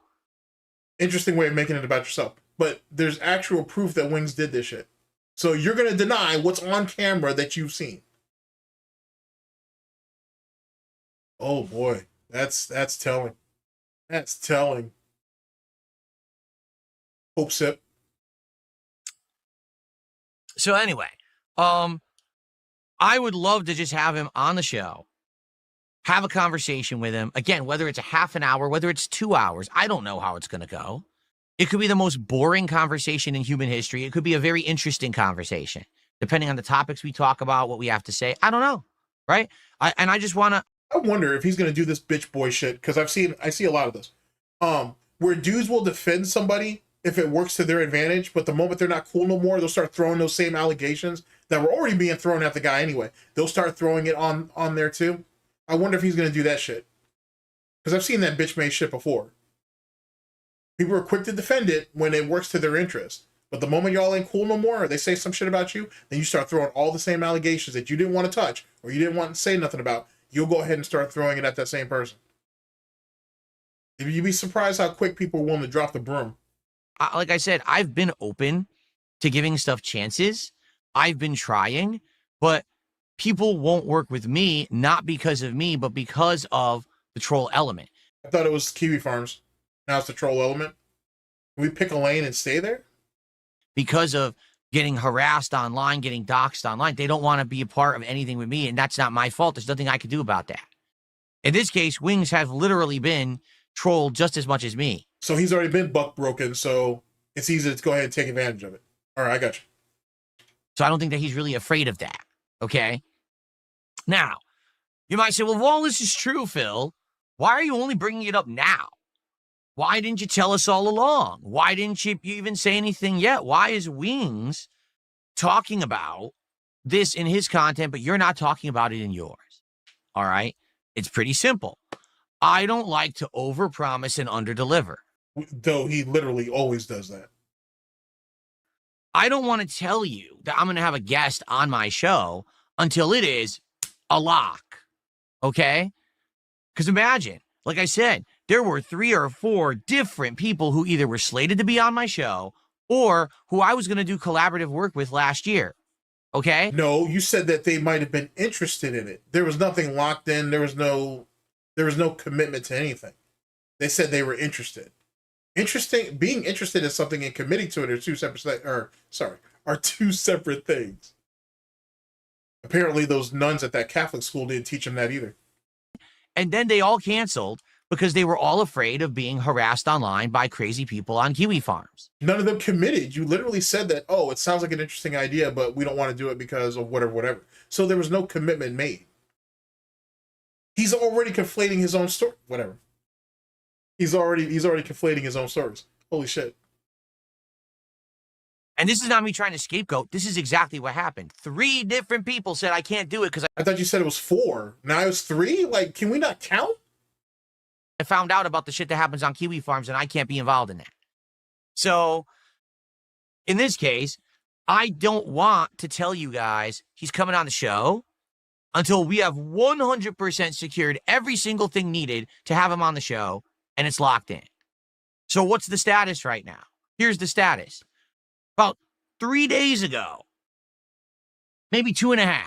Interesting way of making it about yourself. But there's actual proof that Wings did this shit. So you're going to deny what's on camera that you've seen. Oh boy, that's telling. That's telling. Hope sip. So anyway, I would love to just have him on the show, have a conversation with him. Again, whether it's a half an hour, whether it's 2 hours, I don't know how it's going to go. It could be the most boring conversation in human history. It could be a very interesting conversation, depending on the topics we talk about, what we have to say. I don't know, right? I just want to. I wonder if he's going to do this bitch boy shit, because I see a lot of this. Where dudes will defend somebody if it works to their advantage, but the moment they're not cool no more, they'll start throwing those same allegations that were already being thrown at the guy anyway. They'll start throwing it on there too. I wonder if he's going to do that shit. Because I've seen that bitch made shit before. People are quick to defend it when it works to their interest. But the moment y'all ain't cool no more, or they say some shit about you, then you start throwing all the same allegations that you didn't want to touch, or you didn't want to say nothing about. You'll go ahead and start throwing it at that same person. You'd be surprised how quick people are willing to drop the broom. Like I said, I've been open to giving stuff chances. I've been trying, but people won't work with me, not because of me, but because of the troll element. I thought it was Kiwi Farms. Now it's the troll element. Can we pick a lane and stay there? Because of getting harassed online, getting doxxed online, they don't want to be a part of anything with me, and that's not my fault. There's nothing I can do about that. In this case, Wings has literally been trolled just as much as me. So he's already been buck broken, so it's easy to go ahead and take advantage of it. All right, I got you. So I don't think that he's really afraid of that, okay? Now, you might say, well, if all this is true, Phil, why are you only bringing it up now? Why didn't you tell us all along? Why didn't you even say anything yet? Why is Wings talking about this in his content, but you're not talking about it in yours? All right? It's pretty simple. I don't like to overpromise and underdeliver. Though he literally always does that. I don't want to tell you that I'm going to have a guest on my show until it is a lock, okay? Because imagine, like I said, there were 3 or 4 different people who either were slated to be on my show or who I was going to do collaborative work with last year, okay? No, you said that they might have been interested in it. There was nothing locked in. There was no commitment to anything. They said they were interested. Being interested in something and committing to it are two separate things. Apparently those nuns at that Catholic school didn't teach them that either. And then they all canceled because they were all afraid of being harassed online by crazy people on Kiwi Farms. None of them committed. You literally said that, oh, it sounds like an interesting idea, but we don't want to do it because of whatever. So there was no commitment made. He's already conflating his own story. Whatever. He's already conflating his own stories. Holy shit. And this is not me trying to scapegoat. This is exactly what happened. 3 different people said I can't do it because I thought you said it was 4. Now it's 3? Like, can we not count? I found out about the shit that happens on Kiwi Farms and I can't be involved in that. So, in this case, I don't want to tell you guys he's coming on the show until we have 100% secured every single thing needed to have him on the show and it's locked in. So what's the status right now? Here's the status. About 3 days ago, maybe 2.5,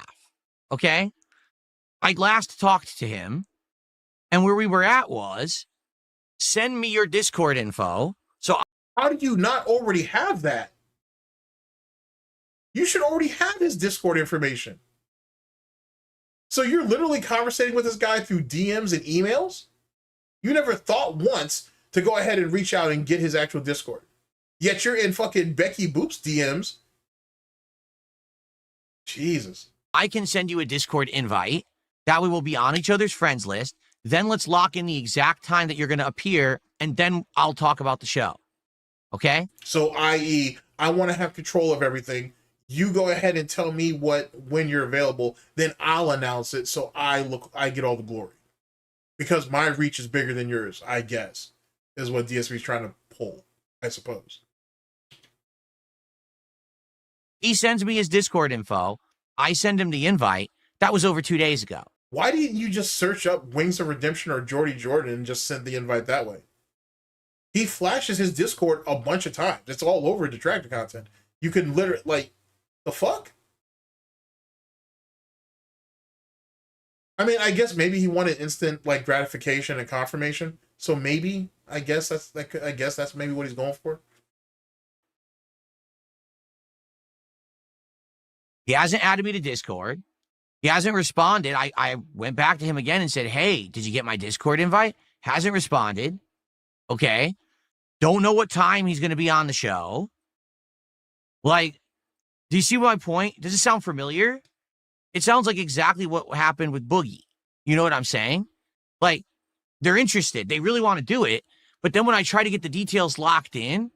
okay? I last talked to him, and where we were at was, send me your Discord info. So how did you not already have that? You should already have his Discord information. So you're literally conversating with this guy through DMs and emails? You never thought once to go ahead and reach out and get his actual Discord. Yet you're in fucking Becky Boop's DMs. Jesus. I can send you a Discord invite. That way we'll be on each other's friends list. Then let's lock in the exact time that you're going to appear, and then I'll talk about the show. Okay? So, i.e., I want to have control of everything. You go ahead and tell me when you're available, then I'll announce it so I get all the glory. Because my reach is bigger than yours, I guess, is what DSP is trying to pull, I suppose. He sends me his Discord info. I send him the invite. That was over 2 days ago. Why didn't you just search up Wings of Redemption or Jordy Jordan and just send the invite that way? He flashes his Discord a bunch of times. It's all over detractor content. You can literally, like, the fuck? I mean, I guess maybe he wanted instant, like, gratification and confirmation. So maybe, I guess that's maybe what he's going for. He hasn't added me to Discord. He hasn't responded. I went back to him again and said, hey, did you get my Discord invite? Hasn't responded. Okay. Don't know what time he's going to be on the show. Like, do you see my point? Does it sound familiar? It sounds like exactly what happened with Boogie. You know what I'm saying? Like, they're interested. They really want to do it. But then when I try to get the details locked in,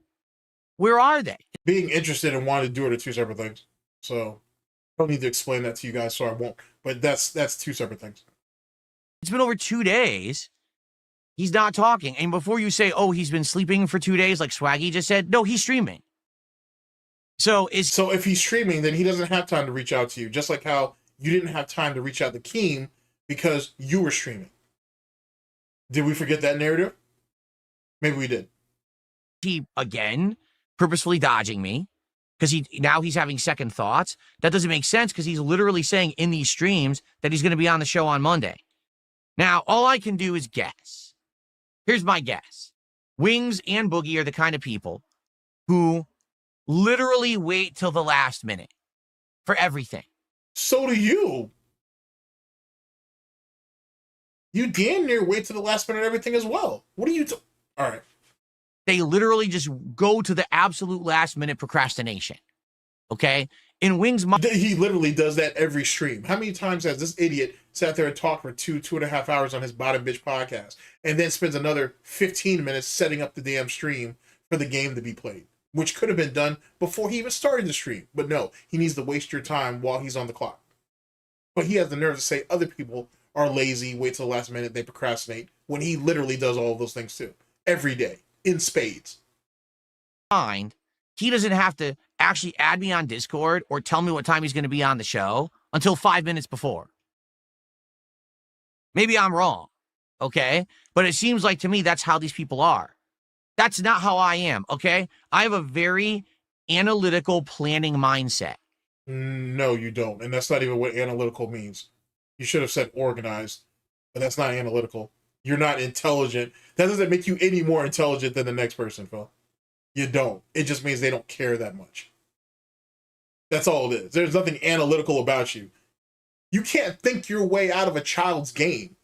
where are they? Being interested and wanting to do it are two separate things. So I don't need to explain that to you guys, so I won't. But that's two separate things. It's been over 2 days. He's not talking. And before you say, oh, he's been sleeping for 2 days, like Swaggy just said, no, he's streaming. So if he's streaming, then he doesn't have time to reach out to you. Just like how you didn't have time to reach out to Keem because you were streaming. Did we forget that narrative? Maybe we did. He, again, purposefully dodging me because he's having second thoughts. That doesn't make sense because he's literally saying in these streams that he's going to be on the show on Monday. Now, all I can do is guess. Here's my guess. Wings and Boogie are the kind of people who literally wait till the last minute for everything. So do you. You damn near wait to the last minute everything as well. What are you all right. They literally just go to the absolute last minute procrastination. Okay? In Wings, he literally does that every stream. How many times has this idiot sat there and talked for 2.5 hours on his Bottom Bitch podcast and then spends another 15 minutes setting up the damn stream for the game to be played, which could have been done before he even started the stream. But no, he needs to waste your time while he's on the clock. But he has the nerve to say other people are lazy, wait till the last minute, they procrastinate, when he literally does all of those things too. Every day, in spades. He doesn't have to actually add me on Discord or tell me what time he's going to be on the show until 5 minutes before. Maybe I'm wrong, okay? But it seems like to me that's how these people are. That's not how I am, okay? I have a very analytical planning mindset. No, you don't. And that's not even what analytical means. You should have said organized, but that's not analytical. You're not intelligent. That doesn't make you any more intelligent than the next person, Phil. You don't. It just means they don't care that much. That's all it is. There's nothing analytical about you. You can't think your way out of a child's game.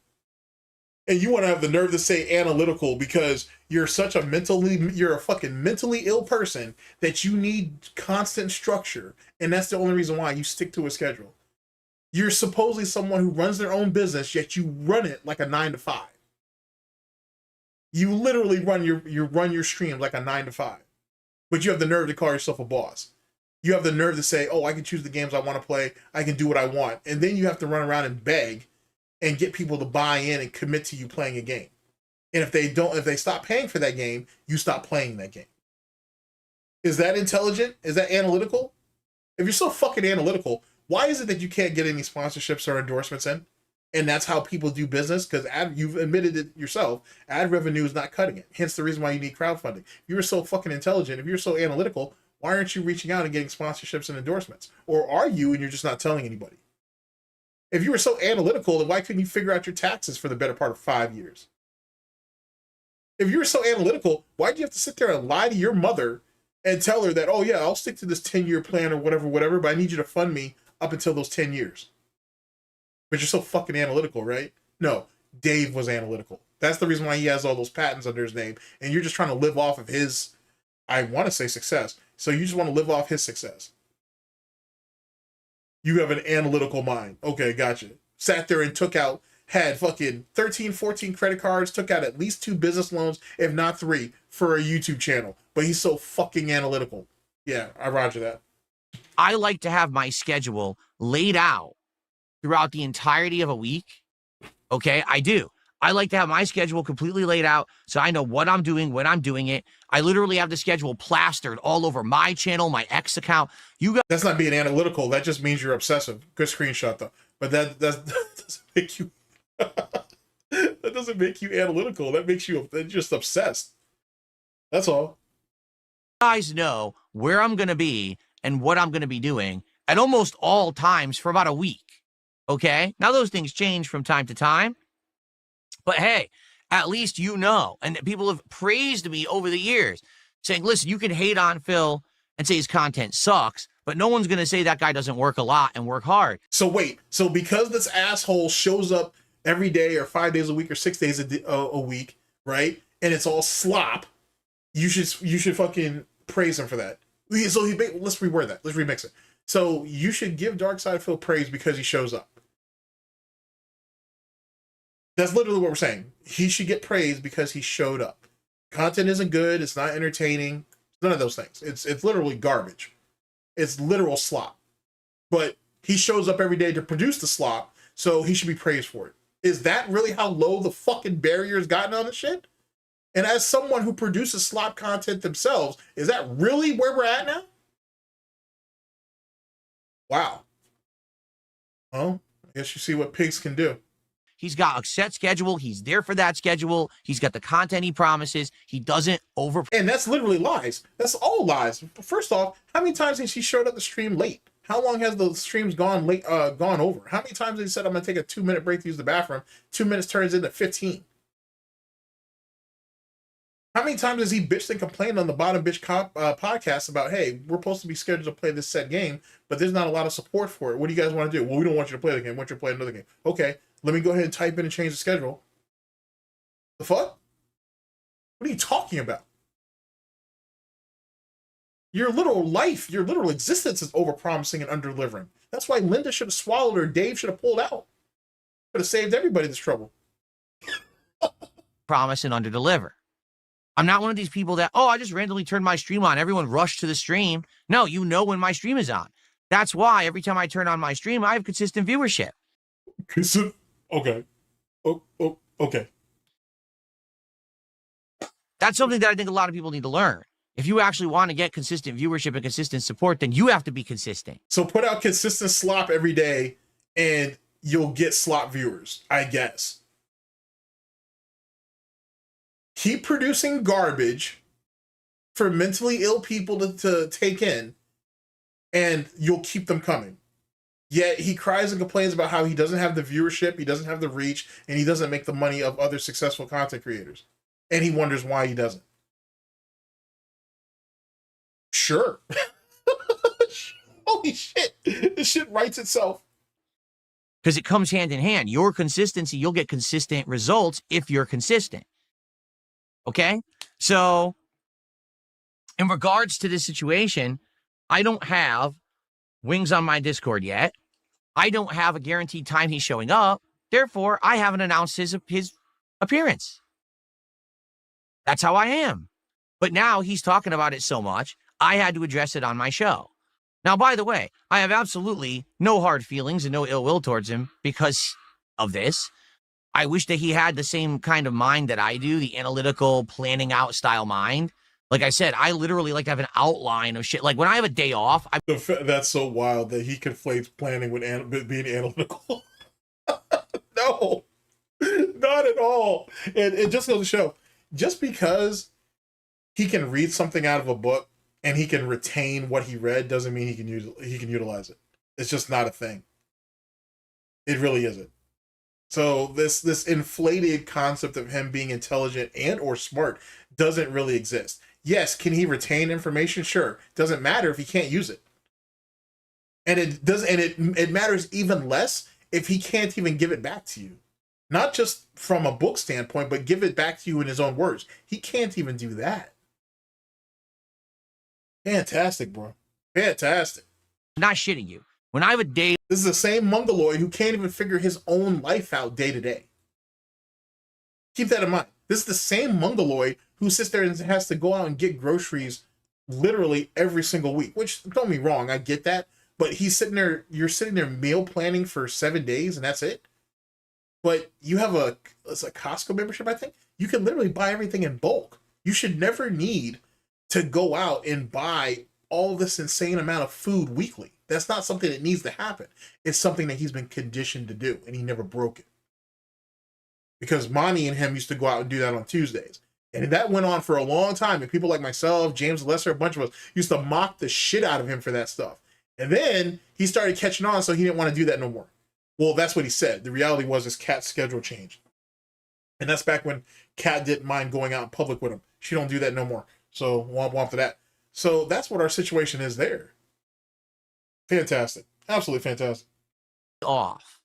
And you want to have the nerve to say analytical because you're a fucking mentally ill person that you need constant structure. And that's the only reason why you stick to a schedule. You're supposedly someone who runs their own business, yet you run it like a 9-to-5. You literally run your stream like a 9-to-5. But you have the nerve to call yourself a boss. You have the nerve to say, oh, I can choose the games I want to play. I can do what I want. And then you have to run around and beg and get people to buy in and commit to you playing a game. And if they stop paying for that game, you stop playing that game. Is that intelligent? Is that analytical? If you're so fucking analytical, why is it that you can't get any sponsorships or endorsements in? And that's how people do business? Because you've admitted it yourself. Ad revenue is not cutting it. Hence the reason why you need crowdfunding. If you were so fucking intelligent, if you're so analytical, why aren't you reaching out and getting sponsorships and endorsements? Or are you and you're just not telling anybody? If you were so analytical, then why couldn't you figure out your taxes for the better part of 5 years? If you were so analytical, why'd you have to sit there and lie to your mother and tell her that, oh yeah, I'll stick to this 10-year plan or whatever, but I need you to fund me up until those 10 years. But you're so fucking analytical, right? No, Dave was analytical. That's the reason why he has all those patents under his name. And you're just trying to live off of his, I want to say success. So you just want to live off his success. You have an analytical mind. Okay, gotcha. Sat there and had fucking 13, 14 credit cards, took out at least 2 business loans, if not 3, for a YouTube channel. But he's so fucking analytical. Yeah, I roger that. I like to have my schedule laid out throughout the entirety of a week. Okay, I do. I like to have my schedule completely laid out so I know what I'm doing, when I'm doing it. I literally have the schedule plastered all over my channel, my X account. That's not being analytical. That just means you're obsessive. Good screenshot though. But that doesn't make you that doesn't make you analytical. That makes you just obsessed. That's all. You guys know where I'm going to be and what I'm going to be doing at almost all times for about a week. Okay? Now those things change from time to time. But hey, at least you know. And people have praised me over the years, saying, listen, you can hate on Phil and say his content sucks, but no one's going to say that guy doesn't work a lot and work hard. So wait, so because this asshole shows up every day or 5 days a week or 6 days a week, right? And it's all slop, you should fucking praise him for that. So let's reword that. Let's remix it. So you should give Darkside Phil praise because he shows up. That's literally what we're saying. He should get praise because he showed up. Content isn't good. It's not entertaining. None of those things. It's literally garbage. It's literal slop. But he shows up every day to produce the slop, so he should be praised for it. Is that really how low the fucking barrier has gotten on this shit? And as someone who produces slop content themselves, is that really where we're at now? Wow. Well, I guess you see what pigs can do. He's got a set schedule. He's there for that schedule. He's got the content he promises. He doesn't over. And that's literally lies. That's all lies. First off, how many times has he showed up the stream late? How long has the streams gone late? Gone over? How many times has he said, I'm going to take a 2-minute break to use the bathroom? 2 minutes turns into 15. How many times has he bitched and complained on the Bottom Bitch podcast about, hey, we're supposed to be scheduled to play this set game, but there's not a lot of support for it. What do you guys want to do? Well, we don't want you to play the game. We want you to play another game. Okay, let me go ahead and type in and change the schedule. The fuck? What are you talking about? Your little life, your literal existence is overpromising and under-delivering. That's why Linda should have swallowed her. Dave should have pulled out. Could have saved everybody this trouble. Promise and underdeliver. I'm not one of these people that, oh, I just randomly turned my stream on. Everyone rushed to the stream. No, you know when my stream is on. That's why every time I turn on my stream, I have consistent viewership. Okay. Okay. That's something that I think a lot of people need to learn. If you actually want to get consistent viewership and consistent support, then you have to be consistent. So put out consistent slop every day and you'll get slop viewers, I guess. Keep producing garbage for mentally ill people to take in, and you'll keep them coming. Yet he cries and complains about how he doesn't have the viewership, he doesn't have the reach, and he doesn't make the money of other successful content creators. And he wonders why he doesn't. Sure. Holy shit. This shit writes itself. Because it comes hand in hand. Your consistency, you'll get consistent results if you're consistent. Okay? So, in regards to this situation, I don't have Wings on my Discord yet. I don't have a guaranteed time he's showing up. Therefore, I haven't announced his appearance. That's how I am. But now he's talking about it so much, I had to address it on my show. Now, by the way, I have absolutely no hard feelings and no ill will towards him because of this. I wish that he had the same kind of mind that I do, the analytical, planning out style mind. Like I said, I literally like to have an outline of shit. Like when I have a day off. That's so wild that he conflates planning with being analytical. No, not at all. And it just goes to show, just because he can read something out of a book and he can retain what he read doesn't mean he can utilize it. It's just not a thing. It really isn't. So this inflated concept of him being intelligent and or smart doesn't really exist. Yes, can he retain information? Sure. Doesn't matter if he can't use it. And it matters even less if he can't even give it back to you. Not just from a book standpoint, but give it back to you in his own words. He can't even do that. Fantastic, bro. Fantastic. I'm not shitting you. When I have a day. This is the same mongoloid who can't even figure his own life out day to day. Keep that in mind. This is the same mongoloid who sits there and has to go out and get groceries literally every single week, which, don't be wrong, I get that. But he's sitting there, you're sitting there meal planning for 7 days and that's it. But you have it's a Costco membership, I think. You can literally buy everything in bulk. You should never need to go out and buy all this insane amount of food weekly. That's not something that needs to happen. It's something that he's been conditioned to do, and he never broke it. Because Monty and him used to go out and do that on Tuesdays. And that went on for a long time. And people like myself, James Lesser, a bunch of us used to mock the shit out of him for that stuff. And then he started catching on, so he didn't want to do that no more. Well, that's what he said. The reality was his Cat's schedule changed. And that's back when Cat didn't mind going out in public with him. She don't do that no more. So womp womp to that. So that's what our situation is there. Fantastic. Absolutely fantastic. Off.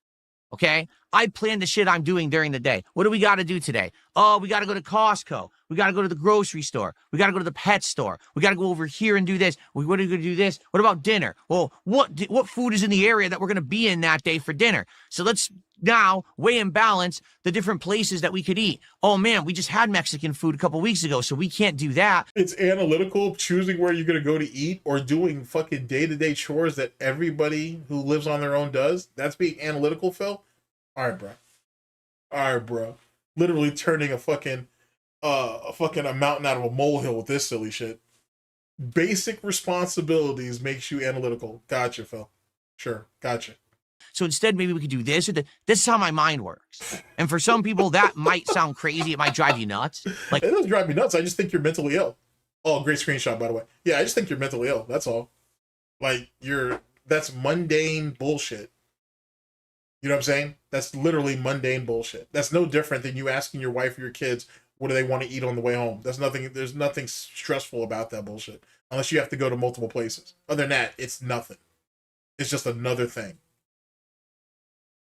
Okay? I plan the shit I'm doing during the day. What do we got to do today? Oh, we got to go to Costco. We got to go to the grocery store. We got to go to the pet store. We got to go over here and do this. What are we going to do this? What about dinner? Well, what food is in the area that we're going to be in that day for dinner? So let's now weigh and balance the different places that we could eat. Oh man, we just had Mexican food a couple weeks ago, so we can't do that. It's analytical, choosing where you're going to go to eat or doing fucking day-to-day chores that everybody who lives on their own does. That's being analytical, Phil. All right, bro. Literally turning a fucking a mountain out of a molehill with this silly shit. Basic responsibilities makes you analytical. Gotcha, Phil. Sure, gotcha. So instead, maybe we could do this or that. This is how my mind works. And for some people, that might sound crazy. It might drive you nuts. Like, it doesn't drive me nuts. I just think you're mentally ill. Oh, great screenshot, by the way. Yeah, I just think you're mentally ill. That's all. Like, that's mundane bullshit. You know what I'm saying? That's literally mundane bullshit. That's no different than you asking your wife or your kids, what do they want to eat on the way home? There's nothing stressful about that bullshit. Unless you have to go to multiple places. Other than that, it's nothing. It's just another thing.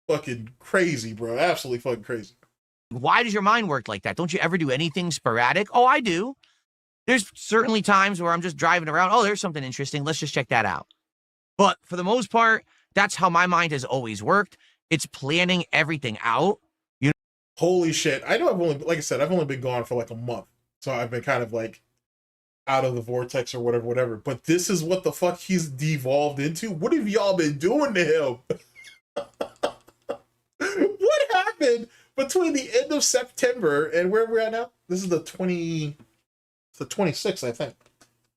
Fucking crazy, bro. Absolutely fucking crazy. why does your mind work like that? Don't you ever do anything sporadic? Oh, I do. There's certainly times where I'm just driving around. Oh, there's something interesting. Let's just check that out. But for the most part, that's how my mind has always worked. It's planning everything out. You know? Holy shit. I know like I said, I've only been gone for like a month. So I've been kind of like out of the vortex or whatever. But this is what the fuck he's devolved into. What have y'all been doing to him? What happened between the end of September and where we're at now? This is the 26th, I think.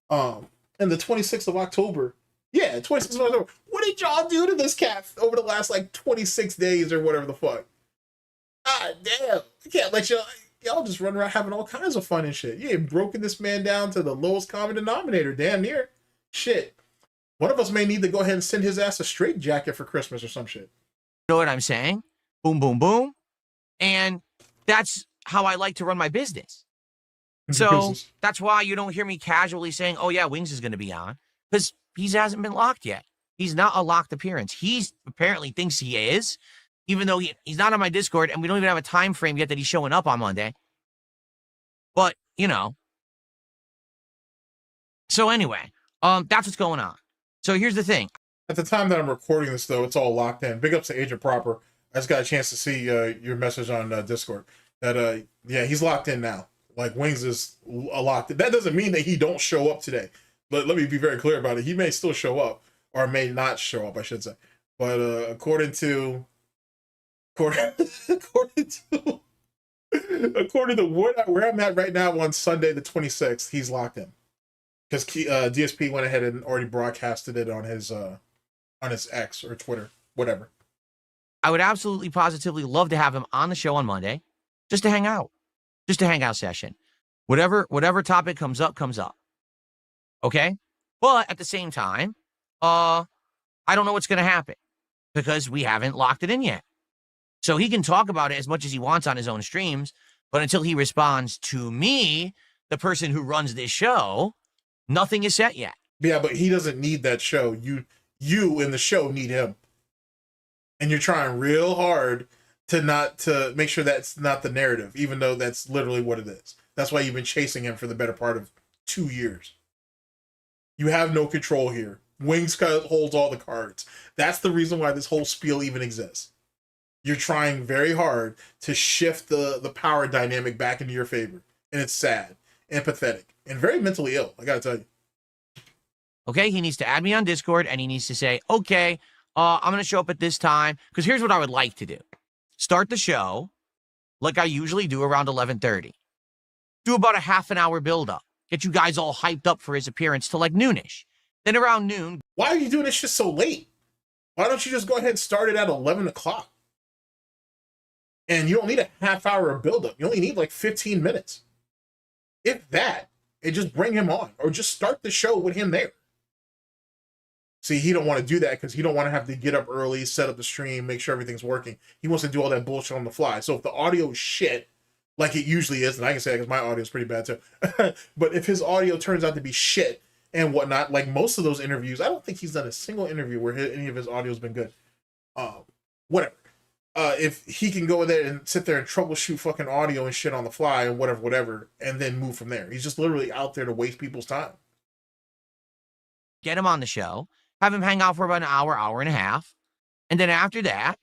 And the 26th of October. Yeah, 26th of October. What did y'all do to this cat over the last like 26 days or whatever the fuck? God damn. I can't let y'all just run around having all kinds of fun and shit. You ain't broken this man down to the lowest common denominator, damn near. Shit. One of us may need to go ahead and send his ass a straight jacket for Christmas or some shit. You know what I'm saying? Boom, boom, boom. And that's how I like to run my business. So that's why you don't hear me casually saying, oh yeah, Wings is going to be on. Because he hasn't been locked yet. He's not a locked appearance. He apparently thinks he is, even though he's not on my Discord, and we don't even have a time frame yet that he's showing up on Monday. But, you know. So anyway, that's what's going on. So here's the thing. At the time that I'm recording this, though, it's all locked in. Big ups to Agent Proper. I just got a chance to see your message on Discord. That, yeah, he's locked in now. Like, Wings is locked in. That doesn't mean that he don't show up today. Let me be very clear about it. He may still show up, or may not show up, I should say. But according to where I'm at right now on Sunday the 26th, he's locked in. Because DSP went ahead and already broadcasted it on his X or Twitter, whatever. I would absolutely positively love to have him on the show on Monday, just to hang out. Just a hangout session. Whatever topic comes up, comes up. Okay? But at the same time, I don't know what's going to happen because we haven't locked it in yet. So he can talk about it as much as he wants on his own streams, but until he responds to me, the person who runs this show, nothing is set yet. Yeah, but he doesn't need that show. You in the show need him. And you're trying real hard to make sure that's not the narrative, even though that's literally what it is. That's why you've been chasing him for the better part of 2 years. You have no control here. Wings holds all the cards. That's the reason why this whole spiel even exists. You're trying very hard to shift the power dynamic back into your favor. And it's sad and pathetic and very mentally ill, I gotta tell you. Okay, he needs to add me on Discord and he needs to say, okay, I'm going to show up at this time. Because here's what I would like to do. Start the show like I usually do around 11:30. Do about a half an hour build-up. Get you guys all hyped up for his appearance till like noonish. Then around noon. Why are you doing this shit so late? Why don't you just go ahead and start it at 11 o'clock? And you don't need a half hour of build-up. You only need like 15 minutes. If that, and just bring him on. Or just start the show with him there. See, he don't want to do that because he don't want to have to get up early, set up the stream, make sure everything's working. He wants to do all that bullshit on the fly. So if the audio is shit, like it usually is, and I can say that because my audio is pretty bad too. But if his audio turns out to be shit and whatnot, like most of those interviews, I don't think he's done a single interview where any of his audio has been good. Whatever. If he can go in there and sit there and troubleshoot fucking audio and shit on the fly and whatever, and then move from there. He's just literally out there to waste people's time. Get him on the show. Have him hang out for about an hour, hour and a half. And then after that,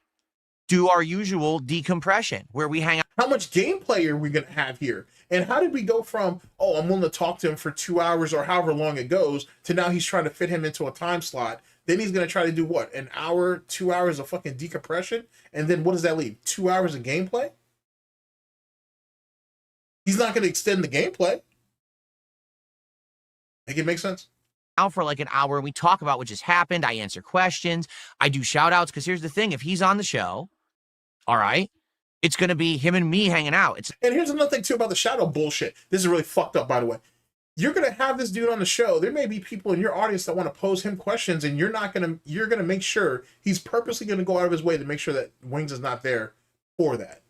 do our usual decompression where we hang out. How much gameplay are we going to have here? And how did we go from, oh, I'm willing to talk to him for 2 hours or however long it goes, to now he's trying to fit him into a time slot. Then he's going to try to do what? An hour, 2 hours of fucking decompression? And then what does that leave? 2 hours of gameplay? He's not going to extend the gameplay. Make it make sense? out for like an hour and we talk about what just happened. I answer questions. I do shout outs. Because here's the thing. If he's on the show, all right, it's going to be him and me hanging out. And here's another thing too about the shadow bullshit. This is really fucked up, by the way. You're going to have this dude on the show. There may be people in your audience that want to pose him questions, and you're going to make sure he's purposely going to go out of his way to make sure that Wings is not there for that.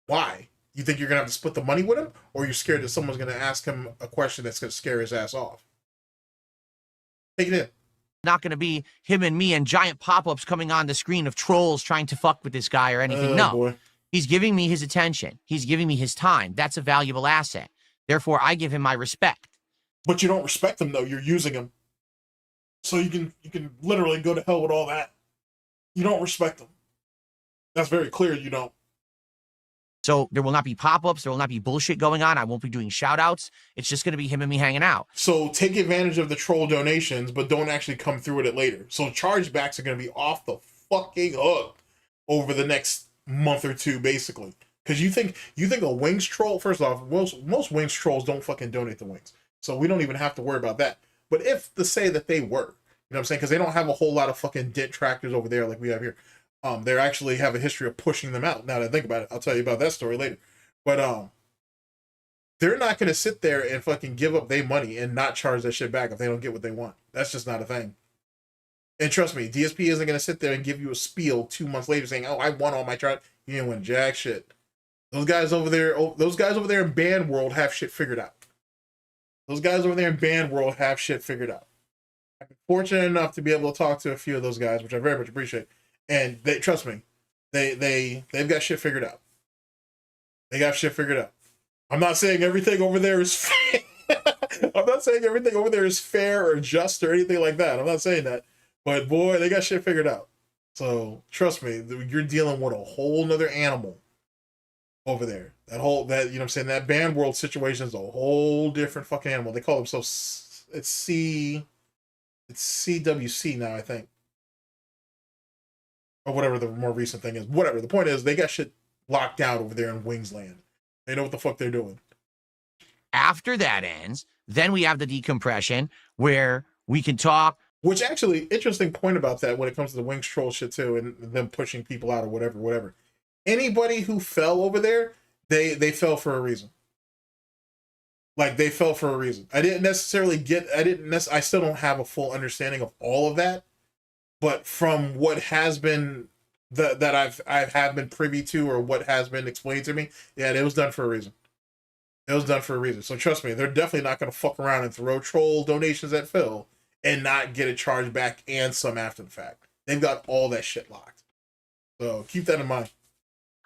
Why? You think you're going to have to split the money with him, or you're scared that someone's going to ask him a question that's going to scare his ass off? Take it in. Not going to be him and me and giant pop-ups coming on the screen of trolls trying to fuck with this guy or anything. No, boy. He's giving me his attention. He's giving me his time. That's a valuable asset. Therefore, I give him my respect. But you don't respect him, though. You're using him. So you can literally go to hell with all that. You don't respect him. That's very clear you don't. So there will not be pop-ups. There will not be bullshit going on. I won't be doing shout-outs. It's just going to be him and me hanging out. So take advantage of the troll donations, but don't actually come through with it later. So chargebacks are going to be off the fucking hook over the next month or two, basically. Because you think a Wings troll, first off, most Wings trolls don't fucking donate to Wings. So we don't even have to worry about that. But if to say that they were, you know what I'm saying? Because they don't have a whole lot of fucking detractors over there like we have here. They actually have a history of pushing them out. Now that I think about it, I'll tell you about that story later. But they're not going to sit there and fucking give up their money and not charge that shit back if they don't get what they want. That's just not a thing. And trust me, DSP isn't going to sit there and give you a spiel 2 months later saying, "Oh, I won all my charge." You didn't win jack shit. Those guys over there in band world have shit figured out. Those guys over there in band world have shit figured out. I've been fortunate enough to be able to talk to a few of those guys, which I very much appreciate. And they, trust me, they've got shit figured out. They got shit figured out. I'm not saying everything over there is fair. I'm not saying everything over there is fair or just or anything like that. I'm not saying that. But boy, they got shit figured out. So trust me, you're dealing with a whole nother animal over there. You know what I'm saying? That band world situation is a whole different fucking animal. They call themselves, it's CWC now, I think. Or whatever the more recent thing is. Whatever. The point is, they got shit locked down over there in Wingsland. They know what the fuck they're doing. After that ends, then we have the decompression where we can talk. Which actually, interesting point about that when it comes to the Wings troll shit too, and them pushing people out or whatever. Anybody who fell over there, they fell for a reason. Like, they fell for a reason. I still don't have a full understanding of all of that. But from what has been that I've been privy to, or what has been explained to me, yeah, it was done for a reason. It was done for a reason. So trust me, they're definitely not going to fuck around and throw troll donations at Phil and not get it charged back and some after the fact. They've got all that shit locked. So keep that in mind.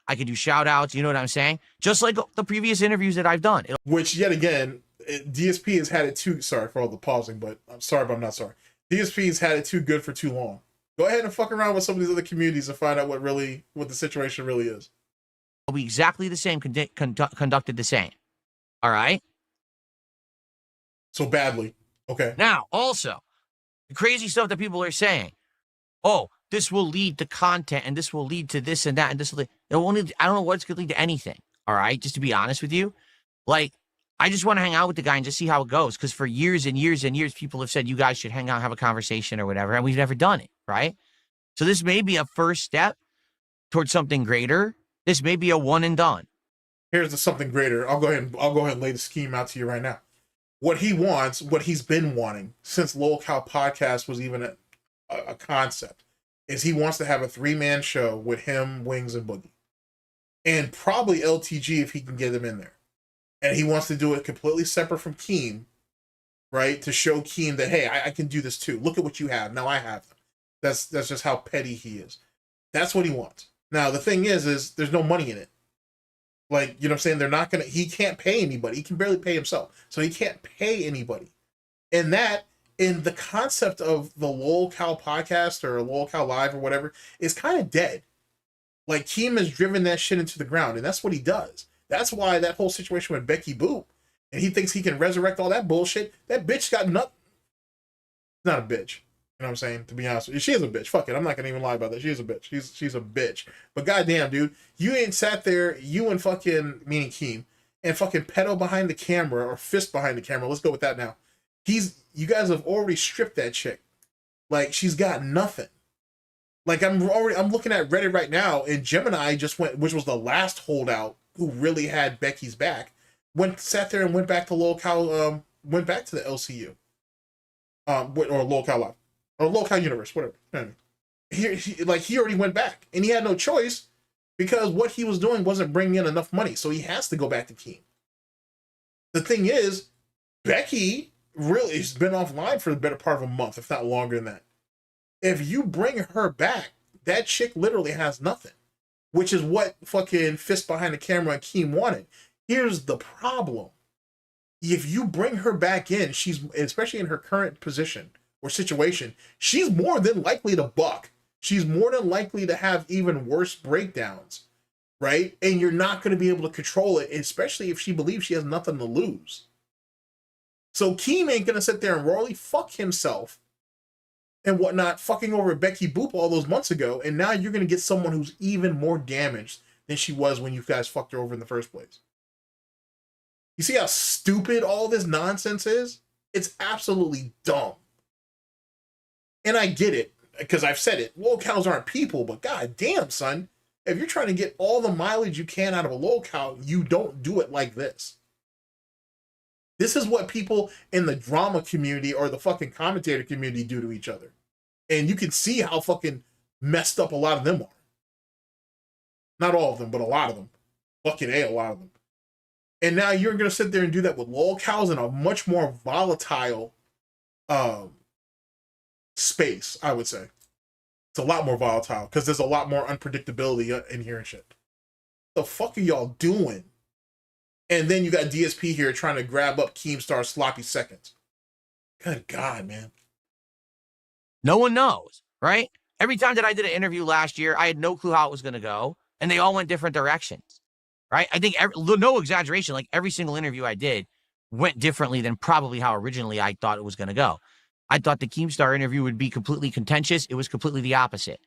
I can do shout outs. You know what I'm saying? Just like the previous interviews that I've done. Which, yet again, DSP has had it too. Sorry for all the pausing, but I'm sorry, but I'm not sorry. DSP's had it too good for too long. Go ahead and fuck around with some of these other communities and find out what the situation really is. It'll be exactly the same, conducted the same. All right? So badly. Okay. Now, also, the crazy stuff that people are saying. Oh, this will lead to content, and this will lead to this and that, and this will lead. It won't lead, I don't know what's going to lead to anything. All right? Just to be honest with you. Like, I just want to hang out with the guy and just see how it goes. Because for years and years and years, people have said, you guys should hang out and have a conversation or whatever. And we've never done it, right? So this may be a first step towards something greater. This may be a one and done. Here's the something greater. I'll go ahead and lay the scheme out to you right now. What he wants, what he's been wanting since Lol Cow Podcast was even a concept, is he wants to have a 3-man show with him, Wings, and Boogie. And probably LTG if he can get them in there. And he wants to do it completely separate from Keem, right? To show Keem that, hey, I can do this too. Look at what you have. Now I have them. That's just how petty he is. That's what he wants. Now, the thing is there's no money in it. Like, you know what I'm saying? He can't pay anybody. He can barely pay himself. So he can't pay anybody. And that, in the concept of the Lol Cow Podcast or Lol Cow Live or whatever, is kind of dead. Like, Keem has driven that shit into the ground, and that's what he does. That's why that whole situation with Becky Boop, and he thinks he can resurrect all that bullshit. That bitch got nothing. Not a bitch. You know what I'm saying? To be honest with you, she is a bitch. Fuck it. I'm not gonna even lie about that. She is a bitch. She's a bitch. But goddamn, dude, you ain't sat there, you and fucking, meaning Keem, and fucking pedo behind the camera, or fist behind the camera. Let's go with that now. You guys have already stripped that chick. Like, she's got nothing. Like, I'm looking at Reddit right now, and Gemini just went, which was the last holdout who really had Becky's back, sat there and went back to went back to the LCU. Or Lolcow Live. Or Lolcow Universe, whatever. He already went back. And he had no choice because what he was doing wasn't bringing in enough money. So he has to go back to Team. The thing is, Becky really has been offline for the better part of a month, if not longer than that. If you bring her back, that chick literally has nothing, which is what fucking Fist Behind the Camera and Keem wanted. Here's the problem. If you bring her back in, she's, especially in her current position or situation, she's more than likely to buck. She's more than likely to have even worse breakdowns, right? And you're not going to be able to control it, especially if she believes she has nothing to lose. So Keem ain't going to sit there and royally fuck himself and whatnot, fucking over Becky Boop all those months ago, and now you're going to get someone who's even more damaged than she was when you guys fucked her over in the first place. You see how stupid all this nonsense is? It's absolutely dumb. And I get it, because I've said it. Lolcows aren't people, but god damn, son. If you're trying to get all the mileage you can out of a lolcow, you don't do it like this. This is what people in the drama community or the fucking commentator community do to each other. And you can see how fucking messed up a lot of them are. Not all of them, but a lot of them. Fucking a lot of them. And now you're going to sit there and do that with lolcows in a much more volatile space, I would say. It's a lot more volatile because there's a lot more unpredictability in here and shit. The fuck are y'all doing? And then you got DSP here trying to grab up Keemstar's sloppy seconds. Good God, man. No one knows, right? Every time that I did an interview last year, I had no clue how it was going to go, and they all went different directions, right? I think, no exaggeration, like every single interview I did went differently than probably how originally I thought it was going to go. I thought the Keemstar interview would be completely contentious. It was completely the opposite.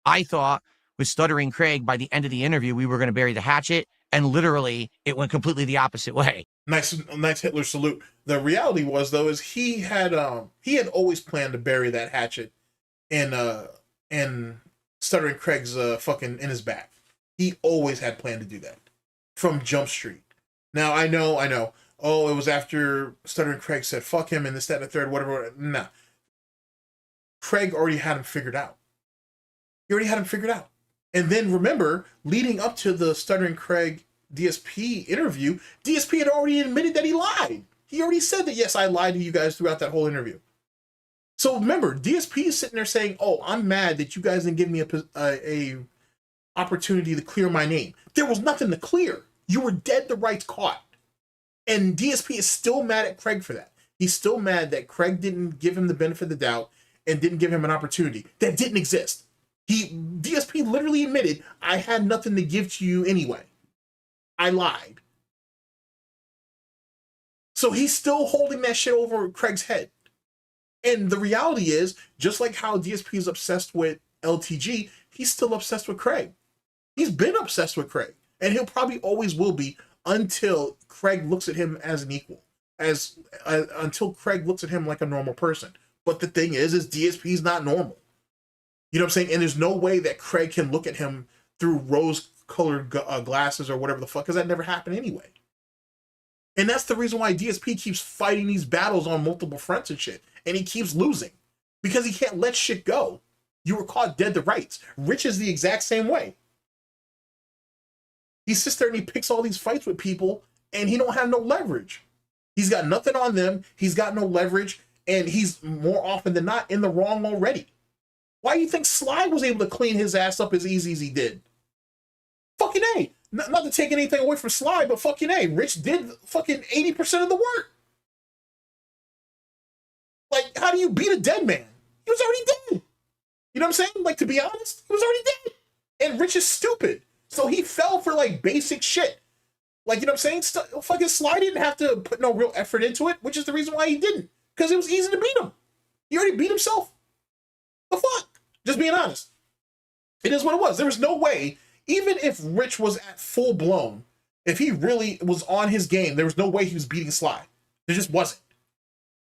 I thought with Stuttering Craig, by the end of the interview, we were going to bury the hatchet, and literally it went completely the opposite way. Nice Hitler salute. The reality was, though, is he had always planned to bury that hatchet in Stuttering Craig's fucking in his back. He always had planned to do that from Jump Street. Now I know. Oh, it was after Stuttering Craig said fuck him and this, that, and the third, whatever. Nah. Craig already had him figured out. He already had him figured out. And then remember, leading up to the Stuttering Craig DSP interview, DSP had already admitted that he lied. He already said that, yes, I lied to you guys throughout that whole interview. So remember, DSP is sitting there saying, oh, I'm mad that you guys didn't give me a opportunity to clear my name. There was nothing to clear. You were dead to rights caught. And DSP is still mad at Craig for that. He's still mad that Craig didn't give him the benefit of the doubt and didn't give him an opportunity that didn't exist. DSP literally admitted, I had nothing to give to you anyway. I lied. So he's still holding that shit over Craig's head. And the reality is, just like how DSP is obsessed with LTG, he's still obsessed with Craig. He's been obsessed with Craig. And he'll probably always will be until Craig looks at him as an equal. Until Craig looks at him like a normal person. But the thing is DSP's not normal. You know what I'm saying? And there's no way that Craig can look at him through rose-colored glasses or whatever the fuck, because that never happened anyway. And that's the reason why DSP keeps fighting these battles on multiple fronts and shit. And he keeps losing. Because he can't let shit go. You were caught dead to rights. Rich is the exact same way. He sits there and he picks all these fights with people, and he don't have no leverage. He's got nothing on them. He's got no leverage. And he's more often than not in the wrong already. Why do you think Sly was able to clean his ass up as easy as he did? Fucking A. Not to take anything away from Sly, but fucking A. Rich did fucking 80% of the work. Like, how do you beat a dead man? He was already dead. You know what I'm saying? Like, to be honest, he was already dead. And Rich is stupid. So he fell for, like, basic shit. Like, you know what I'm saying? Fucking Sly didn't have to put no real effort into it, which is the reason why he didn't. Because it was easy to beat him. He already beat himself. The fuck? Just being honest. It is what it was. There was no way, even if Rich was at full blown, if he really was on his game, there was no way he was beating Sly. There just wasn't.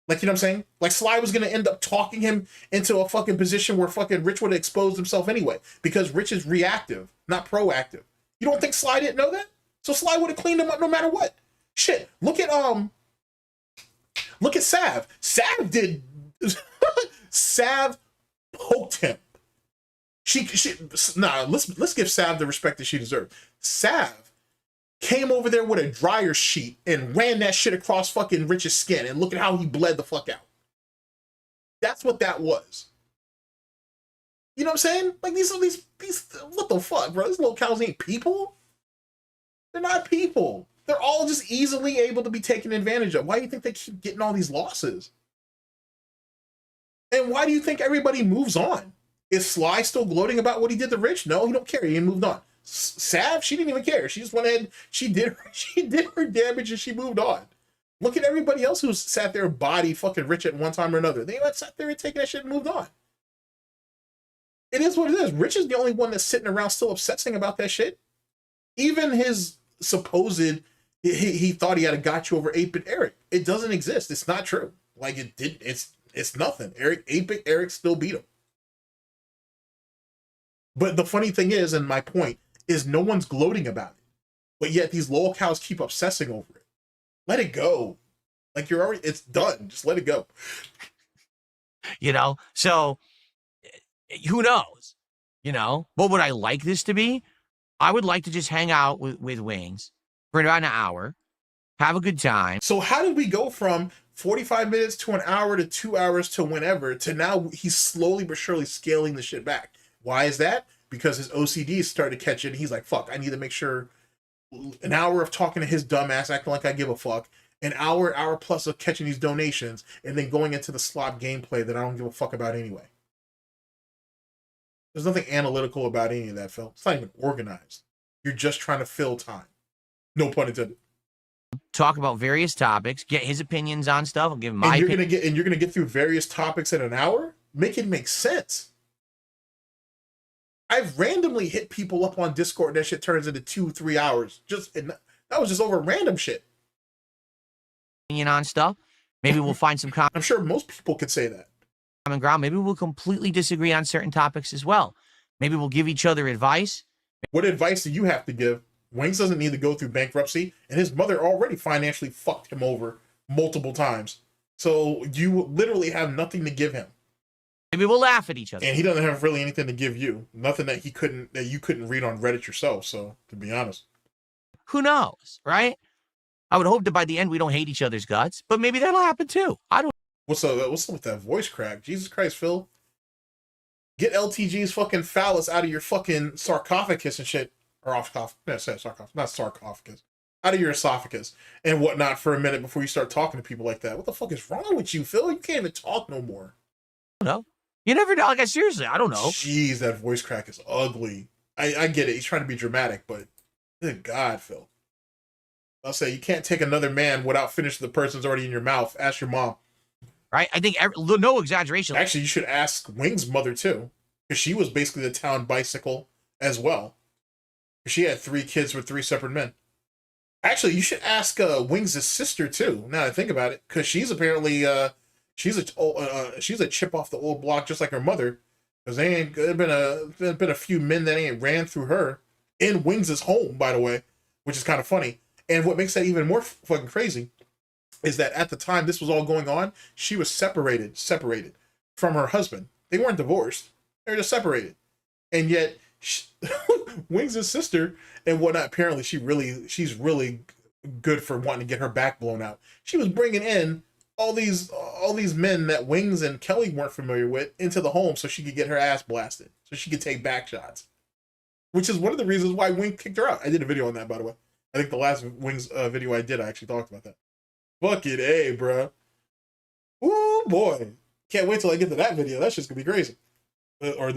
Like, you know what I'm saying? Like, Sly was going to end up talking him into a fucking position where fucking Rich would have exposed himself anyway. Because Rich is reactive, not proactive. You don't think Sly didn't know that? So Sly would have cleaned him up no matter what. Shit. Look at Sav. Sav did... Sav poked him. Let's give Sav the respect that she deserved. Sav came over there with a dryer sheet and ran that shit across fucking Rich's skin, and look at how he bled the fuck out. That's what that was. You know what I'm saying? Like, these what the fuck, bro? These little cows ain't people. They're not people. They're all just easily able to be taken advantage of. Why do you think they keep getting all these losses? And why do you think everybody moves on? Is Sly still gloating about what he did to Rich? No, he don't care. He moved on. Sav, she didn't even care. She just went ahead, she did her damage, and she moved on. Look at everybody else who's sat there and body fucking Rich at one time or another. They sat there and taken that shit and moved on. It is what it is. Rich is the only one that's sitting around still obsessing about that shit. Even his supposed, he thought he had a got you over 8-Bit Eric. It doesn't exist. It's not true. Like, it's nothing. 8-Bit Eric still beat him. But the funny thing is, and my point, is no one's gloating about it. But yet these lol cows keep obsessing over it. Let it go. Like, it's done. Just let it go. You know? So, who knows? You know? What would I like this to be? I would like to just hang out with Wings for about an hour, have a good time. So how did we go from 45 minutes to an hour to 2 hours to whenever to now he's slowly but surely scaling the shit back? Why is that? Because his OCD started to catch it. He's like, fuck, I need to make sure an hour of talking to his dumbass, acting like I give a fuck, an hour plus of catching these donations, and then going into the slot gameplay that I don't give a fuck about anyway. There's nothing analytical about any of that, Phil. It's not even organized. You're just trying to fill time. No pun intended. Talk about various topics, get his opinions on stuff. I'll give him my opinion. And you're gonna get through various topics in an hour? Make it make sense. I've randomly hit people up on Discord. That shit turns into 2-3 hours. That was just over random shit. Opinion on stuff. Maybe we'll find some I'm sure most people could say that. Common ground. Maybe we'll completely disagree on certain topics as well. Maybe we'll give each other advice. What advice do you have to give? Wings doesn't need to go through bankruptcy, and his mother already financially fucked him over multiple times. So you literally have nothing to give him. Maybe we'll laugh at each other. And he doesn't have really anything to give you. Nothing that you couldn't read on Reddit yourself. So, to be honest. Who knows, right? I would hope that by the end we don't hate each other's guts, but maybe that'll happen too. I don't. What's up with that voice crack? Jesus Christ, Phil. Get LTG's fucking phallus out of your fucking sarcophagus and shit. Or off sarcophagus, not sarcophagus. Out of your esophagus and whatnot for a minute before you start talking to people like that. What the fuck is wrong with you, Phil? You can't even talk no more. No. You never know. Like, seriously, I don't know. Jeez, that voice crack is ugly. I get it. He's trying to be dramatic, but good God, Phil. I'll say you can't take another man without finishing the person's already in your mouth. Ask your mom. Right? I think no exaggeration. Actually, you should ask Wing's mother too, because she was basically the town bicycle as well. She had 3 kids with 3 separate men. Actually, you should ask Wings' sister too. Now that I think about it, because she's apparently she's a chip off the old block, just like her mother. Because there been a few men that ain't ran through her in Wings' home, by the way, which is kind of funny. And what makes that even more fucking crazy is that at the time this was all going on, she was separated from her husband. They weren't divorced; they were just separated, and yet. Wings' sister and whatnot. Apparently, she's really good for wanting to get her back blown out. She was bringing in all these men that Wings and Kelly weren't familiar with into the home so she could get her ass blasted, so she could take back shots. Which is one of the reasons why Wings kicked her out. I did a video on that, by the way. I think the last Wings video I did, I actually talked about that. Fucking A, bro. Ooh boy, can't wait till I get to that video. That's just gonna be crazy. Or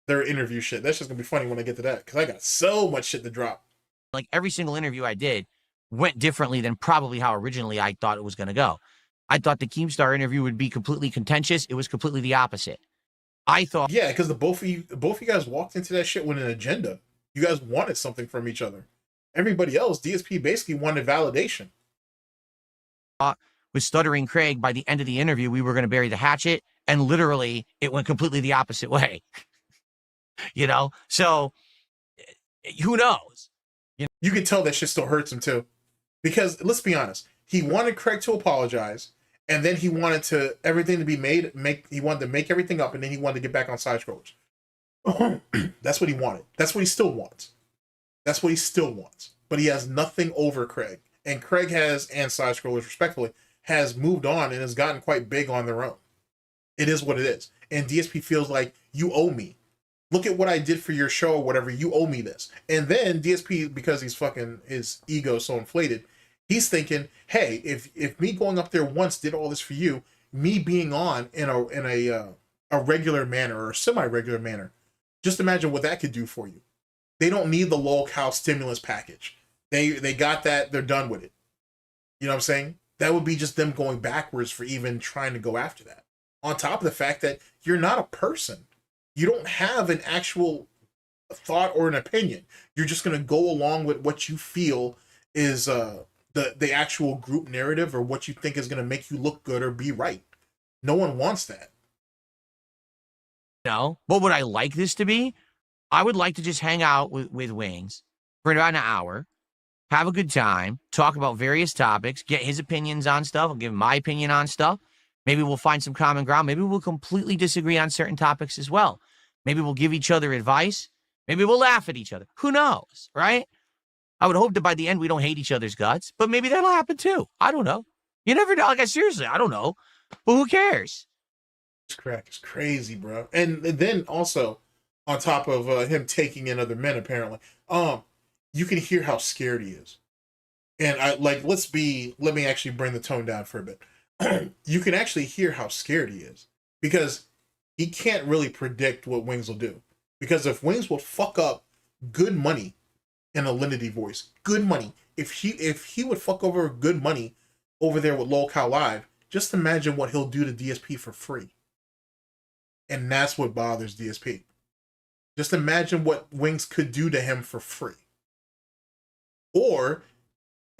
their interview shit. That's just gonna be funny when I get to that, because I got so much shit to drop. Like, every single interview I did went differently than probably how originally I thought it was gonna go. I thought the Keemstar interview would be completely contentious. It was completely the opposite. I thought, yeah, because the both of you guys walked into that shit with an agenda. You guys wanted something from each other. Everybody else, DSP basically wanted validation. With with Stuttering Craig, by the end of the interview, we were going to bury the hatchet, and literally it went completely the opposite way. So who knows? You can tell that shit still hurts him too. Because let's be honest, he wanted Craig to apologize, and then he wanted everything to be he wanted to make everything up, and then he wanted to get back on side scrollers. That's what he wanted. That's what he still wants. That's what he still wants. But he has nothing over Craig. And Craig and side scrollers, respectfully, has moved on and has gotten quite big on their own. It is what it is. And DSP feels like, you owe me. Look at what I did for your show or whatever. You owe me this. And then DSP, because his ego is so inflated, he's thinking, hey, if me going up there once did all this for you, me being on in a regular manner or a semi-regular manner, just imagine what that could do for you. They don't need the lol-cow stimulus package. They got that. They're done with it. You know what I'm saying? That would be just them going backwards for even trying to go after that. On top of the fact that you're not a person. You don't have an actual thought or an opinion. You're just going to go along with what you feel is the actual group narrative or what you think is going to make you look good or be right. No one wants that. No. What would I like this to be? I would like to just hang out with Wings for about an hour, have a good time, talk about various topics, get his opinions on stuff. I'll give him my opinion on stuff. Maybe we'll find some common ground. Maybe we'll completely disagree on certain topics as well. Maybe we'll give each other advice. Maybe we'll laugh at each other. Who knows, right? I would hope that by the end we don't hate each other's guts, but maybe that'll happen too. I don't know. You never know. Like, seriously, I don't know. But who cares? This crack is crazy, bro. And then also, on top of him taking in other men, apparently, you can hear how scared he is. And let me actually bring the tone down for a bit. You can actually hear how scared he is because he can't really predict what Wings will do. Because if Wings will fuck up good money in a Linity voice, good money, if he would fuck over good money over there with Lol Cow Live, just imagine what he'll do to DSP for free. And that's what bothers DSP. Just imagine what Wings could do to him for free. Or,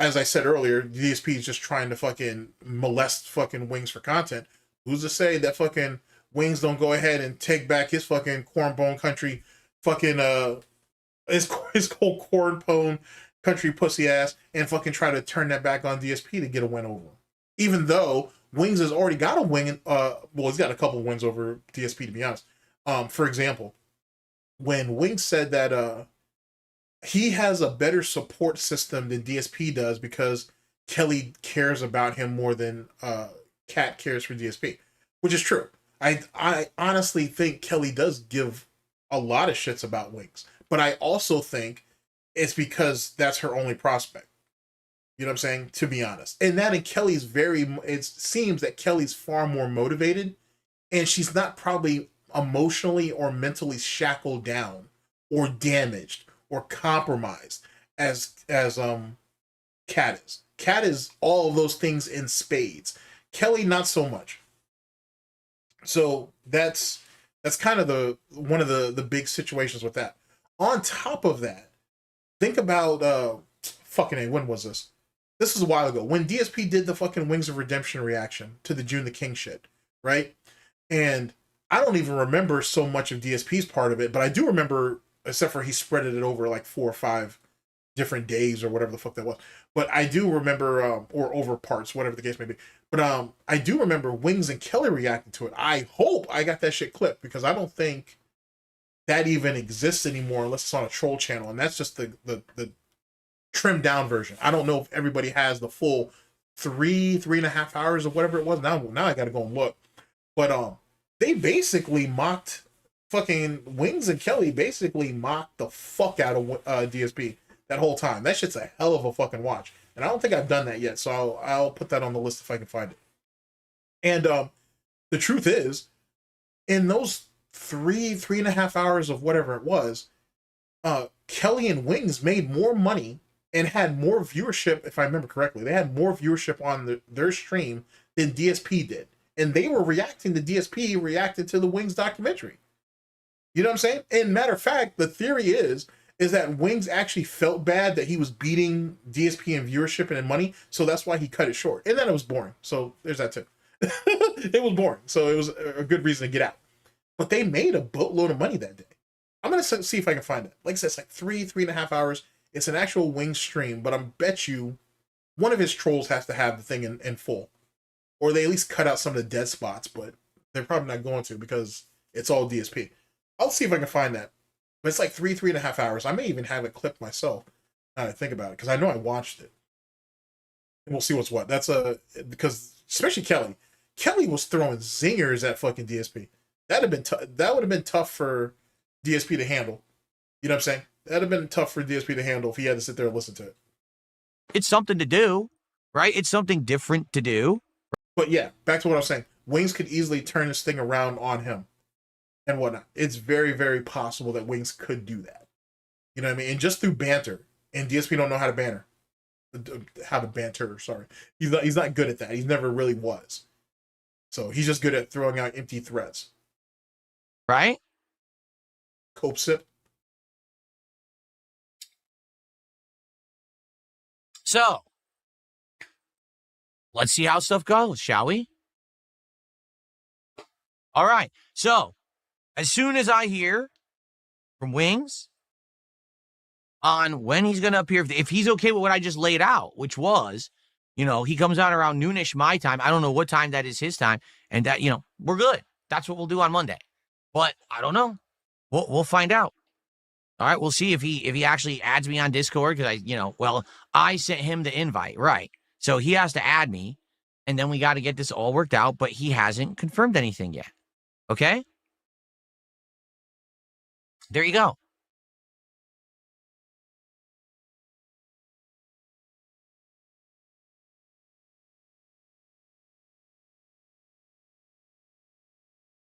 as I said earlier, DSP is just trying to fucking molest fucking Wings for content. Who's to say that fucking Wings don't go ahead and take back his fucking cornbone country fucking his whole cornbone country pussy ass and fucking try to turn that back on DSP to get a win over him. Even though Wings has already got a win, he's got a couple of wins over DSP, to be honest. For example, when Wings said that he has a better support system than DSP does because Kelly cares about him more than Kat cares for DSP, which is true. I honestly think Kelly does give a lot of shits about Wings, but I also think it's because that's her only prospect. You know what I'm saying? To be honest. And that in Kelly's it seems that Kelly's far more motivated and she's not probably emotionally or mentally shackled down or damaged or compromised as Kat is. Kat is all of those things in spades. Kelly, not so much. So that's kind of one of the big situations with that. On top of that, think about when was this? This was a while ago when DSP did the fucking Wings of Redemption reaction to the June the King shit, right? And I don't even remember so much of DSP's part of it, but I do remember, except for he spread it over like 4 or 5 different days or whatever the fuck that was. But I do remember, or over parts, whatever the case may be. But I do remember Wings and Kelly reacting to it. I hope I got that shit clipped because I don't think that even exists anymore unless it's on a troll channel, and that's just the trimmed down version. I don't know if everybody has the full 3.5 hours or whatever it was. Now I gotta go and look. But they basically mocked fucking Wings and Kelly basically mocked the fuck out of DSP that whole time. That shit's a hell of a fucking watch. And I don't think I've done that yet, so I'll put that on the list if I can find it. And the truth is, in those 3.5 hours of whatever it was, Kelly and Wings made more money and had more viewership, if I remember correctly. They had more viewership on their stream than DSP did. And they were reacting to DSP, reacted to the Wings documentary. You know what I'm saying? And matter of fact, the theory is is that Wings actually felt bad that he was beating DSP in viewership and in money, so that's why he cut it short. And then it was boring. So there's that too. It was boring, so it was a good reason to get out. But they made a boatload of money that day. I'm gonna see if I can find it. Like I said, it's like 3.5 hours. It's an actual Wings stream, but I bet you one of his trolls has to have the thing in full, or they at least cut out some of the dead spots. But they're probably not going to because it's all DSP. I'll see if I can find that. But it's like 3.5 hours. I may even have it clipped myself. Now that I think about it, because I know I watched it. And we'll see what's what. That's because especially Kelly. Kelly was throwing zingers at fucking DSP. That would have been tough for DSP to handle. You know what I'm saying? That'd have been tough for DSP to handle if he had to sit there and listen to it. It's something to do, right? It's something different to do. But yeah, back to what I was saying. Wings could easily turn this thing around on him and whatnot. It's very, very possible that Wings could do that. You know what I mean? And just through banter. And DSP don't know how to banter. Sorry. He's not good at that. He never really was. So he's just good at throwing out empty threats. Right? Cope sip. So, let's see how stuff goes, shall we? All right. So, as soon as I hear from Wings on when he's going to appear, if he's okay with what I just laid out, which was, you know, he comes out around noonish my time. I don't know what time that is his time. And that, you know, we're good. That's what we'll do on Monday. But I don't know. We'll find out. All right, we'll see if he actually adds me on Discord because I sent him the invite, right? So he has to add me, and then we got to get this all worked out. But he hasn't confirmed anything yet. Okay, there you go.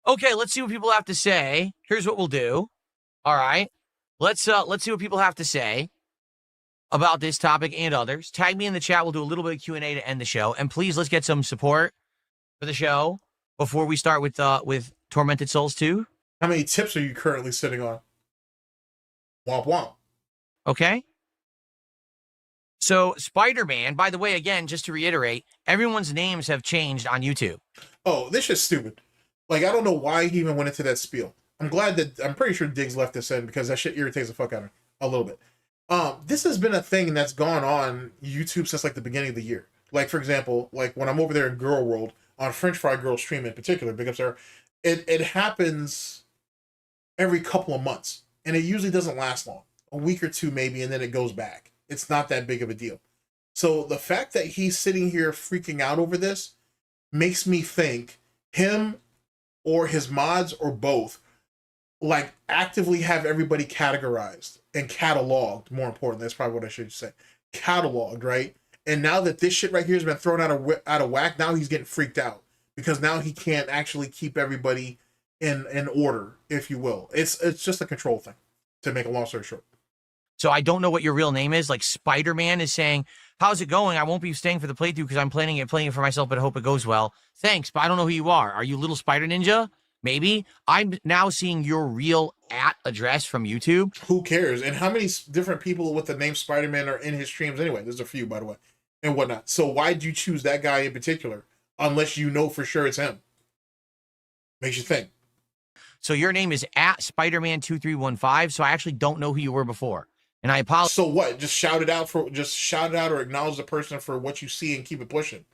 Okay, let's see what people have to say. Here's what we'll do. All right. Let's see what people have to say about this topic and others. Tag me in the chat. We'll do a little bit of Q&A to end the show. And please, let's get some support for the show before we start with Tormented Souls 2. How many tips are you currently sitting on? Womp womp. Okay. So, Spider-Man, by the way, again, just to reiterate, everyone's names have changed on YouTube. Oh, this is stupid. Like, I don't know why he even went into that spiel. I'm pretty sure Diggs left this in because that shit irritates the fuck out of me a little bit. This has been a thing that's gone on YouTube since like the beginning of the year. Like, for example, like when I'm over there in Girl World on French Fry Girl stream in particular, big ups there, it happens every couple of months. And it usually doesn't last long. A week or two maybe, and then it goes back. It's not that big of a deal. So the fact that he's sitting here freaking out over this makes me think him or his mods or both like actively have everybody categorized and cataloged. More important, that's probably what I should say. Cataloged, right? And now that this shit right here has been thrown out of whack, now he's getting freaked out because now he can't actually keep everybody in order, if you will. It's just a control thing, to make a long story short. So I don't know what your real name is. Like Spider-Man is saying, how's it going? I won't be staying for the playthrough because I'm playing it for myself, but I hope it goes well. Thanks, but I don't know who you are. Are you Little Spider Ninja? Maybe. I'm now seeing your real address from YouTube. Who cares? And how many different people with the name Spider-Man are in his streams anyway? There's a few, by the way, and whatnot. So why did you choose that guy in particular? Unless you know for sure it's him. Makes you think. So your name is @Spiderman2315. So I actually don't know who you were before. And I apologize. So what? Just shout it out or acknowledge the person for what you see and keep it pushing.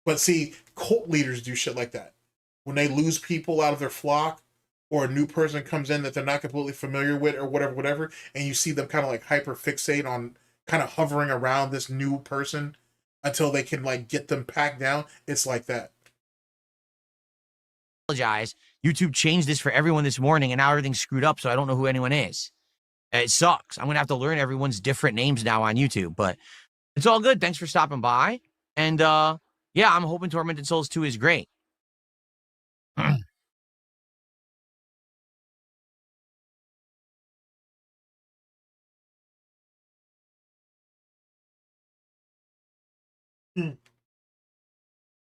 But see, cult leaders do shit like that. When they lose people out of their flock or a new person comes in that they're not completely familiar with or whatever, and you see them kind of like hyper fixate on kind of hovering around this new person until they can like get them packed down. It's like that. YouTube changed this for everyone this morning and now everything's screwed up. So I don't know who anyone is. It sucks. I'm going to have to learn everyone's different names now on YouTube, but it's all good. Thanks for stopping by. And yeah, I'm hoping Tormented Souls 2 is great.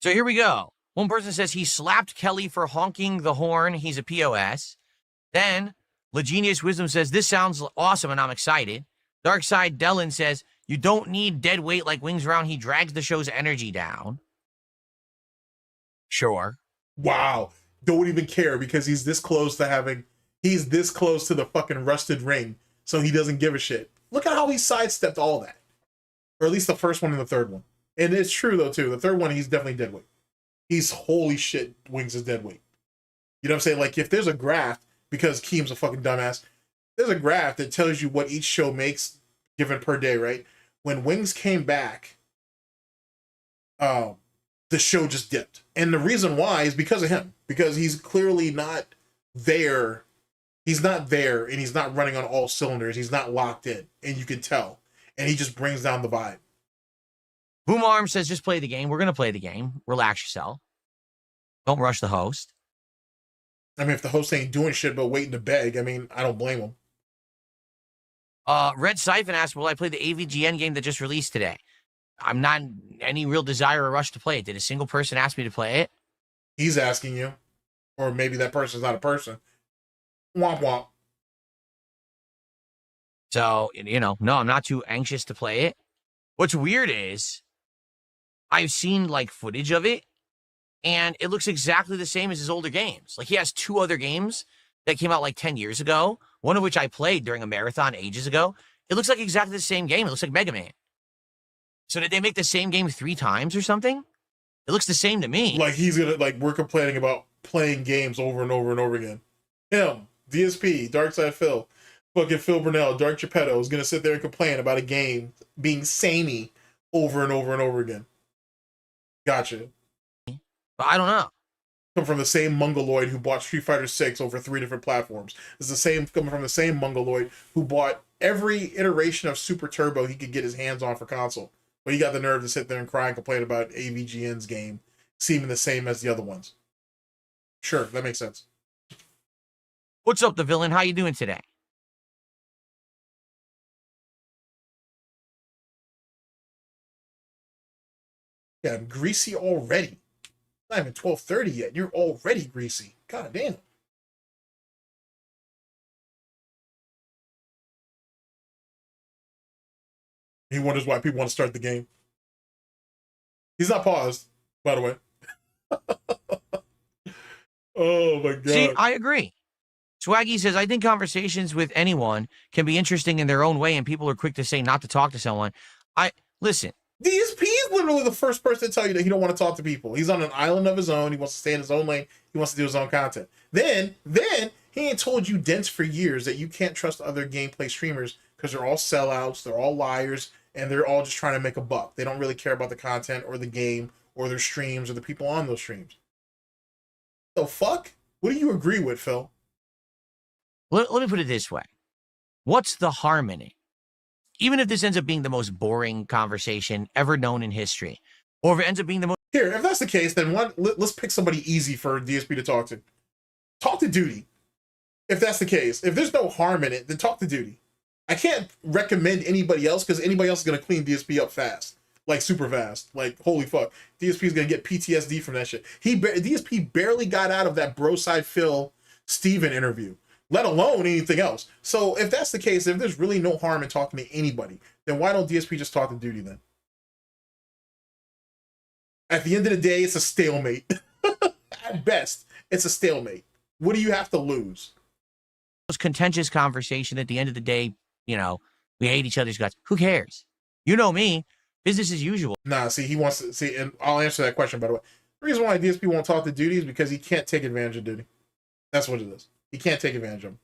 So here we go. One person says he slapped Kelly for honking the horn. He's a POS. Then Legenius Wisdom says, this sounds awesome and I'm excited. Darkside Dellin says, you don't need dead weight like Wings Around. He drags the show's energy down. Sure. Wow. Don't even care because he's this close to the fucking rusted ring. So he doesn't give a shit. Look at how he sidestepped all that. Or at least the first one and the third one. And it's true though too. The third one, he's definitely dead weight. He's holy shit, Wings is dead weight. You know what I'm saying? Like if there's a graph, because Keem's a fucking dumbass, there's a graph that tells you what each show makes given per day, right? When Wings came back, the show just dipped. And the reason why is because of him. Because he's clearly not there. He's not there and he's not running on all cylinders. He's not locked in. And you can tell. And he just brings down the vibe. Boom Arm says, just play the game. We're going to play the game. Relax yourself. Don't rush the host. I mean, if the host ain't doing shit but waiting to beg, I mean, I don't blame him. Red Siphon asked, will I play the AVGN game that just released today? I'm not in any real desire or rush to play it. Did a single person ask me to play it? He's asking you. Or maybe that person's not a person. Womp womp. So, you know, no, I'm not too anxious to play it. What's weird is I've seen like footage of it and it looks exactly the same as his older games. Like he has 2 other games that came out like 10 years ago, one of which I played during a marathon ages ago. It looks like exactly the same game. It looks like Mega Man. So did they make the same game 3 times or something? It looks the same to me. Like he's gonna, like we're complaining about playing games over and over and over again. Him, DSP, Darkside Phil, fucking Phil Burnell, Dark Geppetto is gonna sit there and complain about a game being samey over and over and over again. Gotcha. But I don't know. Come from the same mongoloid who bought Street Fighter 6 over 3 different platforms. It's the same coming from the same mongoloid who bought every iteration of Super Turbo he could get his hands on for console. But he got the nerve to sit there and cry and complain about AVGN's game seeming the same as the other ones. Sure, that makes sense. What's up, the villain? How you doing today? Yeah, I'm greasy already. Not even 12:30 yet. You're already greasy. God damn. He wonders why people want to start the game. He's not paused, by the way. Oh my god. See, I agree. Swaggy says, I think conversations with anyone can be interesting in their own way, and people are quick to say not to talk to someone. Listen. DSP is literally the first person to tell you that he don't want to talk to people. He's on an island of his own. He wants to stay in his own lane. He wants to do his own content. Then he ain't told you dense for years that you can't trust other gameplay streamers because they're all sellouts, they're all liars, and they're all just trying to make a buck. They don't really care about the content or the game or their streams or the people on those streams. The fuck? What do you agree with, Phil? Let me put it this way. What's the harm in it? Even if this ends up being the most boring conversation ever known in history, or if it ends up being the most... Here, if that's the case, then let's pick somebody easy for DSP to talk to. Talk to Duty. If that's the case. If there's no harm in it, then talk to Duty. I can't recommend anybody else because anybody else is going to clean DSP up fast. Like, super fast. Like, holy fuck. DSP is going to get PTSD from that shit. DSP barely got out of that Broside Phil Steven interview, let alone anything else. So if that's the case, if there's really no harm in talking to anybody, then why don't DSP just talk to Duty then? At the end of the day, it's a stalemate. At best, it's a stalemate. What do you have to lose? Most contentious conversation at the end of the day, you know, we hate each other's guts. Who cares? You know me. Business as usual. Nah, see, he wants to see, and I'll answer that question, by the way. The reason why DSP won't talk to Duty is because he can't take advantage of Duty. That's what it is. He can't take advantage of him.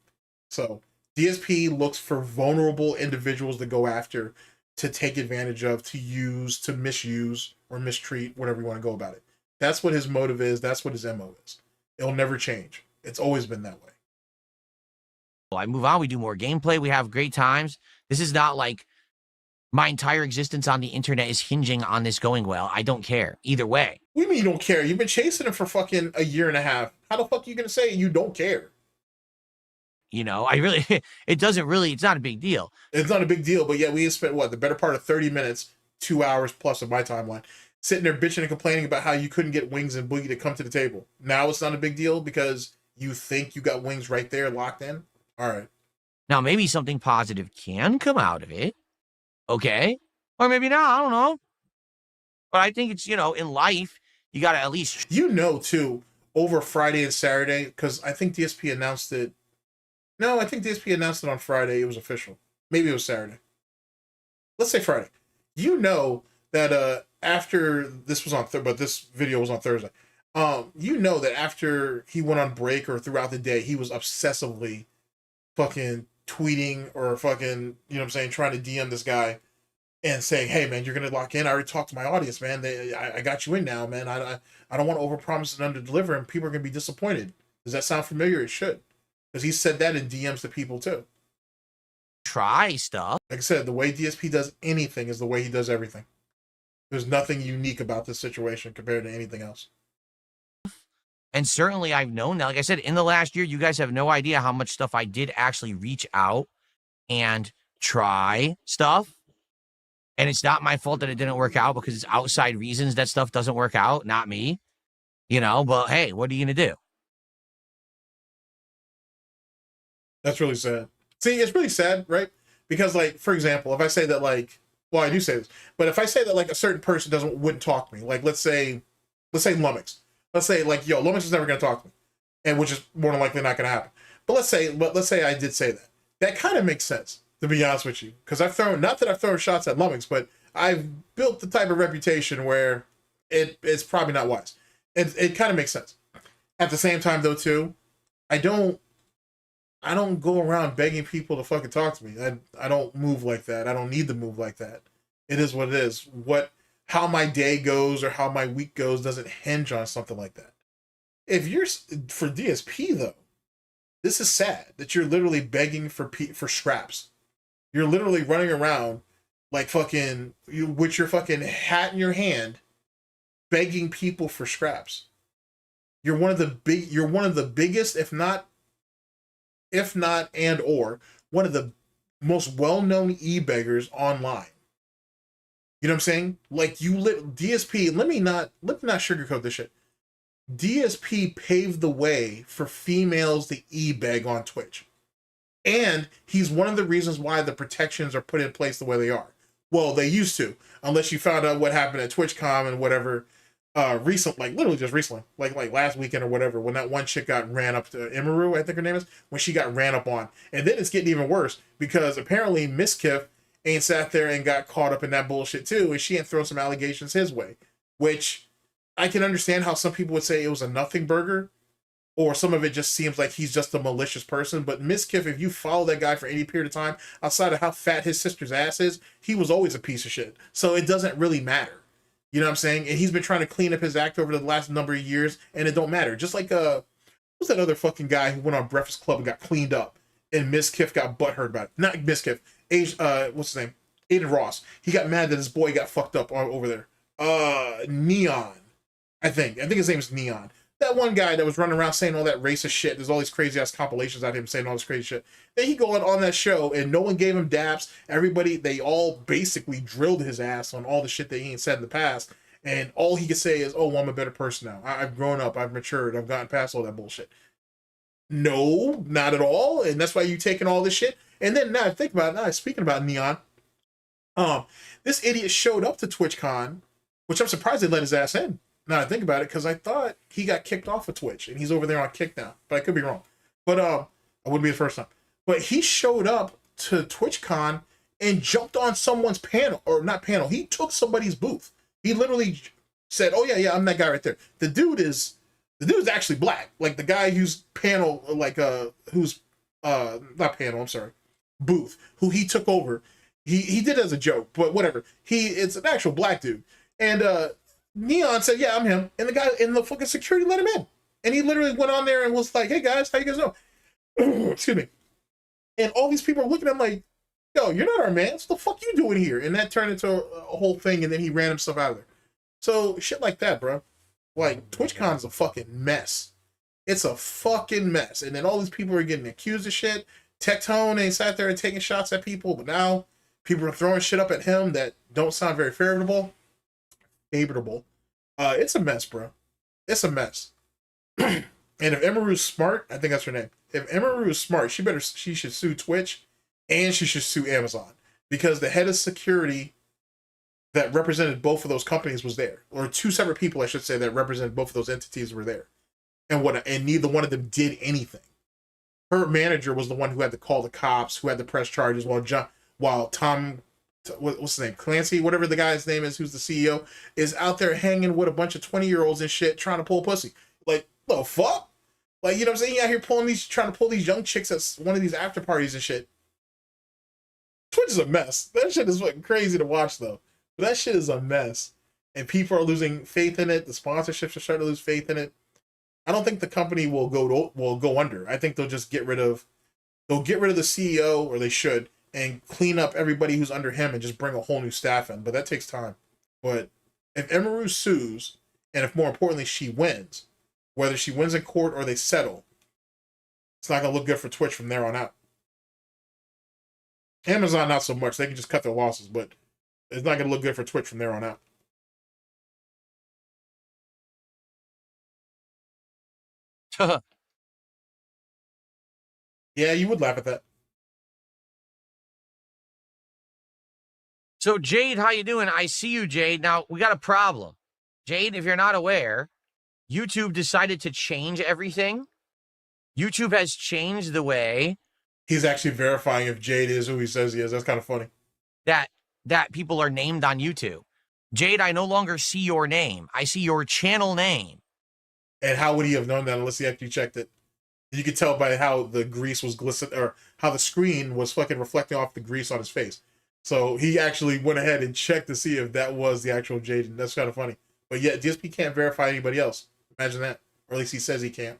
So DSP looks for vulnerable individuals to go after, to take advantage of, to use, to misuse, or mistreat, whatever you want to go about it. That's what his motive is. That's what his MO is. It'll never change. It's always been that way. I move on. We do more gameplay. We have great times. This is not like my entire existence on the internet is hinging on this going well. I don't care. Either way. What do you mean you don't care? You've been chasing him for fucking a year and a half. How the fuck are you going to say you don't care? You know, I really, it doesn't really, it's not a big deal. It's not a big deal, but yeah, we spent, what, the better part of 30 minutes, 2 hours plus of my timeline, sitting there bitching and complaining about how you couldn't get Wings and Boogie to come to the table. Now it's not a big deal because you think you got Wings right there locked in? All right. Now, maybe something positive can come out of it. Okay. Or maybe not. I don't know. But I think it's, in life, you got to at least. Too, over Friday and Saturday, because I think DSP announced it. No, I think DSP announced it on Friday. It was official. Maybe it was Saturday. Let's say Friday. That after this was on but this video was on Thursday. That after he went on break or throughout the day, he was obsessively fucking tweeting or fucking, trying to DM this guy and saying, hey man, you're gonna lock in. I already talked to my audience, man. I got you in now, man. I don't want to overpromise and underdeliver, and people are gonna be disappointed. Does that sound familiar? It should, because he said that in DMs to people too. Try stuff. Like I said, the way DSP does anything is the way he does everything. There's nothing unique about this situation compared to anything else. And certainly I've known that. Like I said, in the last year, you guys have no idea how much stuff I did actually reach out and try stuff. And it's not my fault that it didn't work out, because it's outside reasons that stuff doesn't work out, not me. But hey, what are you going to do? That's really sad. See, it's really sad, right? Because, like, for example, if I say that, like, well, I do say this, but if I say that, like, a certain person wouldn't talk to me, like, let's say Lumix. Let's say, like, yo, Lumix is never going to talk to me, and which is more than likely not going to happen. But let's say I did say that. That kind of makes sense, to be honest with you, because not that I've thrown shots at Lumix, but I've built the type of reputation where it's probably not wise. It kind of makes sense. At the same time, though, too, I don't go around begging people to fucking talk to me. I don't move like that. I don't need to move like that. It is what it is. How my day goes or how my week goes doesn't hinge on something like that. If you're for DSP though, this is sad that you're literally begging for scraps. You're literally running around like fucking with your fucking hat in your hand, begging people for scraps. You're one of the biggest, if not one of the most well-known e-beggars online. You know what I'm saying? Like, DSP, let me not sugarcoat this shit. DSP paved the way for females to e-beg on Twitch. And he's one of the reasons why the protections are put in place the way they are. Well, they used to, unless you found out what happened at TwitchCon and whatever, literally just recently, like last weekend or whatever, when that one chick got ran up to Imaru, I think her name is, when she got ran up on. And then it's getting even worse, because apparently Miskiff ain't sat there and got caught up in that bullshit too, and she ain't thrown some allegations his way, which I can understand how some people would say it was a nothing burger, or some of it just seems like he's just a malicious person. But Miskiff, if you follow that guy for any period of time, outside of how fat his sister's ass is, he was always a piece of shit. So it doesn't really matter. You know what I'm saying? And he's been trying to clean up his act over the last number of years, and it don't matter. Just like, who's that other fucking guy who went on Breakfast Club and got cleaned up, and Miskiff got butthurt about it? Not Miskiff. What's his name? Aiden Ross. He got mad that his boy got fucked up over there. Neon. I think his name is Neon. That one guy that was running around saying all that racist shit. There's all these crazy ass compilations out of him saying all this crazy shit. Then he go on that show and no one gave him daps. Everybody, they all basically drilled his ass on all the shit that he ain't said in the past. And all he could say is, oh, well, I'm a better person now. I've grown up. I've matured. I've gotten past all that bullshit. No, not at all. And that's why you taking all this shit. And then now think about it. Now speaking about Neon, this idiot showed up to TwitchCon, which I'm surprised they let his ass in. Now I think about it, because I thought he got kicked off of Twitch and he's over there on Kick now, but I could be wrong. But I wouldn't be the first time. But he showed up to TwitchCon and jumped on someone's panel, or not panel. He took somebody's booth. He literally said, "Oh yeah, I'm that guy right there." The dude is actually black. Like the guy whose panel, who's not panel. I'm sorry, booth. Who he took over. He did it as a joke, but whatever. It's an actual black dude, and Neon said, "Yeah, I'm him," and the guy in the fucking security let him in, and he literally went on there and was like, "Hey guys, how you guys doing?" Excuse me. And all these people are looking at him like, "Yo, you're not our man. What the fuck you doing here?" And that turned into a whole thing, and then he ran himself out of there. So shit like that, bro. Like TwitchCon is a fucking mess. It's a fucking mess. And then all these people are getting accused of shit. Tectone ain't sat there and taking shots at people, but now people are throwing shit up at him that don't sound very favorable. It's a mess, bro. It's a mess. And if Emeru's smart, I think that's her name. If Emeru is smart, she should sue Twitch and she should sue Amazon, because the head of security that represented both of those companies was there, or two separate people, I should say, that represented both of those entities were there, and neither one of them did anything. Her manager was the one who had to call the cops, who had to press charges, while Tom, what's his name, Clancy, whatever the guy's name is, who's the CEO, is out there hanging with a bunch of 20-year-olds and shit, trying to pull pussy. Like, the fuck? Like, you know what I'm saying? You out here trying to pull these young chicks at one of these after parties and shit. Twitch is a mess. That shit is fucking crazy to watch, though. But that shit is a mess. And people are losing faith in it. The sponsorships are starting to lose faith in it. I don't think the company will go under. I think they'll just get rid of the CEO, or they should, and clean up everybody who's under him and just bring a whole new staff in. But that takes time. But if Emeru sues, and if more importantly she wins, whether she wins in court or they settle, it's not going to look good for Twitch from there on out. Amazon, not so much. They can just cut their losses, but it's not going to look good for Twitch from there on out. Yeah, you would laugh at that. So, Jade, how you doing? I see you, Jade. Now, we got a problem. Jade, if you're not aware, YouTube decided to change everything. YouTube has changed the way he's actually verifying if Jade is who he says he is. That's kind of funny. That people are named on YouTube. Jade, I no longer see your name. I see your channel name. And how would he have known that unless he actually checked it? You could tell by how the grease was glistening, or how the screen was fucking reflecting off the grease on his face. So he actually went ahead and checked to see if that was the actual Jade. And that's kind of funny. But yet, DSP can't verify anybody else. Imagine that. Or at least he says he can't.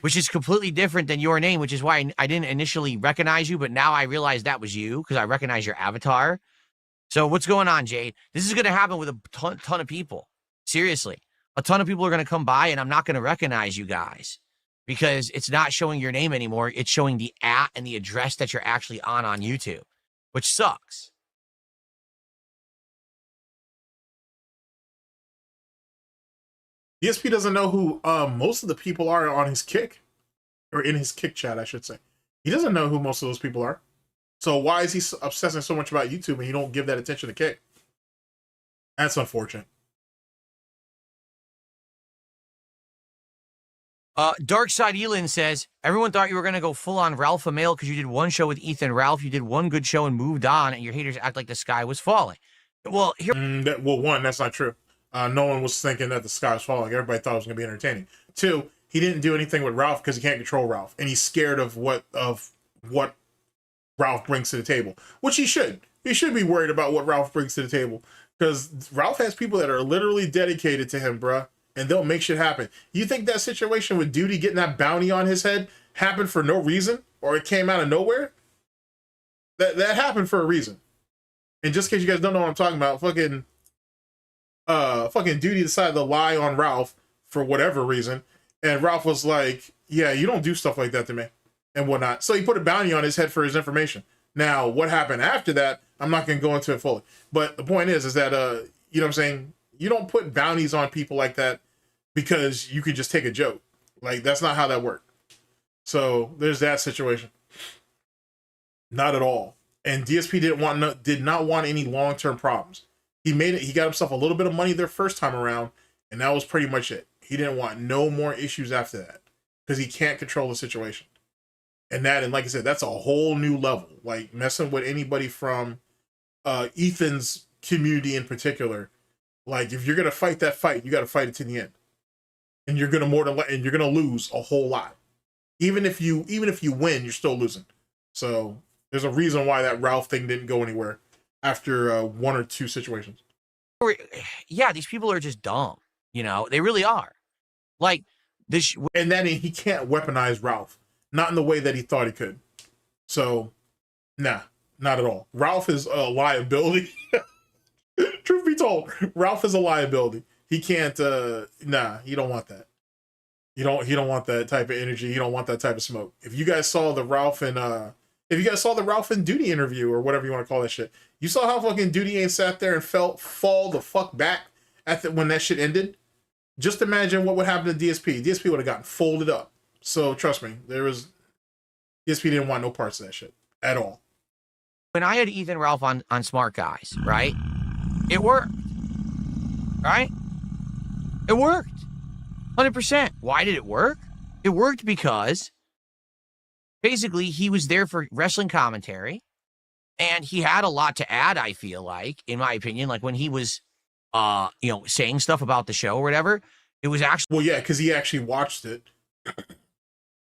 Which is completely different than your name, which is why I didn't initially recognize you, but now I realize that was you because I recognize your avatar. So what's going on, Jade? This is going to happen with a ton of people. Seriously. A ton of people are going to come by and I'm not going to recognize you guys because it's not showing your name anymore. It's showing the @ and the address that you're actually on YouTube, which sucks. DSP doesn't know who most of the people are on his kick, or in his kick chat, I should say. He doesn't know who most of those people are. So why is he obsessing so much about YouTube and you don't give that attention to kick? That's unfortunate. Darkside Elin says, everyone thought you were going to go full on Ralph Amale because you did one show with Ethan Ralph. You did one good show and moved on, and your haters act like the sky was falling. Well, here. One, that's not true. No one was thinking that the sky was falling. Everybody thought it was going to be entertaining. Two, he didn't do anything with Ralph because he can't control Ralph, and he's scared of what Ralph brings to the table, which he should. He should be worried about what Ralph brings to the table because Ralph has people that are literally dedicated to him, bruh, and they'll make shit happen. You think that situation with Duty getting that bounty on his head happened for no reason, or it came out of nowhere? That happened for a reason. And just in case you guys don't know what I'm talking about, fucking Duty decided to lie on Ralph for whatever reason, and Ralph was like, yeah, you don't do stuff like that to me and whatnot. So he put a bounty on his head for his information. Now, what happened after that, I'm not going to go into it fully. But the point is that, you know what I'm saying? You don't put bounties on people like that because you could just take a joke. Like, that's not how that worked. So there's that situation. Not at all. And DSP did not want any long-term problems. He got himself a little bit of money their first time around, and that was pretty much it. He didn't want no more issues after that because he can't control the situation. And like I said, that's a whole new level. Like, messing with anybody from Ethan's community in particular, like, if you're gonna fight that fight, you got to fight it to the end, and you're gonna lose a whole lot. Even if you win, you're still losing. So there's a reason why that Ralph thing didn't go anywhere after one or two situations. Yeah, these people are just dumb. You know, they really are. Like this, and then he can't weaponize Ralph, not in the way that he thought he could. So, nah, not at all. Ralph is a liability. Truth be told, Ralph is a liability. He can't. Nah, you don't want that. You don't want that type of energy. You don't want that type of smoke. If you guys saw the Ralph and Duty interview or whatever you want to call that shit, you saw how fucking Duty ain't sat there and fall the fuck back when that shit ended. just imagine what would happen to DSP. DSP would have gotten folded up. So trust me, DSP didn't want no parts of that shit at all. When I had Ethan Ralph on Smart Guys, right? It worked. Right? It worked. 100%. Why did it work? It worked because basically he was there for wrestling commentary and he had a lot to add, I feel like, in my opinion. Like when he was saying stuff about the show or whatever, it was actually... Well, yeah, because he actually watched it.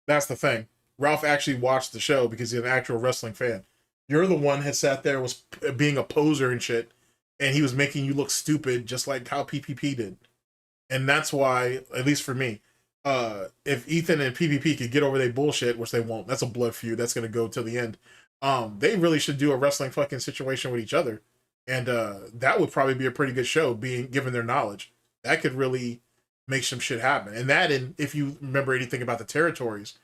That's the thing. Ralph actually watched the show because he's an actual wrestling fan. You're the one that sat there, was being a poser and shit, and he was making you look stupid just like how PPP did. And that's why, at least for me, if Ethan and PPP could get over their bullshit, which they won't, that's a blood feud, that's going to go till the end, they really should do a wrestling fucking situation with each other. And that would probably be a pretty good show, being given their knowledge. That could really make some shit happen. And that, and if you remember anything about the territories,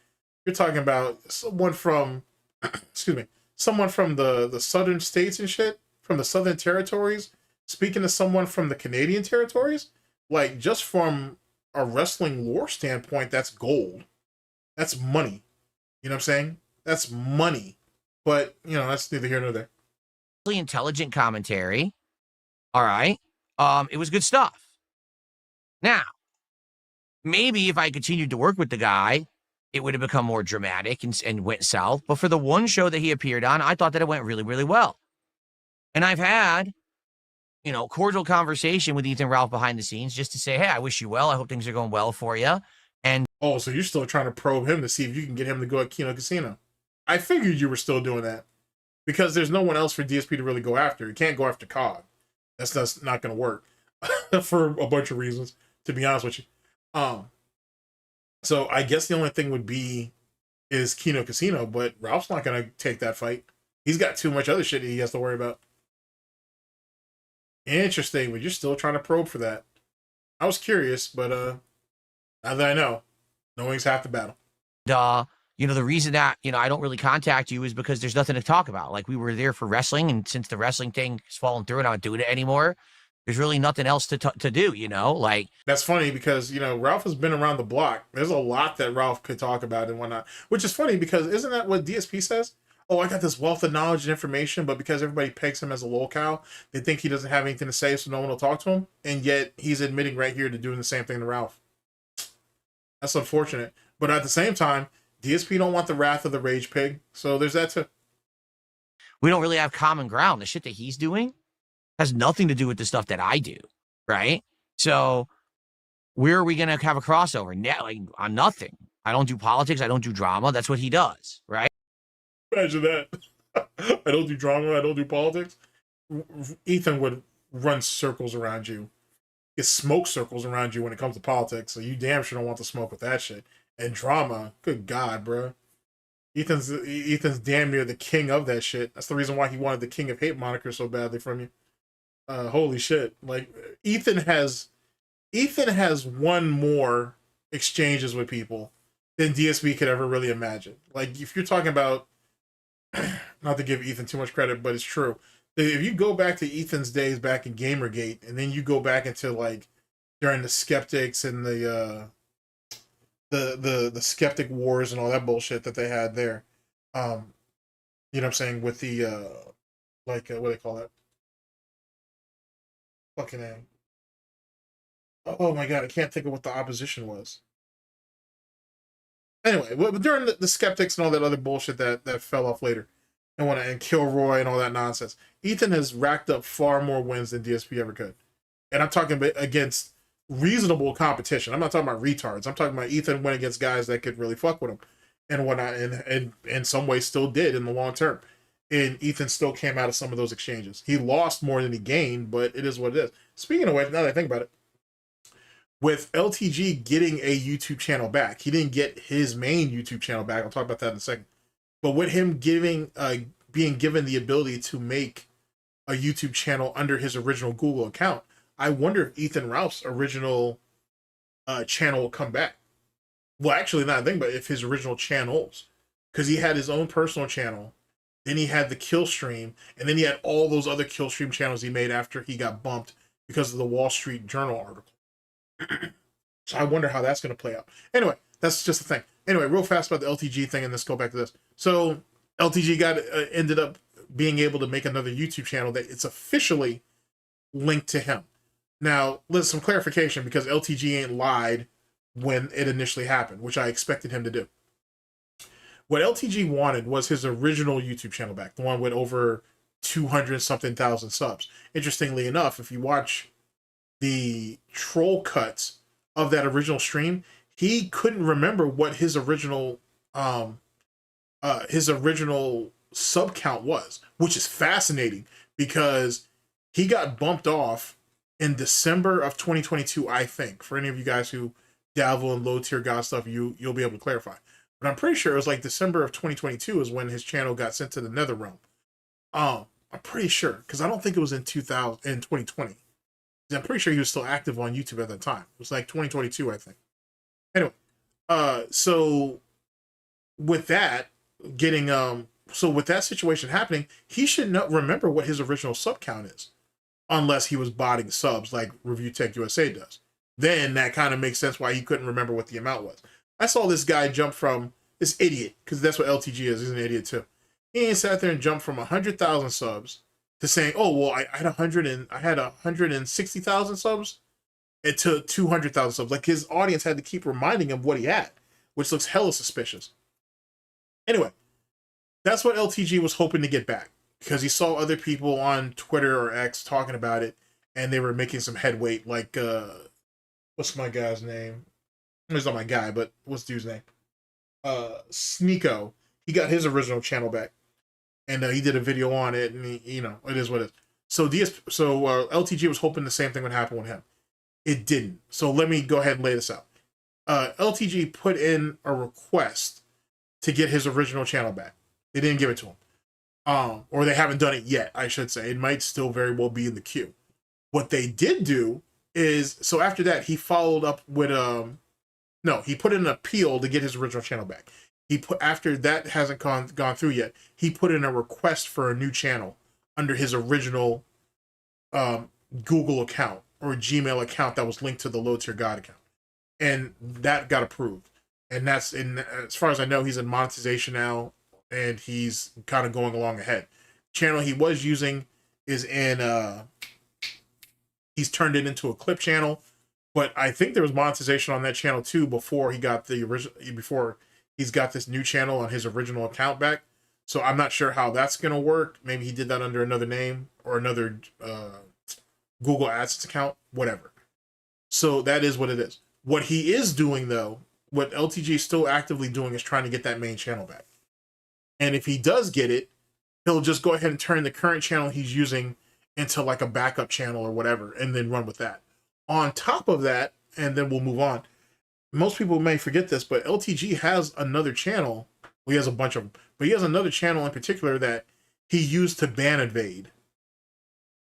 you're talking about someone from, excuse me, someone from the southern states and shit, from the southern territories, speaking to someone from the Canadian territories, like, just from a wrestling lore standpoint, that's gold. That's money. You know what I'm saying? That's money. But, that's neither here nor there. Intelligent commentary. All right. It was good stuff. Now, maybe if I continued to work with the guy, it would have become more dramatic and went south. But for the one show that he appeared on, I thought that it went really, really well. And I've had, cordial conversation with Ethan Ralph behind the scenes just to say, hey, I wish you well. I hope things are going well for you. And oh, so you're still trying to probe him to see if you can get him to go at Kino Casino. I figured you were still doing that because there's no one else for DSP to really go after. You can't go after COD. That's not going to work for a bunch of reasons, to be honest with you. So I guess the only thing would be is Kino Casino, but Ralph's not going to take that fight. He's got too much other shit he has to worry about. Interesting, but you're still trying to probe for that. I was curious, but now that I know, knowing's half the battle. The reason that, I don't really contact you is because there's nothing to talk about. Like, we were there for wrestling, and since the wrestling thing has fallen through and I'm not doing it anymore, there's really nothing else to do, like... That's funny because, Ralph has been around the block. There's a lot that Ralph could talk about and whatnot, which is funny because isn't that what DSP says? Oh, I got this wealth of knowledge and information, but because everybody pegs him as a lolcow, they think he doesn't have anything to say, so no one will talk to him. And yet he's admitting right here to doing the same thing to Ralph. That's unfortunate. But at the same time, DSP don't want the wrath of the rage pig, so there's that too. We don't really have common ground. The shit that he's doing has nothing to do with the stuff that I do, right? So where are we going to have a crossover? Like, on nothing. I don't do politics. I don't do drama. That's what he does, right? Imagine that. I don't do drama. I don't do politics. Ethan would run circles around you. Get smoke circles around you when it comes to politics. So you damn sure don't want to smoke with that shit. And drama. Good God, bro. Ethan's damn near the king of that shit. That's the reason why he wanted the King of Hate moniker so badly from you. Holy shit. Like, Ethan has won more exchanges with people than DSP could ever really imagine. Like, if you're talking about, not to give Ethan too much credit, but it's true. If you go back to Ethan's days back in Gamergate, and then you go back into, like, during the Skeptics and the Skeptic Wars and all that bullshit that they had there, you know what I'm saying, with the, what do they call that? Fucking A. Oh my God, I can't think of what the opposition was. Anyway, during the Skeptics and all that other bullshit that fell off later, and Kilroy and all that nonsense, Ethan has racked up far more wins than DSP ever could. And I'm talking against reasonable competition. I'm not talking about retards. I'm talking about Ethan went against guys that could really fuck with him and whatnot, and in some ways still did in the long term. And Ethan still came out of some of those exchanges. He lost more than he gained, but it is what it is. Speaking of which, now that I think about it, with LTG getting a YouTube channel back, he didn't get his main YouTube channel back. I'll talk about that in a second. But with him being given the ability to make a YouTube channel under his original Google account, I wonder if Ethan Ralph's original channel will come back. Well, actually, not a thing, but if his original channels, because he had his own personal channel, then he had the Kill Stream, and then he had all those other Kill Stream channels he made after he got bumped because of the Wall Street Journal article. So I wonder how that's going to play out. Anyway, that's just the thing. Anyway, real fast about the LTG thing, and let's go back to this. So LTG got ended up being able to make another YouTube channel that it's officially linked to him. Now, let's some clarification, because LTG ain't lied when it initially happened, which I expected him to do. What LTG wanted was his original YouTube channel back, the one with over 200-something thousand subs. Interestingly enough, if you watch the troll cuts of that original stream, he couldn't remember what his original sub count was, which is fascinating because he got bumped off in December of 2022, I think. For any of you guys who dabble in low tier God stuff, you'll be able to clarify. But I'm pretty sure it was like December of 2022 is when his channel got sent to the Nether Realm. I'm pretty sure, because I don't think it was in 2020. I'm pretty sure he was still active on YouTube at that time. It was like 2022, I think. Anyway, so with that with that situation happening, he should not remember what his original sub count is, unless he was botting subs like Review Tech USA does. Then that kind of makes sense why he couldn't remember what the amount was. I saw this guy jump from this idiot, because that's what LTG is. He's an idiot too. He ain't sat there and jumped from 100,000 subs to saying, "Oh well, I had 160,000 subs," to 200,000 subs. Like his audience had to keep reminding him what he had, which looks hella suspicious. Anyway, that's what LTG was hoping to get back, because he saw other people on Twitter or X talking about it, and they were making some headway. Like, what's my guy's name? He's not my guy, but what's the dude's name? Sneeko. He got his original channel back, and he did a video on it, and it is what it is. So LTG was hoping the same thing would happen with him. It didn't. So let me go ahead and lay this out. LTG put in a request to get his original channel back. They didn't give it to him. Or they haven't done it yet, I should say. It might still very well be in the queue. What they did do is, so after that, he followed up with he put in an appeal to get his original channel back. After that hasn't gone through yet, he put in a request for a new channel under his original Google account or Gmail account that was linked to the Low Tier God account, and that got approved. And as far as I know, he's in monetization now, and he's kind of going along ahead. Channel he was using is he's turned it into a clip channel, but I think there was monetization on that channel too before he's got this new channel on his original account back. So I'm not sure how that's going to work. Maybe he did that under another name or another Google AdSense account, whatever. So that is what it is. What he is doing though, what LTG is still actively doing, is trying to get that main channel back. And if he does get it, he'll just go ahead and turn the current channel he's using into like a backup channel or whatever, and then run with that. On top of that, and then we'll move on. Most people may forget this, but LTG has another channel. Well, he has a bunch of them, but he has another channel in particular that he used to ban invade.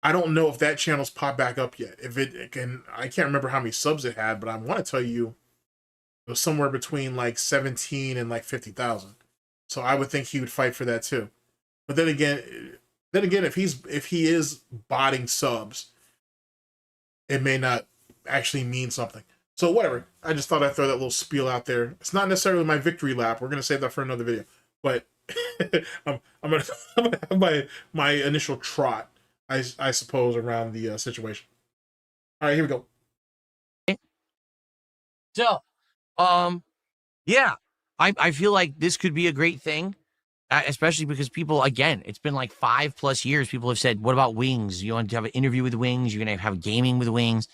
I don't know if that channel's popped back up yet. If it can, I can't remember how many subs it had, but I want to tell you it was somewhere between like 17 and like 50,000. So I would think he would fight for that too. But then again, if he is botting subs, it may not actually mean something. So whatever. I just thought I'd throw that little spiel out there. It's not necessarily my victory lap. We're gonna save that for another video. But I'm gonna have my initial trot, I suppose, around the situation. All right, here we go. So, yeah, I feel like this could be a great thing, especially because people, again, it's been like 5+ years. People have said, what about Wings? You want to have an interview with Wings? You're going to have gaming with Wings.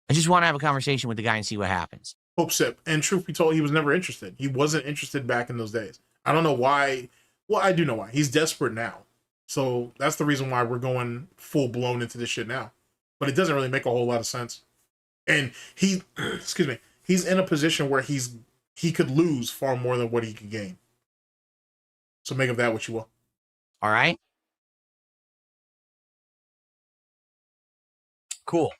I just want to have a conversation with the guy and see what happens. Hope sip. And truth be told, he was never interested. He wasn't interested back in those days. I don't know why. Well, I do know why. He's desperate now. So that's the reason why we're going full blown into this shit now. But it doesn't really make a whole lot of sense. And he, excuse me, he's in a position where he could lose far more than what he could gain. So make of that what you will. All right. Cool.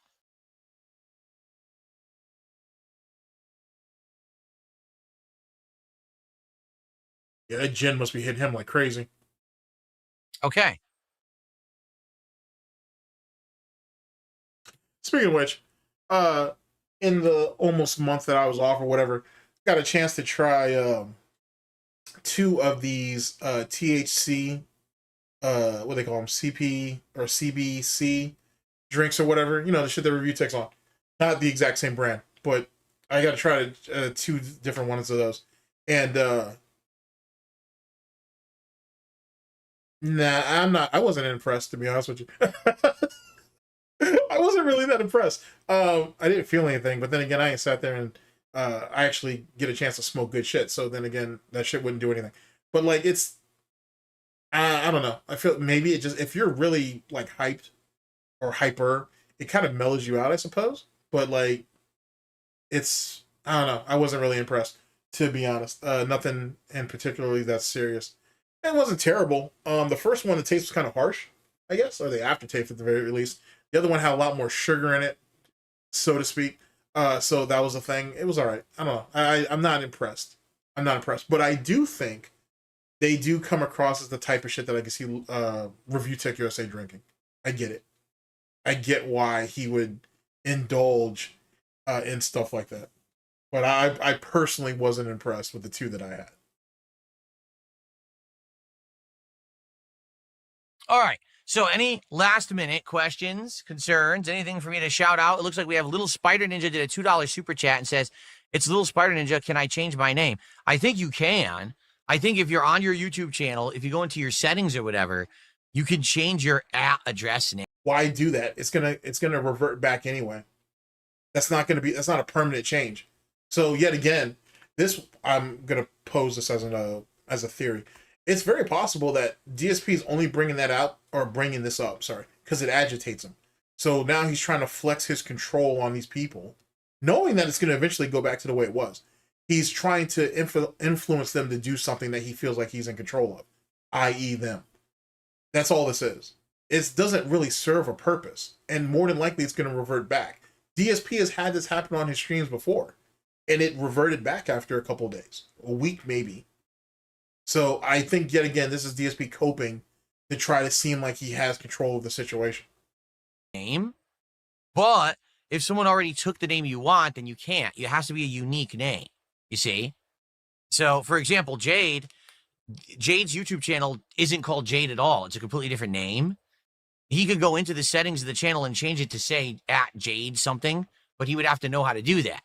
Yeah, that gin must be hitting him like crazy. Okay. Speaking of which, in the almost month that I was off or whatever, got a chance to try 2 of these THC, what they call them, CP or CBC drinks or whatever. You know, the shit that Review takes on. Not the exact same brand, but I got to try 2 different ones of those. And nah, I wasn't impressed, to be honest with you. I wasn't really that impressed. I didn't feel anything, but then again, I ain't sat there and I actually get a chance to smoke good shit. So then again, that shit wouldn't do anything. But like, it's, I don't know. I feel maybe it just, if you're really like hyped or hyper, it kind of mellows you out, I suppose. But like, it's, I don't know. I wasn't really impressed, to be honest. Nothing in particularly that's serious. It wasn't terrible. The first one, the taste was kind of harsh, I guess, or the aftertaste at the very least. The other one had a lot more sugar in it, so to speak. So that was a thing. It was all right. I don't know. I'm not impressed. I'm not impressed. But I do think they do come across as the type of shit that I can see Review Tech USA drinking. I get it. I get why he would indulge in stuff like that. But I personally wasn't impressed with the 2 that I had. All right. So any last minute questions, concerns, anything for me to shout out? It looks like we have Little Spider Ninja did a $2 super chat and says, it's Little Spider Ninja. Can I change my name? I think you can. I think if you're on your YouTube channel, if you go into your settings or whatever, you can change your address name. Why do that? It's gonna revert back anyway. That's not a permanent change. So yet again, I'm gonna pose this as a theory. It's very possible that DSP is only bringing that out or bringing this up, because it agitates him. So now he's trying to flex his control on these people, knowing that it's going to eventually go back to the way it was. He's trying to influence them to do something that he feels like he's in control of, i.e. them. That's all this is. It doesn't really serve a purpose, and more than likely it's going to revert back. DSP has had this happen on his streams before, and it reverted back after a couple of days, a week maybe. So I think, yet again, this is DSP coping to try to seem like he has control of the situation. Name, but if someone already took the name you want, then you can't. It has to be a unique name, you see? So, for example, Jade's YouTube channel isn't called Jade at all. It's a completely different name. He could go into the settings of the channel and change it to say @Jade something, but he would have to know how to do that.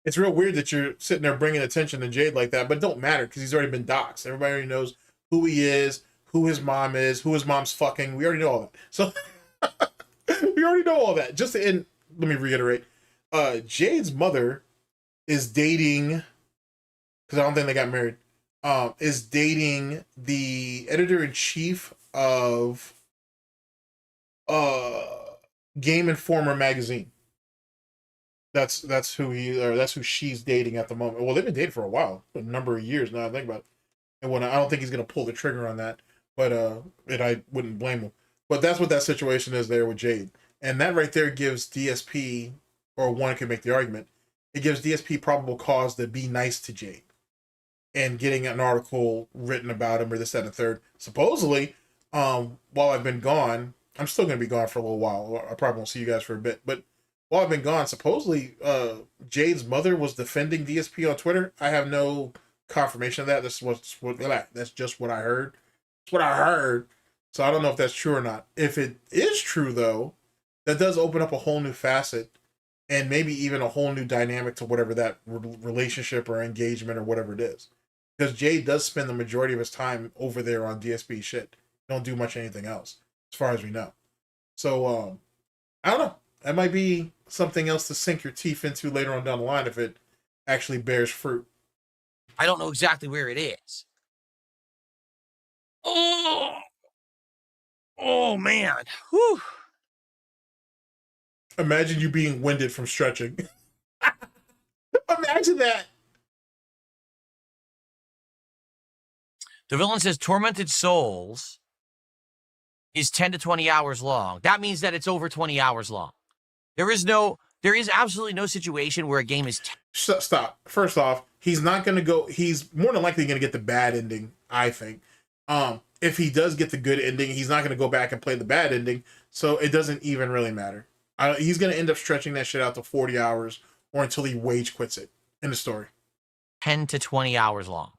It's real weird that you're sitting there bringing attention to Jade like that, but it don't matter because he's already been doxxed. Everybody already knows who he is, who his mom is, who his mom's fucking. We already know all that. So we already know all that. Let me reiterate. Jade's mother is dating, because I don't think they got married, is dating the editor-in-chief of Game Informer magazine. That's who she's dating at the moment. Well, they've been dating for a while, a number of years now. I think about it. And I don't think he's gonna pull the trigger on that, but and I wouldn't blame him. But that's what that situation is there with Jade, and that right there gives DSP, or one could make the argument, it gives DSP probable cause to be nice to Jade, and getting an article written about him or this, that, and the third. Supposedly, while I've been gone, I'm still gonna be gone for a little while. I probably won't see you guys for a bit, but while I've been gone, supposedly Jade's mother was defending DSP on Twitter. I have no confirmation of that. That's just what I heard. That's what I heard. So I don't know if that's true or not. If it is true, though, that does open up a whole new facet and maybe even a whole new dynamic to whatever that relationship or engagement or whatever it is. Because Jade does spend the majority of his time over there on DSP shit. Don't do much anything else, as far as we know. So, I don't know. That might be something else to sink your teeth into later on down the line if it actually bears fruit. I don't know exactly where it is. Oh man. Whew. Imagine you being winded from stretching. Imagine that. The villain says Tormented Souls is 10 to 20 hours long. That means that it's over 20 hours long. There is absolutely no situation where a game is... Stop. First off, he's not going to go... He's more than likely going to get the bad ending, I think. If he does get the good ending, he's not going to go back and play the bad ending, so it doesn't even really matter. He's gonna end up stretching that shit out to 40 hours or until he wage quits it. In the story, 10 to 20 hours long.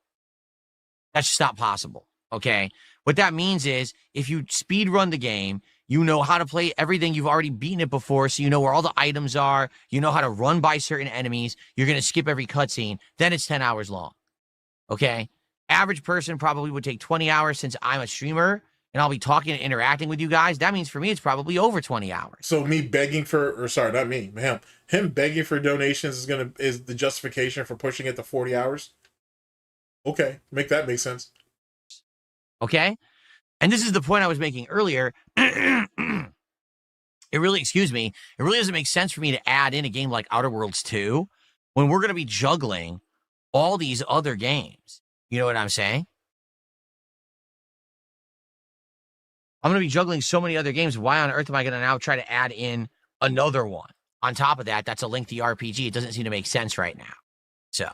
That's just not possible. Okay. What that means is if you speed run the game, you know how to play everything. You've already beaten it before, so you know where all the items are. You know how to run by certain enemies. You're going to skip every cutscene. Then it's 10 hours long. Okay? Average person probably would take 20 hours since I'm a streamer and I'll be talking and interacting with you guys. That means for me, it's probably over 20 hours. so me begging for, or sorry, not me, him begging for donations is the justification for pushing it to 40 hours. Okay, make sense. Okay? And this is the point I was making earlier. It really doesn't make sense for me to add in a game like Outer Worlds 2 when we're going to be juggling all these other games. You know what I'm saying? I'm going to be juggling so many other games. Why on earth am I going to now try to add in another one? On top of that, that's a lengthy RPG. It doesn't seem to make sense right now. So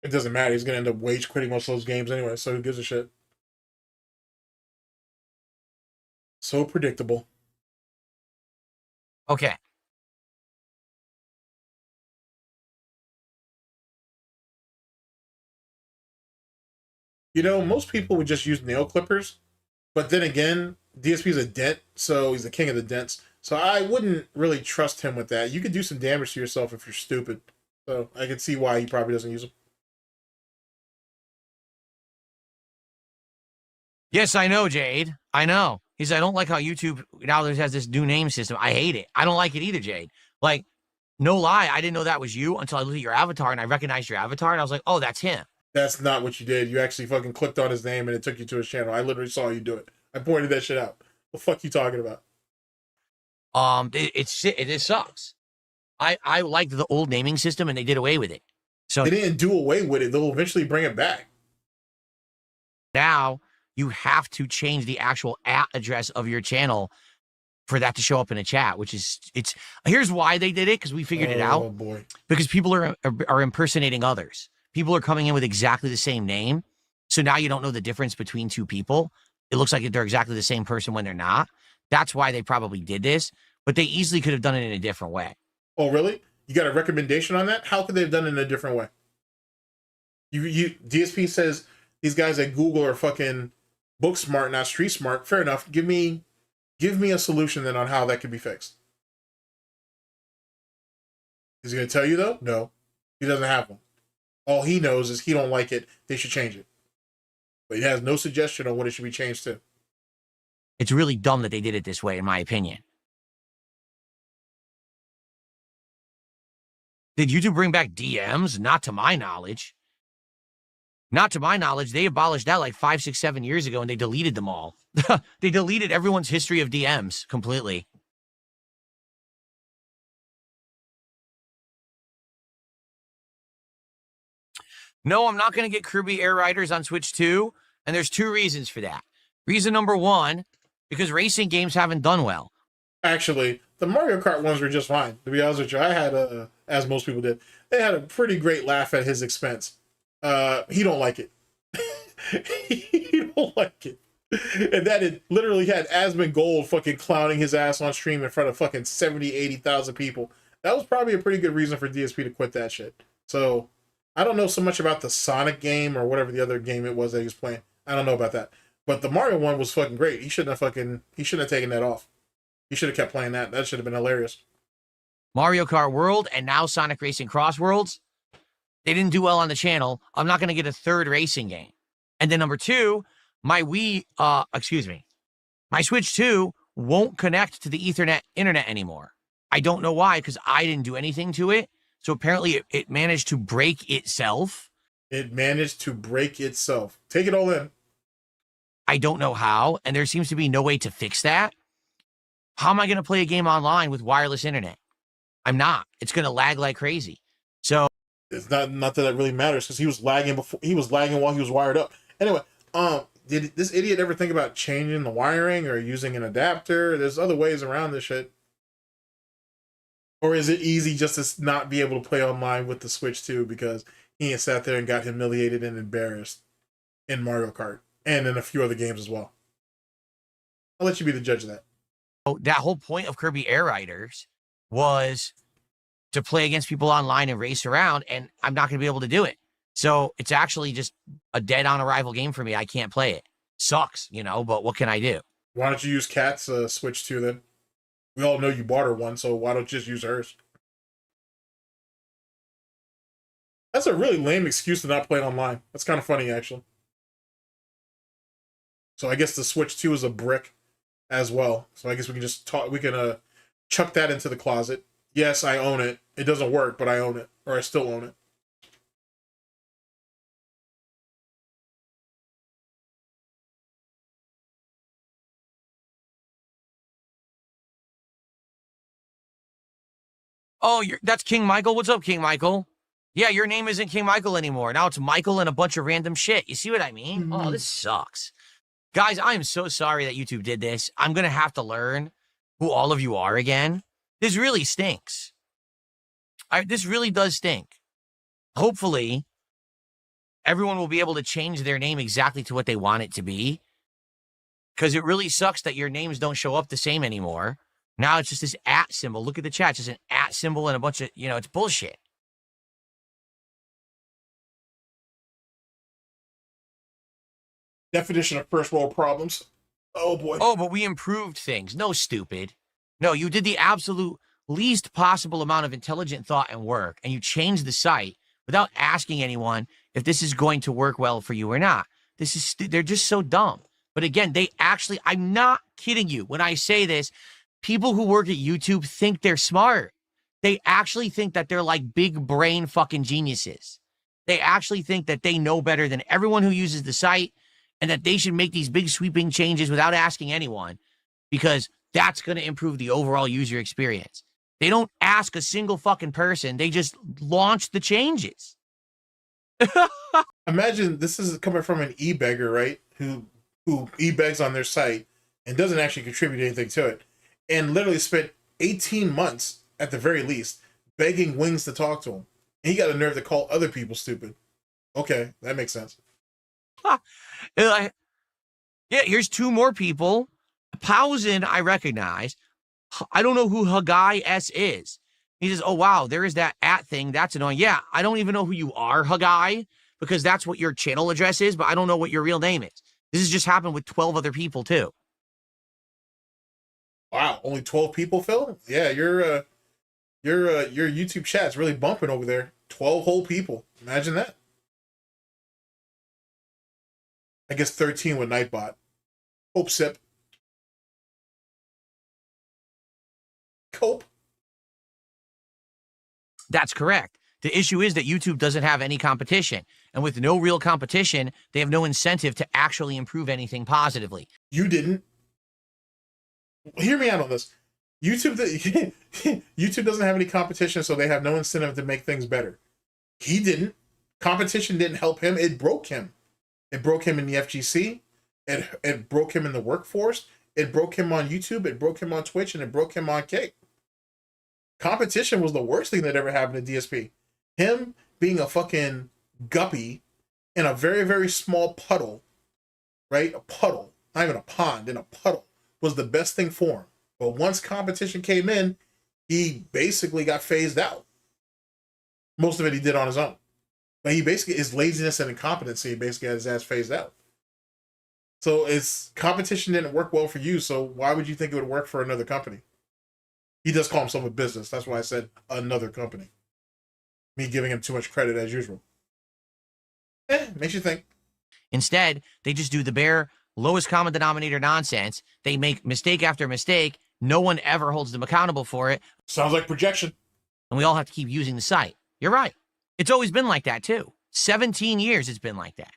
it doesn't matter. He's going to end up wage quitting most of those games anyway, so who gives a shit? So predictable. Okay. You know, most people would just use nail clippers, but then again, DSP is a dent, so he's the king of the dents. So I wouldn't really trust him with that. You could do some damage to yourself if you're stupid. So I can see why he probably doesn't use them. Yes, I know, Jade. I know. He said, I don't like how YouTube now has this new name system. I hate it. I don't like it either, Jade. Like, no lie, I didn't know that was you until I looked at your avatar and I recognized your avatar and I was like, oh, that's him. That's not what you did. You actually fucking clicked on his name and it took you to his channel. I literally saw you do it. I pointed that shit out. What the fuck you talking about? It sucks. I liked the old naming system and they did away with it. So they didn't do away with it. They'll eventually bring it back. Now you have to change the actual address of your channel for that to show up in a chat, which is, here's why they did it, because we figured it out. Oh boy. Because people are impersonating others. People are coming in with exactly the same name. So now you don't know the difference between two people. It looks like they're exactly the same person when they're not. That's why they probably did this, but they easily could have done it in a different way. Oh, really? You got a recommendation on that? How could they have done it in a different way? DSP says these guys at Google are fucking book smart, not street smart. Fair enough. Give me a solution then on how that could be fixed. Is he going to tell you though? No, he doesn't have one. All he knows is he don't like it. They should change it. But he has no suggestion on what it should be changed to. It's really dumb that they did it this way, in my opinion. Did YouTube bring back DMs? Not to my knowledge. Not to my knowledge. They abolished that like 5, 6, 7 years ago and they deleted them all. They deleted everyone's history of DMs completely. No, I'm not going to get Kirby Air Riders on Switch 2, and there's 2 reasons for that. Reason number 1, because racing games haven't done well. Actually, the Mario Kart ones were just fine. To be honest with you, I had, as most people did, they had a pretty great laugh at his expense. He don't like it. He don't like it. And that it literally had Asmongold fucking clowning his ass on stream in front of fucking 70, 80,000 people. That was probably a pretty good reason for DSP to quit that shit. So I don't know so much about the Sonic game or whatever the other game it was that he was playing. I don't know about that. But the Mario one was fucking great. He shouldn't have taken that off. He should have kept playing that. That should have been hilarious. Mario Kart World and now Sonic Racing Cross Worlds, they didn't do well on the channel. I'm not going to get a 3rd racing game. And then number 2, my Switch 2 won't connect to the Ethernet internet anymore. I don't know why, because I didn't do anything to it. So apparently it managed to break itself. It managed to break itself. Take it all in. I don't know how, and there seems to be no way to fix that. How am I going to play a game online with wireless internet? I'm not. It's going to lag like crazy. So it's not that it really matters, because he was lagging before. He was lagging while he was wired up. Anyway, did this idiot ever think about changing the wiring or using an adapter? There's other ways around this shit. Or is it easy just to not be able to play online with the Switch 2 because he had sat there and got humiliated and embarrassed in Mario Kart and in a few other games as well? I'll let you be the judge of that. that whole point of Kirby Air Riders was to play against people online and race around, and I'm not going to be able to do it. So it's actually just a dead on arrival game for me. I can't play it. Sucks, you know, but what can I do? Why don't you use Kat's Switch 2 then? We all know you bought her one, so why don't you just use hers? That's a really lame excuse to not play online. That's kind of funny, actually. So I guess the Switch 2 is a brick as well. So I guess we can just talk. We can chuck that into the closet. Yes, I own it. It doesn't work, but I own it, or I still own it. Oh, that's King Michael. What's up, King Michael? Yeah, your name isn't King Michael anymore. Now it's Michael and a bunch of random shit. You see what I mean? Oh, this sucks. Guys, I am so sorry that YouTube did this. I'm going to have to learn who all of you are again. This really stinks. This really does stink. Hopefully, everyone will be able to change their name exactly to what they want it to be. Because it really sucks that your names don't show up the same anymore. Now it's just this @ symbol. Look at the chat. It's just an @ symbol and a bunch of, you know, it's bullshit. Definition of first world problems. Oh, boy. Oh, but we improved things. No, stupid. No, you did the absolute least possible amount of intelligent thought and work, and you changed the site without asking anyone if this is going to work well for you or not. They're just so dumb. But again, I'm not kidding you when I say this. People who work at YouTube think they're smart. They actually think that they're like big brain fucking geniuses. They actually think that they know better than everyone who uses the site and that they should make these big sweeping changes without asking anyone because that's going to improve the overall user experience. They don't ask a single fucking person. They just launch the changes. Imagine this is coming from an e-beggar, right? Who e-begs on their site and doesn't actually contribute anything to it. And literally spent 18 months, at the very least, begging Wings to talk to him. And he got a nerve to call other people stupid. Okay, that makes sense. Yeah, here's 2 more people. Pausen, I recognize. I don't know who Hagai S is. He says, oh, wow, there is that @ thing. That's annoying. Yeah, I don't even know who you are, Hagai, because that's what your channel address is, but I don't know what your real name is. This has just happened with 12 other people, too. Wow, only 12 people, Phil? Yeah, your YouTube chat's really bumping over there. 12 whole people. Imagine that. I guess 13 with Nightbot. Hope sip. Cope. That's correct. The issue is that YouTube doesn't have any competition. And with no real competition, they have no incentive to actually improve anything positively. You didn't. Hear me out on this. YouTube doesn't have any competition, so they have no incentive to make things better. He didn't. Competition didn't help him. It broke him. It broke him in the FGC. It broke him in the workforce. It broke him on YouTube. It broke him on Twitch, and it broke him on Kick. Competition was the worst thing that ever happened to DSP. Him being a fucking guppy in a very, very small puddle, right? A puddle, not even a pond, in a puddle, was the best thing for him. But once competition came in, he basically got phased out. Most of it he did on his own. But he basically, his laziness and incompetency basically had his ass phased out. So competition didn't work well for you, so why would you think it would work for another company? He does call himself a business. That's why I said another company. Me giving him too much credit as usual. Makes you think. Instead, they just do the bare lowest common denominator nonsense. They make mistake after mistake. No one ever holds them accountable for it. Sounds like projection. And we all have to keep using the site. You're right. It's always been like that, too. 17 years it's been like that.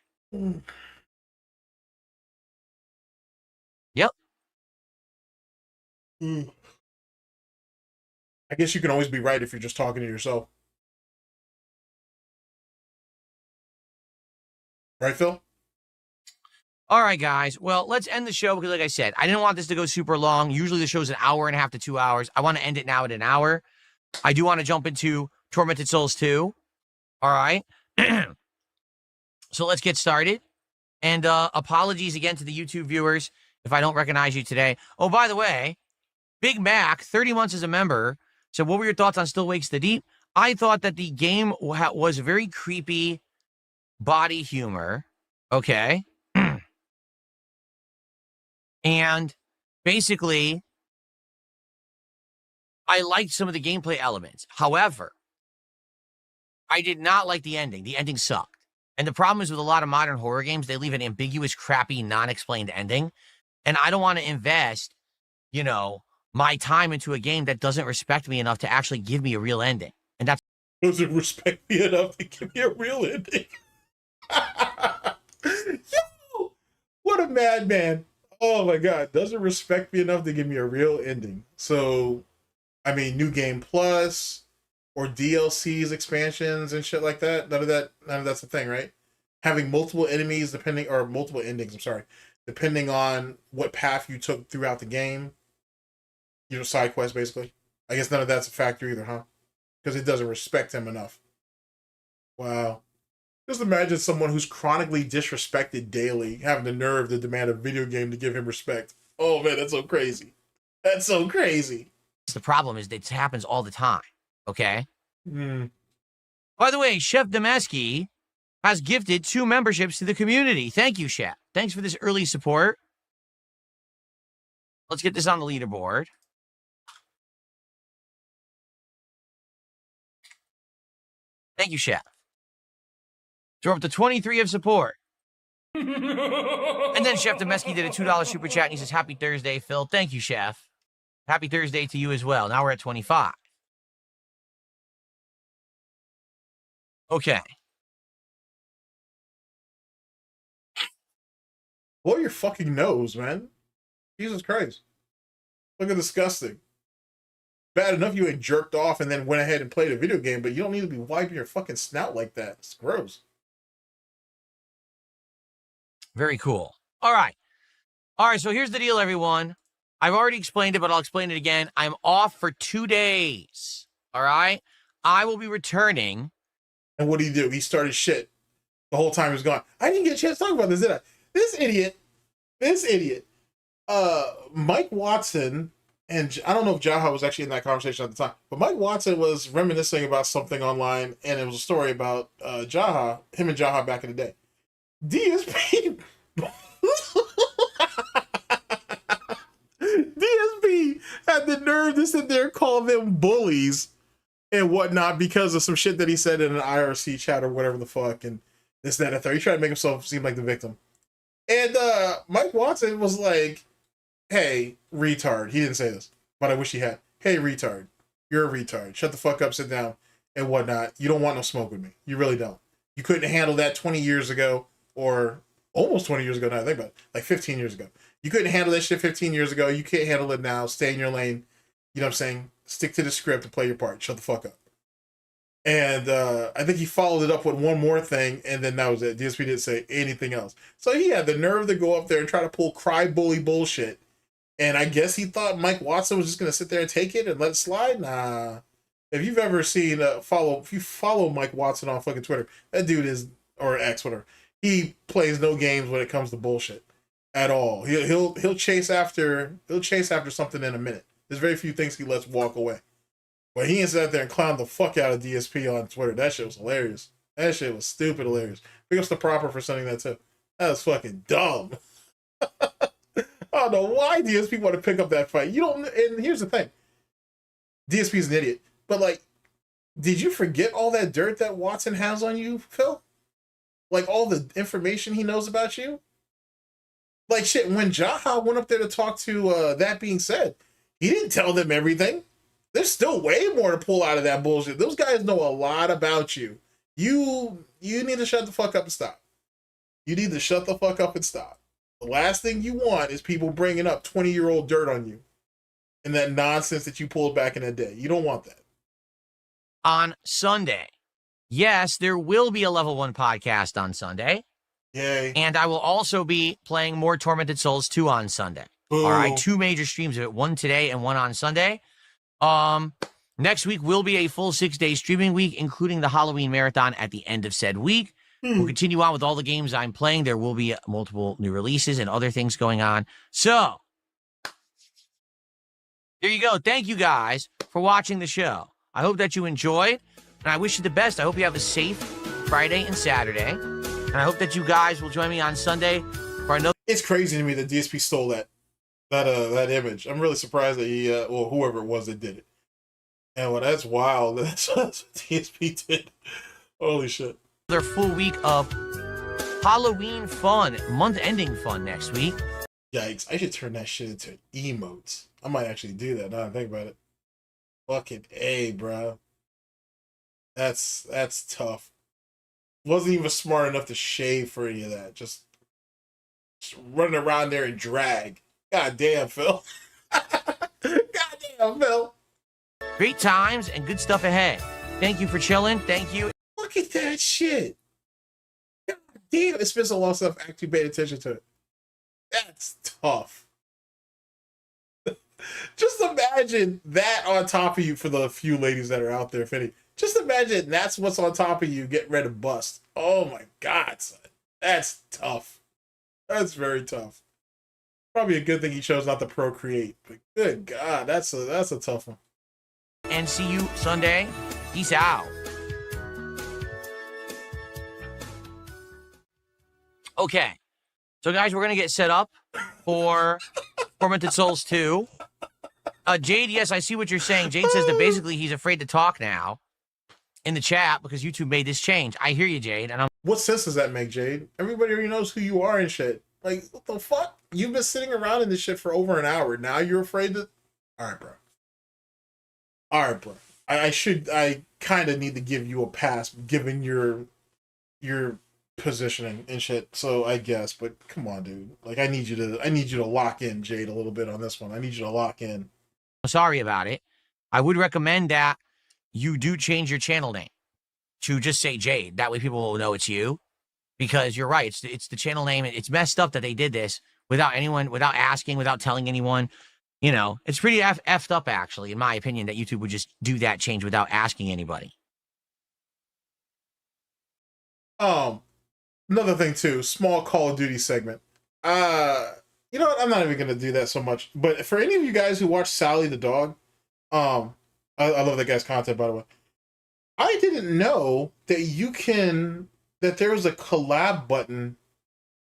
Yep. I guess you can always be right if you're just talking to yourself. Right, Phil? All right, guys. Well, let's end the show because, like I said, I didn't want this to go super long. Usually the show's an hour and a half to 2 hours. I want to end it now at an hour. I do want to jump into Tormented Souls 2. All right. So let's get started. And apologies again to the YouTube viewers if I don't recognize you today. Oh, by the way, Big Mac, 30 months as a member. So what were your thoughts on Still Wakes the Deep? I thought that the game was very creepy body humor. Okay. And basically, I liked some of the gameplay elements. However, I did not like the ending. The ending sucked. And the problem is with a lot of modern horror games, they leave an ambiguous, crappy, non-explained ending. And I don't want to invest, you know, my time into a game that doesn't respect me enough to actually give me a real ending. And that's Doesn't respect me enough to give me a real ending. Yo, what a madman. Oh my God. Doesn't respect me enough to give me a real ending. So, I mean, new game plus or DLCs, expansions and shit like that. None of that's a thing, right? Having multiple enemies or multiple endings, I'm sorry, depending on what path you took throughout the game. You know, side quest basically. I guess none of that's a factor either, huh? Because it doesn't respect him enough. Wow. Just imagine someone who's chronically disrespected daily having the nerve to demand a video game to give him respect. Oh man, that's so crazy. That's so crazy. the problem is that it happens all the time. Okay? Mm. By the way, Chef Demeski has gifted 2 memberships to the community. Thank you, Chef. Thanks for this early support. Let's get this on the leaderboard. Thank you, Chef. So we're up to 23 of support. And then Chef Demeski did a $2 super chat and he says, Happy Thursday, Phil. Thank you, Chef. Happy Thursday to you as well. Now we're at 25. Okay. Blow your fucking nose, man. Jesus Christ. Looking disgusting. Bad enough you ain't jerked off and then went ahead and played a video game, but you don't need to be wiping your fucking snout like that. It's gross. Very cool. All right. All right, so here's the deal, everyone. I've already explained it, but I'll explain it again. I'm off for 2 days. All right? I will be returning. And what do? He started shit the whole time he was gone. I didn't get a chance to talk about this, did I? This idiot, Mike Watson, and I don't know if Jaha was actually in that conversation at the time, but Mike Watson was reminiscing about something online, and it was a story about Jaha, him and Jaha back in the day. DSP DSP had the nerve to sit there and call them bullies and whatnot because of some shit that he said in an IRC chat or whatever the fuck, and this, that, and third. He tried to make himself seem like the victim. And Mike Watson was like, hey, retard. He didn't say this, but I wish he had. Hey, retard. You're a retard. Shut the fuck up, sit down, and whatnot. You don't want no smoke with me. You really don't. You couldn't handle that 20 years ago, or almost 20 years ago now. I think about it. Like 15 years ago. You couldn't handle that shit 15 years ago. You can't handle it now. Stay in your lane. You know what I'm saying? Stick to the script and play your part. Shut the fuck up. And I think he followed it up with one more thing, and then that was it. DSP didn't say anything else. So he had the nerve to go up there and try to pull cry bully bullshit. And I guess he thought Mike Watson was just going to sit there and take it and let it slide. Nah. If you've ever seen, if you follow Mike Watson on fucking Twitter, that dude is, or X, whatever. He plays no games when it comes to bullshit at all. He'll chase after something in a minute. There's very few things he lets walk away. But he ain't sat there and clowned the fuck out of DSP on Twitter. That shit was hilarious. That shit was stupid hilarious. Big ups to Proper for sending that too. That was fucking dumb. I don't know why DSP want to pick up that fight. You don't, and here's the thing. DSP's an idiot. But like, did you forget all that dirt that Watson has on you, Phil? Like all the information he knows about you? Like shit, when Jaha went up there to talk to That Being Said, he didn't tell them everything. There's still way more to pull out of that bullshit. Those guys know a lot about you. You need to shut the fuck up and stop. You need to shut the fuck up and stop. The last thing you want is people bringing up 20-year-old dirt on you and that nonsense that you pulled back in the day. You don't want that. On Sunday. Yes, there will be a level 1 podcast on Sunday. Yay. And I will also be playing more Tormented Souls 2 on Sunday. Ooh. All right, 2 major streams of it, one today and one on Sunday. Next week will be a full 6-day streaming week, including the Halloween marathon at the end of said week. We'll continue on with all the games I'm playing. There will be multiple new releases and other things going on. So, There you go. Thank you guys for watching the show. I hope that you enjoyed, and I wish you the best. I hope you have a safe Friday and Saturday, and I hope that you guys will join me on Sunday for another. It's crazy to me that DSP stole that image. I'm really surprised that he, well, whoever it was that did it. And well, that's wild. That's what DSP did. Holy shit. Another full week of Halloween fun, month-ending fun next week. Yikes! I should turn that shit into emotes. I might actually do that now that I think about it. Fucking A, bro. That's tough. Wasn't even smart enough to shave for any of that. Just running around there and drag. God damn, Phil. God damn, Phil. Great times and good stuff ahead. Thank you for chilling. Thank you. Look at that shit. God damn, it's been so long since I've actually paid attention to it. That's tough. Just imagine that on top of you for the few ladies that are out there, Finny. Just imagine that's what's on top of you getting ready to bust. Oh my God, son. That's tough. That's very tough. Probably a good thing he chose not to procreate. But good God, that's a tough one. And see you Sunday. Peace out. Okay. So guys, we're going to get set up for Tormented Souls 2. Jade, yes, I see what you're saying. Jade says that basically he's afraid to talk now in the chat because YouTube made this change. I hear you, Jade. And what sense does that make, Jade? Everybody already knows who you are and shit. Like, what the fuck? You've been sitting around in this shit for over an hour. Now you're afraid to... Alright, bro. Alright, bro. I kind of need to give you a pass given your positioning and shit. So I guess, but come on, dude. Like, I need you to lock in, Jade, a little bit on this one. I need you to lock in. sorry about it. I would recommend that you do change your channel name to just say Jade. That way people will know it's you. Because you're right, it's the channel name. It's messed up that they did this without asking, without telling anyone. You know, it's pretty effed up, actually, in my opinion, that YouTube would just do that change without asking anybody. Another thing too, small Call of Duty segment. You know what? I'm not even gonna do that so much. But for any of you guys who watch Sally the dog, I love that guy's content, by the way. I didn't know that there was a collab button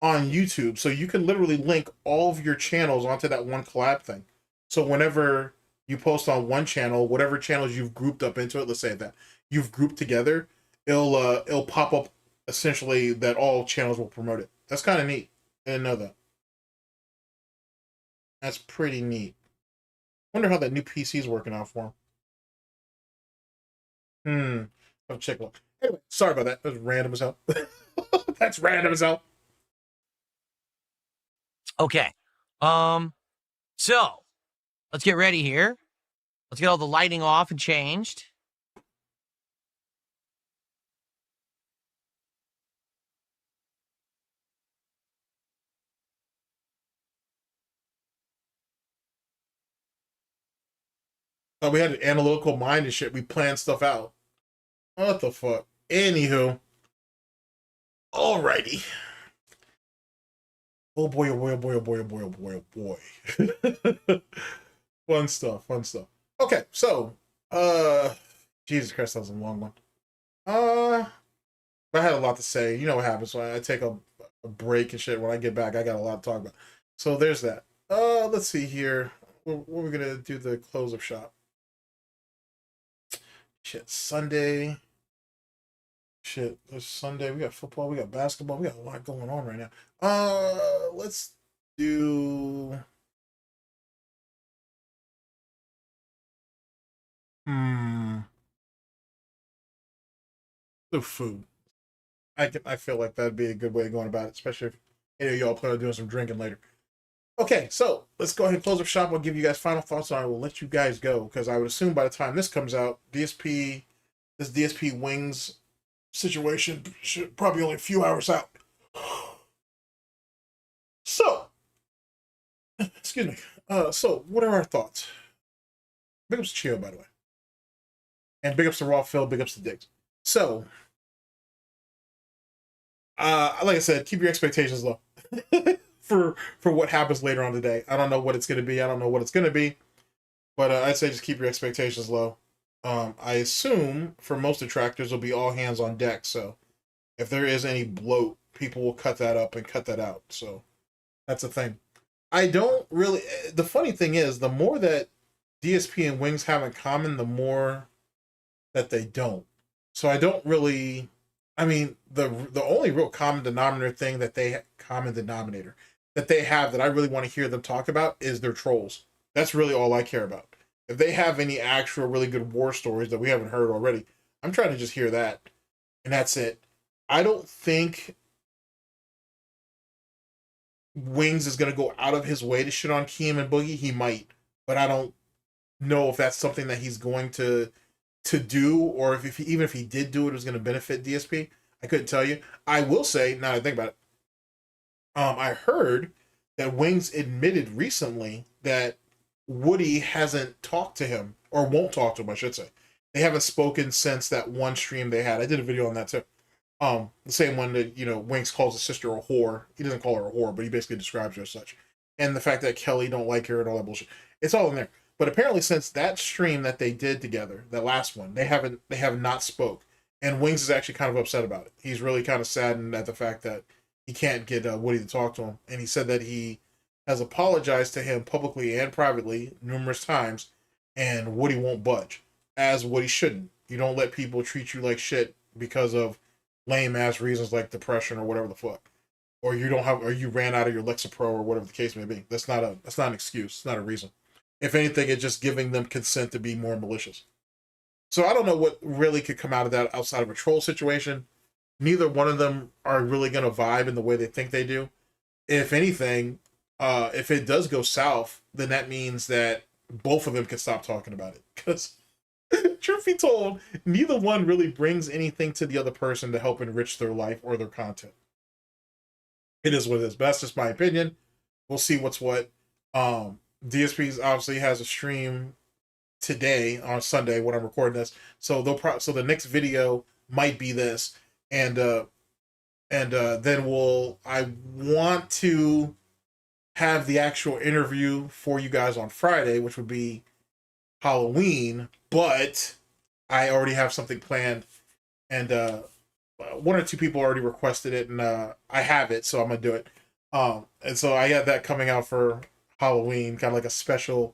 on YouTube, so you can literally link all of your channels onto that one collab thing. So whenever you post on one channel, whatever channels you've grouped up into it, let's say that you've grouped together, it'll pop up essentially that all channels will promote it. That's kind of neat. I didn't know that. That's pretty neat. Wonder how that new PC is working out for him. I'll check look. Anyway, sorry about that. That was random as hell. That's random as hell. Okay. So let's get ready here. Let's get all the lighting off and changed. We had an analytical mind and shit. We planned stuff out. What the fuck? Anywho. Alrighty. Oh boy, oh boy, oh boy, oh boy, oh boy, oh boy, oh boy. Fun stuff, fun stuff. Okay, so, Jesus Christ, that was a long one. I had a lot to say. You know what happens when I take a break and shit. When I get back, I got a lot to talk about. So there's that. Let's see here. What are we gonna do the close up shop? Shit, Sunday. Shit, there's Sunday. We got football. We got basketball. We got a lot going on right now. Let's do. The food. I feel like that'd be a good way of going about it, especially if any of y'all plan on doing some drinking later. Okay, so let's go ahead and close up shop. I'll give you guys final thoughts on it. I will let you guys go because I would assume by the time this comes out, this DSP Wings situation should probably only a few hours out. So, excuse me. So what are our thoughts? Big ups to Chio, by the way. And big ups to Raw Phil, big ups to Diggs. So, like I said, keep your expectations low for what happens later on today. I don't know what it's going to be. I don't know what it's going to be. But I'd say just keep your expectations low. I assume for most attractors it'll be all hands on deck. So if there is any bloat, people will cut that up and cut that out. So that's the thing. I don't really. The funny thing is, the more that DSP and Wings have in common, the more that they don't. So I don't really. I mean, the only real common denominator that they have that I really want to hear them talk about is their trolls. That's really all I care about. If they have any actual really good war stories that we haven't heard already, I'm trying to just hear that, and that's it. I don't think Wings is going to go out of his way to shit on Keem and Boogie. He might, but I don't know if that's something that he's going to do, or if even if he did do it, it was going to benefit DSP. I couldn't tell you. I will say, now that I think about it, I heard that Wings admitted recently that Woody hasn't talked to him, or won't talk to him, I should say. They haven't spoken since that one stream they had. I did a video on that too. The same one that, Wings calls his sister a whore. He doesn't call her a whore, but he basically describes her as such. And the fact that Kelly don't like her and all that bullshit. It's all in there. But apparently since that stream that they did together, that last one, they have not spoke. And Wings is actually kind of upset about it. He's really kind of saddened at the fact that he can't get Woody to talk to him. And he said that he has apologized to him publicly and privately numerous times, and Woody won't budge, as Woody shouldn't. You don't let people treat you like shit because of lame ass reasons like depression or whatever the fuck, or you ran out of your Lexapro or whatever the case may be. That's not an excuse. It's not a reason. If anything, it's just giving them consent to be more malicious. So I don't know what really could come out of that outside of a troll situation. Neither one of them are really going to vibe in the way they think they do. If anything, if it does go south, then that means that both of them can stop talking about it. Because, truth be told, neither one really brings anything to the other person to help enrich their life or their content. It is what it is. But that's just my opinion. We'll see what's what. DSP obviously has a stream today on Sunday when I'm recording this. So the next video might be this. And then I want to have the actual interview for you guys on Friday, which would be Halloween, but I already have something planned, and one or two people already requested it, and I have it, so I'm gonna do it. And so I got that coming out for Halloween, kind of like a special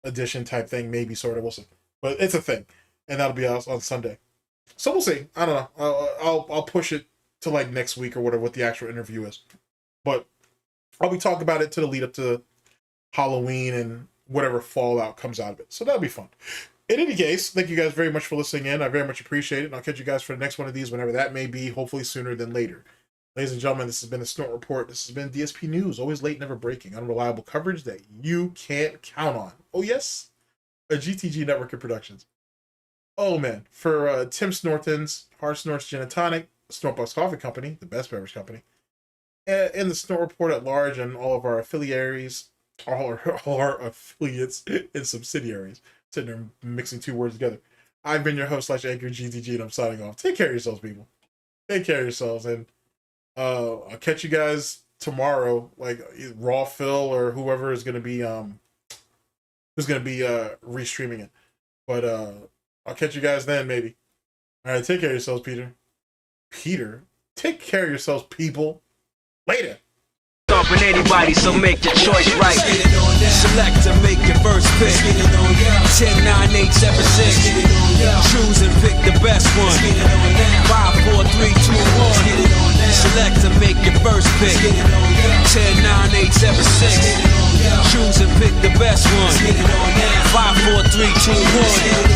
edition type thing, maybe, sort of, we'll see. But it's a thing, and that'll be out on Sunday. So we'll see. I don't know. I'll push it to like next week or whatever what the actual interview is. But I'll be talking about it to the lead up to Halloween and whatever fallout comes out of it. So that'll be fun. In any case, thank you guys very much for listening in. I very much appreciate it. And I'll catch you guys for the next one of these whenever that may be, hopefully sooner than later. Ladies and gentlemen, this has been the Snort Report. This has been DSP News, always late, never breaking, unreliable coverage that you can't count on. Oh yes, a GTG Network of Productions. Oh man, for Tim Snorton's Hard Snorts Gin and Tonic, SnortBucks Coffee Company, the best beverage company, and the Snort Report at large, and all of our affiliaries, all our affiliates and subsidiaries. Sitting there mixing two words together. I've been your host /Anchor GTG, and I'm signing off. Take care of yourselves, people. Take care of yourselves, and I'll catch you guys tomorrow, like Raw Phil or whoever is gonna be restreaming it. But I'll catch you guys then, maybe. All right, take care of yourselves, Peter. Take care of yourselves, people. Later. Stomping anybody, so make your choice right. Select to make your first pick. 10, 9, 8, 7, 6. Choose and pick the best one. 5, 4, 3, 2, 1. Select to make your first pick. 10, 9, 8, 7, 6. Choose and pick the best one. 5, 4, 3, 2, 1.